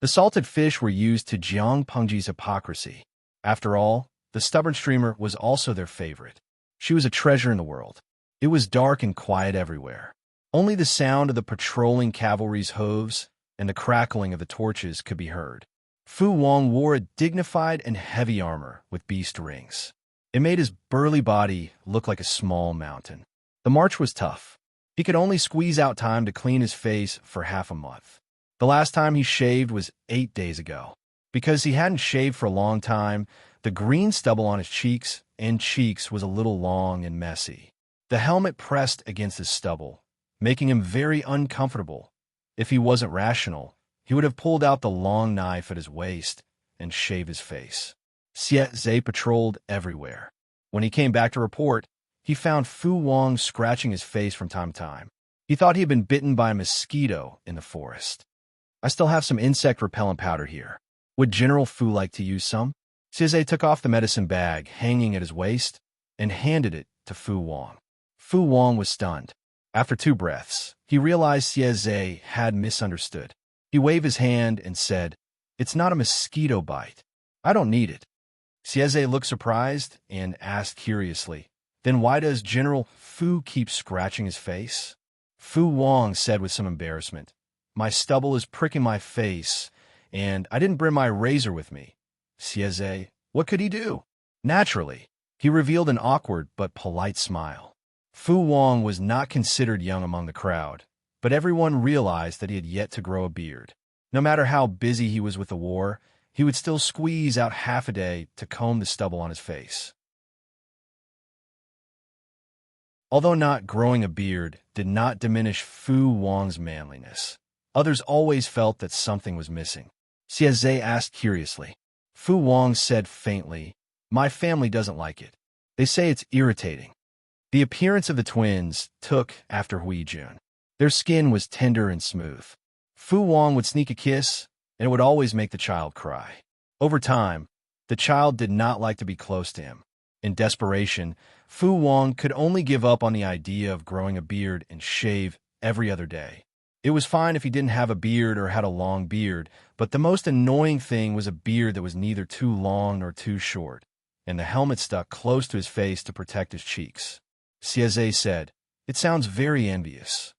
The salted fish were used to Jiang Pengji's hypocrisy. After all, the stubborn streamer was also their favorite. She was a treasure in the world. It was dark and quiet everywhere. Only the sound of the patrolling cavalry's hooves and the crackling of the torches could be heard. Fu Wang wore a dignified and heavy armor with beast rings. It made his burly body look like a small mountain. The march was tough. He could only squeeze out time to clean his face for half a month. The last time he shaved was 8 days ago. Because he hadn't shaved for a long time, the green stubble on his cheeks was a little long and messy. The helmet pressed against his stubble, making him very uncomfortable. If he wasn't rational, he would have pulled out the long knife at his waist and shaved his face. Xie Zhe patrolled everywhere. When he came back to report, he found Fu Wang scratching his face from time to time. He thought he had been bitten by a mosquito in the forest. "I still have some insect repellent powder here. Would General Fu like to use some?" Xie Zhe took off the medicine bag hanging at his waist and handed it to Fu Wang. Fu Wang was stunned. After 2 breaths, he realized Xie Zhe had misunderstood. He waved his hand and said, "It's not a mosquito bite. I don't need it." Xie Zhe looked surprised and asked curiously, "Then why does General Fu keep scratching his face?" Fu Wang said with some embarrassment, "My stubble is pricking my face, and I didn't bring my razor with me." Xie Zhe, what could he do? Naturally, he revealed an awkward but polite smile. Fu Wang was not considered young among the crowd, but everyone realized that he had yet to grow a beard. No matter how busy he was with the war, he would still squeeze out half a day to comb the stubble on his face. Although not growing a beard did not diminish Fu Wang's manliness, others always felt that something was missing. Xie Zhe asked curiously. Fu Wang said faintly, "My family doesn't like it. They say it's irritating." The appearance of the twins took after Huijun. Their skin was tender and smooth. Fu Wang would sneak a kiss, and it would always make the child cry. Over time, the child did not like to be close to him. In desperation, Fu Wang could only give up on the idea of growing a beard and shave every other day. It was fine if he didn't have a beard or had a long beard, but the most annoying thing was a beard that was neither too long nor too short, and the helmet stuck close to his face to protect his cheeks. Xie Zhe said, "It sounds very envious."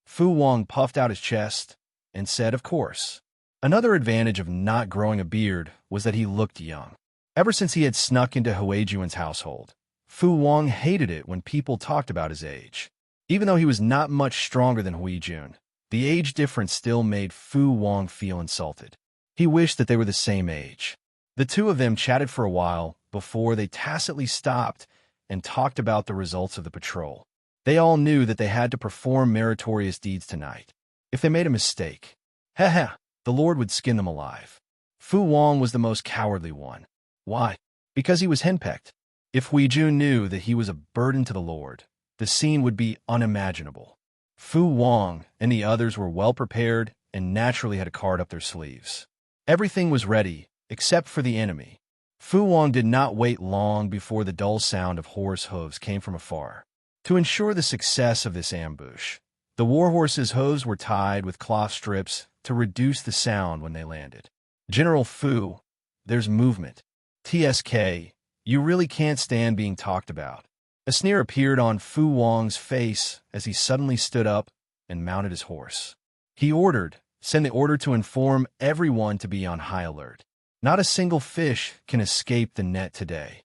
Fu Wang puffed out his chest and said, "Of course." Another advantage of not growing a beard was that he looked young. Ever since he had snuck into Huijuan's household, Fu Wang hated it when people talked about his age. Even though he was not much stronger than Huijun, the age difference still made Fu Wang feel insulted. He wished that they were the same age. The two of them chatted for a while before they tacitly stopped and talked about the results of the patrol. They all knew that they had to perform meritorious deeds tonight. If they made a mistake, Heh, the Lord would skin them alive. Fu Wang was the most cowardly one. Why? Because he was henpecked. If Hui Jun knew that he was a burden to the Lord, the scene would be unimaginable. Fu Wang and the others were well prepared and naturally had a card up their sleeves. Everything was ready, except for the enemy. Fu Wang did not wait long before the dull sound of horse hooves came from afar. To ensure the success of this ambush, the warhorse's hooves were tied with cloth strips to reduce the sound when they landed. General Fu, there's movement. TSK, you really can't stand being talked about. A sneer appeared on Fu Wang's face as he suddenly stood up and mounted his horse. He send the order to inform everyone to be on high alert. Not a single fish can escape the net today.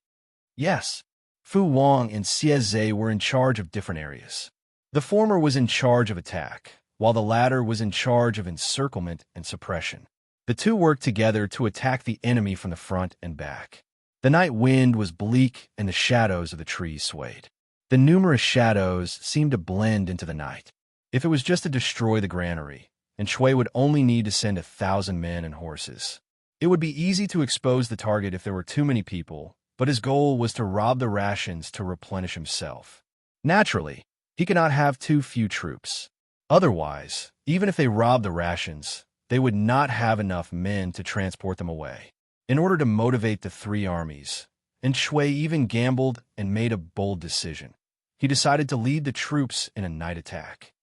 Yes, Fu Wang and Xie were in charge of different areas. The former was in charge of attack, while the latter was in charge of encirclement and suppression. The two worked together to attack the enemy from the front and back. The night wind was bleak and the shadows of the trees swayed. The numerous shadows seemed to blend into the night. If it was just to destroy the granary, and Shui would only need to send 1,000 men and horses. It would be easy to expose the target if there were too many people, but his goal was to rob the rations to replenish himself. Naturally, he could not have too few troops. Otherwise, even if they robbed the rations, they would not have enough men to transport them away. In order to motivate the three armies, and Shui even gambled and made a bold decision. He decided to lead the troops in a night attack.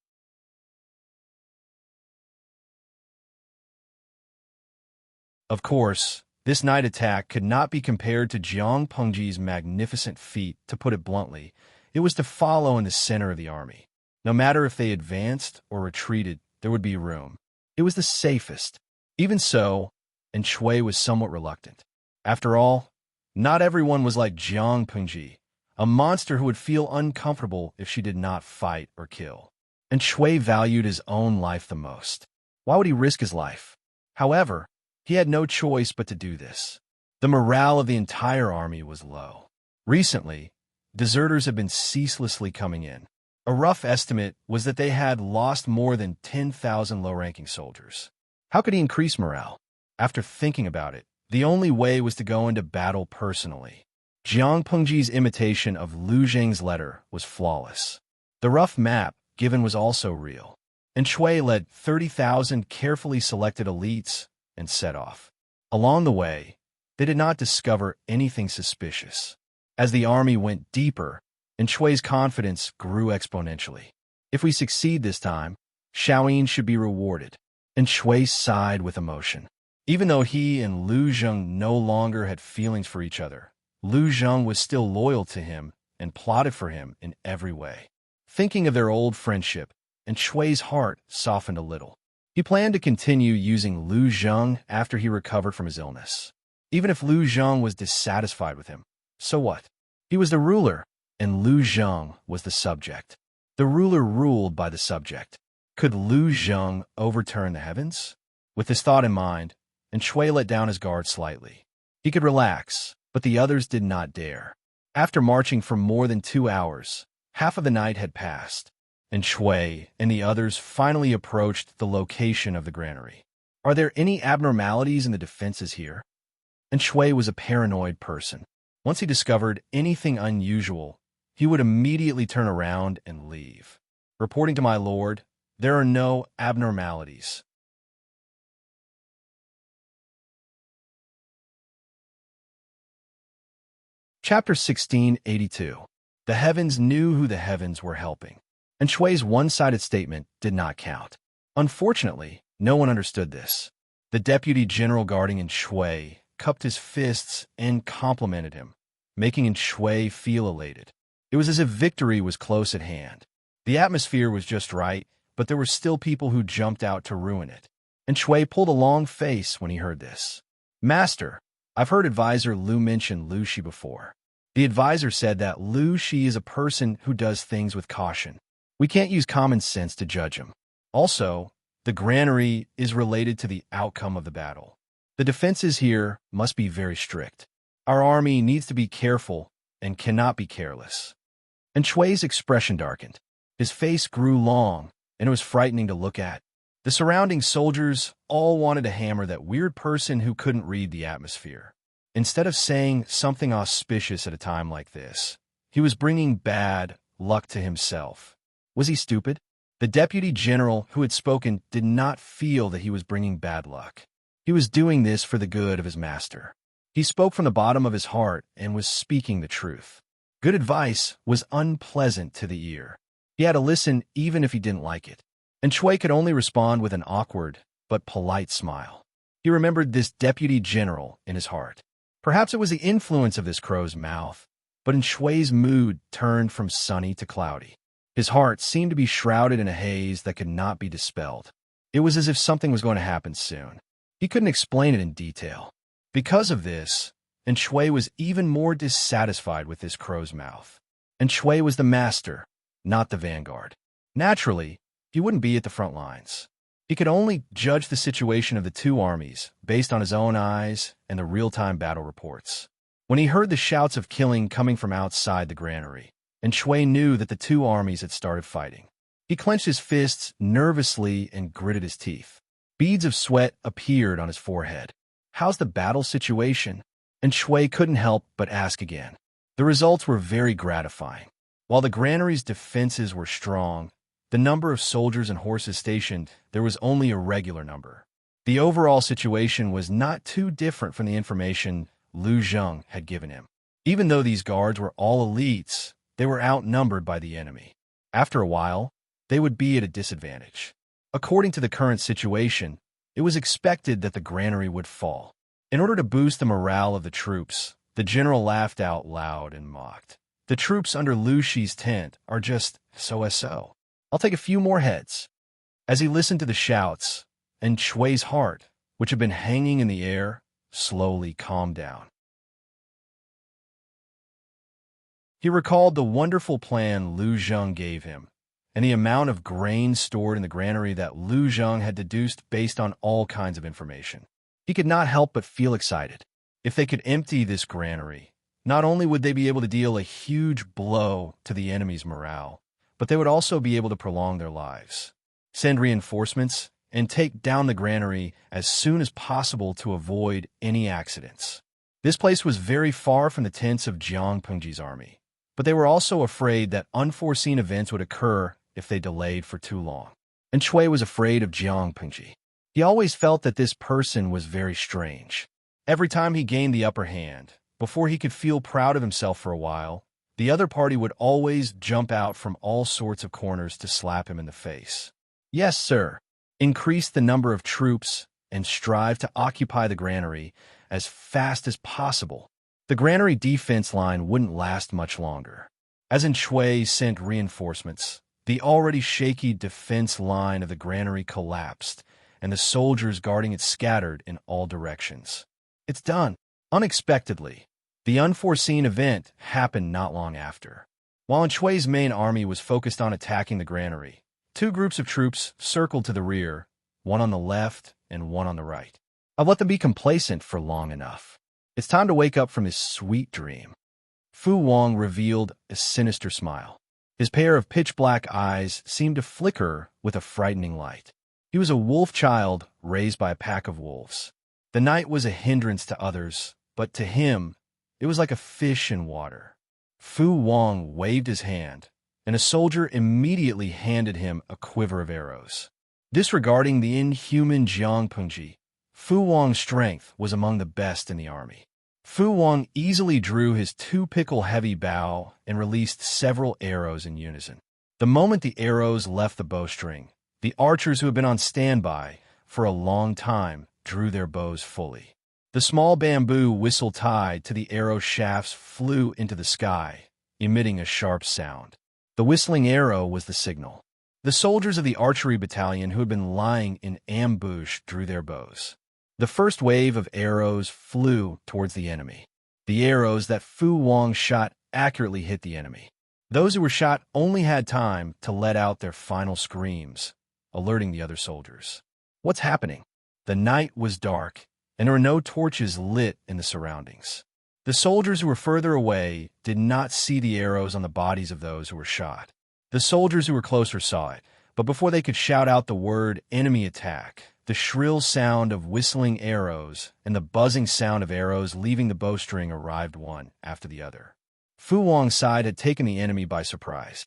Of course, this night attack could not be compared to Jiang Pengji's magnificent feat. To put it bluntly, it was to follow in the center of the army. No matter if they advanced or retreated, there would be room. It was the safest. Even so, and Shui was somewhat reluctant. After all, not everyone was like Jiang Pengji, a monster who would feel uncomfortable if she did not fight or kill. And Shui valued his own life the most. Why would he risk his life? However, he had no choice but to do this. The morale of the entire army was low. Recently, deserters had been ceaselessly coming in. A rough estimate was that they had lost more than 10,000 low-ranking soldiers. How could he increase morale? After thinking about it, the only way was to go into battle personally. Jiang Pengji's imitation of Lu Zheng's letter was flawless. The rough map given was also real. And Shui led 30,000 carefully selected elites and set off. Along the way, they did not discover anything suspicious. As the army went deeper, and Shui's confidence grew exponentially. If we succeed this time, Shaoyin should be rewarded. And Shui sighed with emotion. Even though he and Lu Zheng no longer had feelings for each other, Lu Zheng was still loyal to him and plotted for him in every way. Thinking of their old friendship, and Shui's heart softened a little. He planned to continue using Lu Zheng after he recovered from his illness. Even if Lu Zheng was dissatisfied with him, so what? He was the ruler, and Lu Zheng was the subject. The ruler ruled by the subject. Could Lu Zheng overturn the heavens? With this thought in mind, and Shui let down his guard slightly. He could relax, but the others did not dare. After marching for more than 2 hours, half of the night had passed, and Shui and the others finally approached the location of the granary. Are there any abnormalities in the defenses here? And Shui was a paranoid person. Once he discovered anything unusual, he would immediately turn around and leave. Reporting to my lord, there are no abnormalities. Chapter 1682. The heavens knew who the heavens were helping. And Shui's one-sided statement did not count. Unfortunately, no one understood this. The deputy general guarding in Shui cupped his fists and complimented him, making Shui feel elated. It was as if victory was close at hand. The atmosphere was just right, but there were still people who jumped out to ruin it. And Shui pulled a long face when he heard this. Master, I've heard advisor Lu mention Lu Shi before. The advisor said that Lu Shi is a person who does things with caution. We can't use common sense to judge him. Also, the granary is related to the outcome of the battle. The defenses here must be very strict. Our army needs to be careful and cannot be careless. And Shui's expression darkened. His face grew long, and it was frightening to look at. The surrounding soldiers all wanted to hammer that weird person who couldn't read the atmosphere. Instead of saying something auspicious at a time like this, he was bringing bad luck to himself. Was he stupid? The deputy general who had spoken did not feel that he was bringing bad luck. He was doing this for the good of his master. He spoke from the bottom of his heart and was speaking the truth. Good advice was unpleasant to the ear. He had to listen even if he didn't like it. And Shui could only respond with an awkward but polite smile. He remembered this deputy general in his heart. Perhaps it was the influence of this crow's mouth, but Shui's mood turned from sunny to cloudy. His heart seemed to be shrouded in a haze that could not be dispelled. It was as if something was going to happen soon. He couldn't explain it in detail. Because of this, Shui was even more dissatisfied with this crow's mouth. Shui was the master, not the vanguard. Naturally, he wouldn't be at the front lines. He could only judge the situation of the two armies based on his own eyes and the real-time battle reports. When he heard the shouts of killing coming from outside the granary, Shui knew that the two armies had started fighting. He clenched his fists nervously and gritted his teeth. Beads of sweat appeared on his forehead. How's the battle situation? Shui couldn't help but ask again. The results were very gratifying. While the granary's defenses were strong, the number of soldiers and horses stationed, there was only a regular number. The overall situation was not too different from the information Lu Zheng had given him. Even though these guards were all elites, they were outnumbered by the enemy. After a while, they would be at a disadvantage. According to the current situation, it was expected that the granary would fall. In order to boost the morale of the troops, the general laughed out loud and mocked. The troops under Lu Shi's tent are just so-so. I'll take a few more heads. As he listened to the shouts, Shui's heart, which had been hanging in the air, slowly calmed down. He recalled the wonderful plan Lu Zheng gave him, and the amount of grain stored in the granary that Lu Zheng had deduced based on all kinds of information. He could not help but feel excited. If they could empty this granary, not only would they be able to deal a huge blow to the enemy's morale, but they would also be able to prolong their lives. Send reinforcements and take down the granary as soon as possible to avoid any accidents. This place was very far from the tents of Jiang Pengji's army, but they were also afraid that unforeseen events would occur if they delayed for too long. Shui was afraid of Jiang Pengji. He always felt that this person was very strange. Every time he gained the upper hand, before he could feel proud of himself for a while, the other party would always jump out from all sorts of corners to slap him in the face. Yes, sir. Increase the number of troops and strive to occupy the granary as fast as possible. The granary defense line wouldn't last much longer. As Shui sent reinforcements, the already shaky defense line of the granary collapsed, and the soldiers guarding it scattered in all directions. It's done. Unexpectedly, the unforeseen event happened not long after. While Shui's main army was focused on attacking the granary, two groups of troops circled to the rear, one on the left and one on the right. I've let them be complacent for long enough. It's time to wake up from this sweet dream. Fu Wang revealed a sinister smile. His pair of pitch-black eyes seemed to flicker with a frightening light. He was a wolf child raised by a pack of wolves. The night was a hindrance to others, but to him, it was like a fish in water. Fu Wang waved his hand, and a soldier immediately handed him a quiver of arrows. Disregarding the inhuman Jiang Pengji, Fu Wang's strength was among the best in the army. Fu Wang easily drew his two-pickle-heavy bow and released several arrows in unison. The moment the arrows left the bowstring, the archers who had been on standby for a long time drew their bows fully. The small bamboo whistle tied to the arrow shafts flew into the sky, emitting a sharp sound. The whistling arrow was the signal. The soldiers of the archery battalion who had been lying in ambush drew their bows. The first wave of arrows flew towards the enemy. The arrows that Fu Wang shot accurately hit the enemy. Those who were shot only had time to let out their final screams, alerting the other soldiers. What's happening? The night was dark, and there were no torches lit in the surroundings. The soldiers who were further away did not see the arrows on the bodies of those who were shot. The soldiers who were closer saw it, But before they could shout out the word enemy attack, the shrill sound of whistling arrows and the buzzing sound of arrows leaving the bowstring arrived one after the other. Fu Wang's side had taken the enemy by surprise.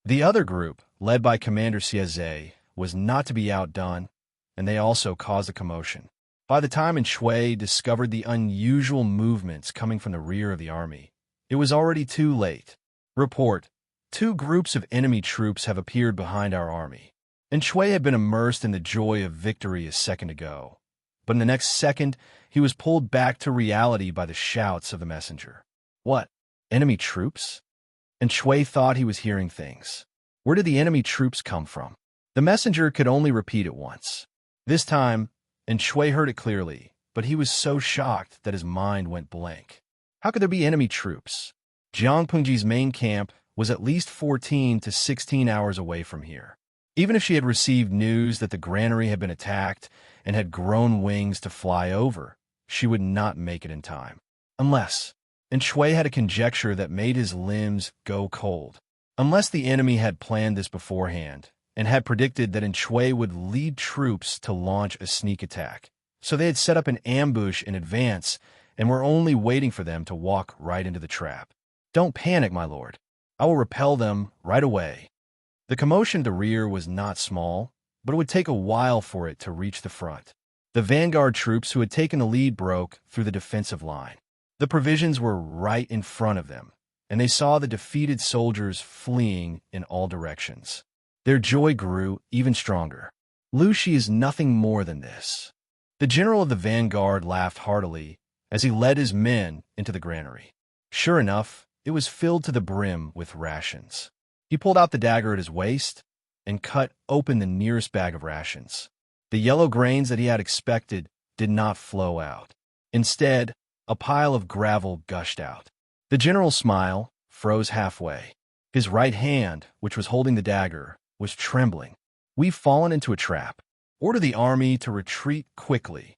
The other group, led by Commander Xie, was not to be outdone, and they also caused a commotion. By the time Shui discovered the unusual movements coming from the rear of the army, it was already too late. Report: 2 groups of enemy troops have appeared behind our army. Shui had been immersed in the joy of victory a second ago, but in the next second, he was pulled back to reality by the shouts of the messenger. What? Enemy troops? Shui thought he was hearing things. Where did the enemy troops come from? The messenger could only repeat it once. This time, Shui heard it clearly, but he was so shocked that his mind went blank. How could there be enemy troops? Jiang Pengji's main camp was at least 14 to 16 hours away from here. Even if she had received news that the granary had been attacked and had grown wings to fly over, she would not make it in time. Unless... Shui had a conjecture that made his limbs go cold. Unless the enemy had planned this beforehand and had predicted that Shui would lead troops to launch a sneak attack. So they had set up an ambush in advance and were only waiting for them to walk right into the trap. Don't panic, my lord. I will repel them right away. The commotion at the rear was not small, but it would take a while for it to reach the front. The vanguard troops who had taken the lead broke through the defensive line. The provisions were right in front of them, and they saw the defeated soldiers fleeing in all directions. Their joy grew even stronger. Lu Shi is nothing more than this. The general of the vanguard laughed heartily as he led his men into the granary. Sure enough, it was filled to the brim with rations. He pulled out the dagger at his waist and cut open the nearest bag of rations. The yellow grains that he had expected did not flow out. Instead, a pile of gravel gushed out. The general's smile froze halfway. His right hand, which was holding the dagger, was trembling. We've fallen into a trap. Order the army to retreat quickly.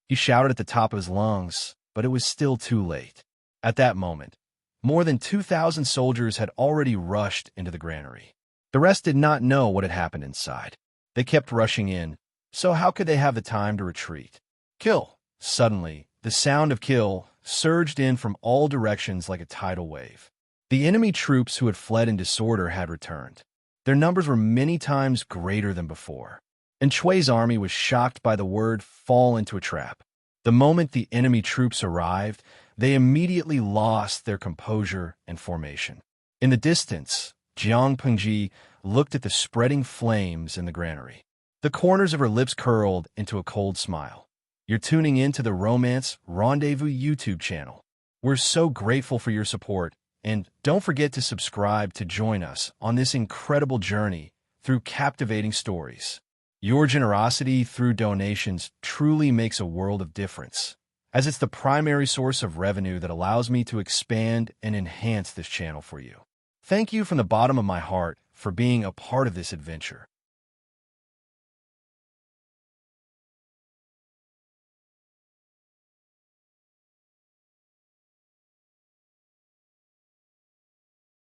He shouted at the top of his lungs, but it was still too late. At that moment, more than 2,000 soldiers had already rushed into the granary. The rest did not know what had happened inside. They kept rushing in, so how could they have the time to retreat? Kill! Suddenly, the sound of kill surged in from all directions like a tidal wave. The enemy troops who had fled in disorder had returned. Their numbers were many times greater than before. Shui's army was shocked by the word fall into a trap. The moment the enemy troops arrived, they immediately lost their composure and formation. In the distance, Jiang Pengji looked at the spreading flames in the granary. The corners of her lips curled into a cold smile. You're tuning in to the Romance Rendezvous YouTube channel. We're so grateful for your support, and don't forget to subscribe to join us on this incredible journey through captivating stories. Your generosity through donations truly makes a world of difference, as it's the primary source of revenue that allows me to expand and enhance this channel for you. Thank you from the bottom of my heart for being a part of this adventure.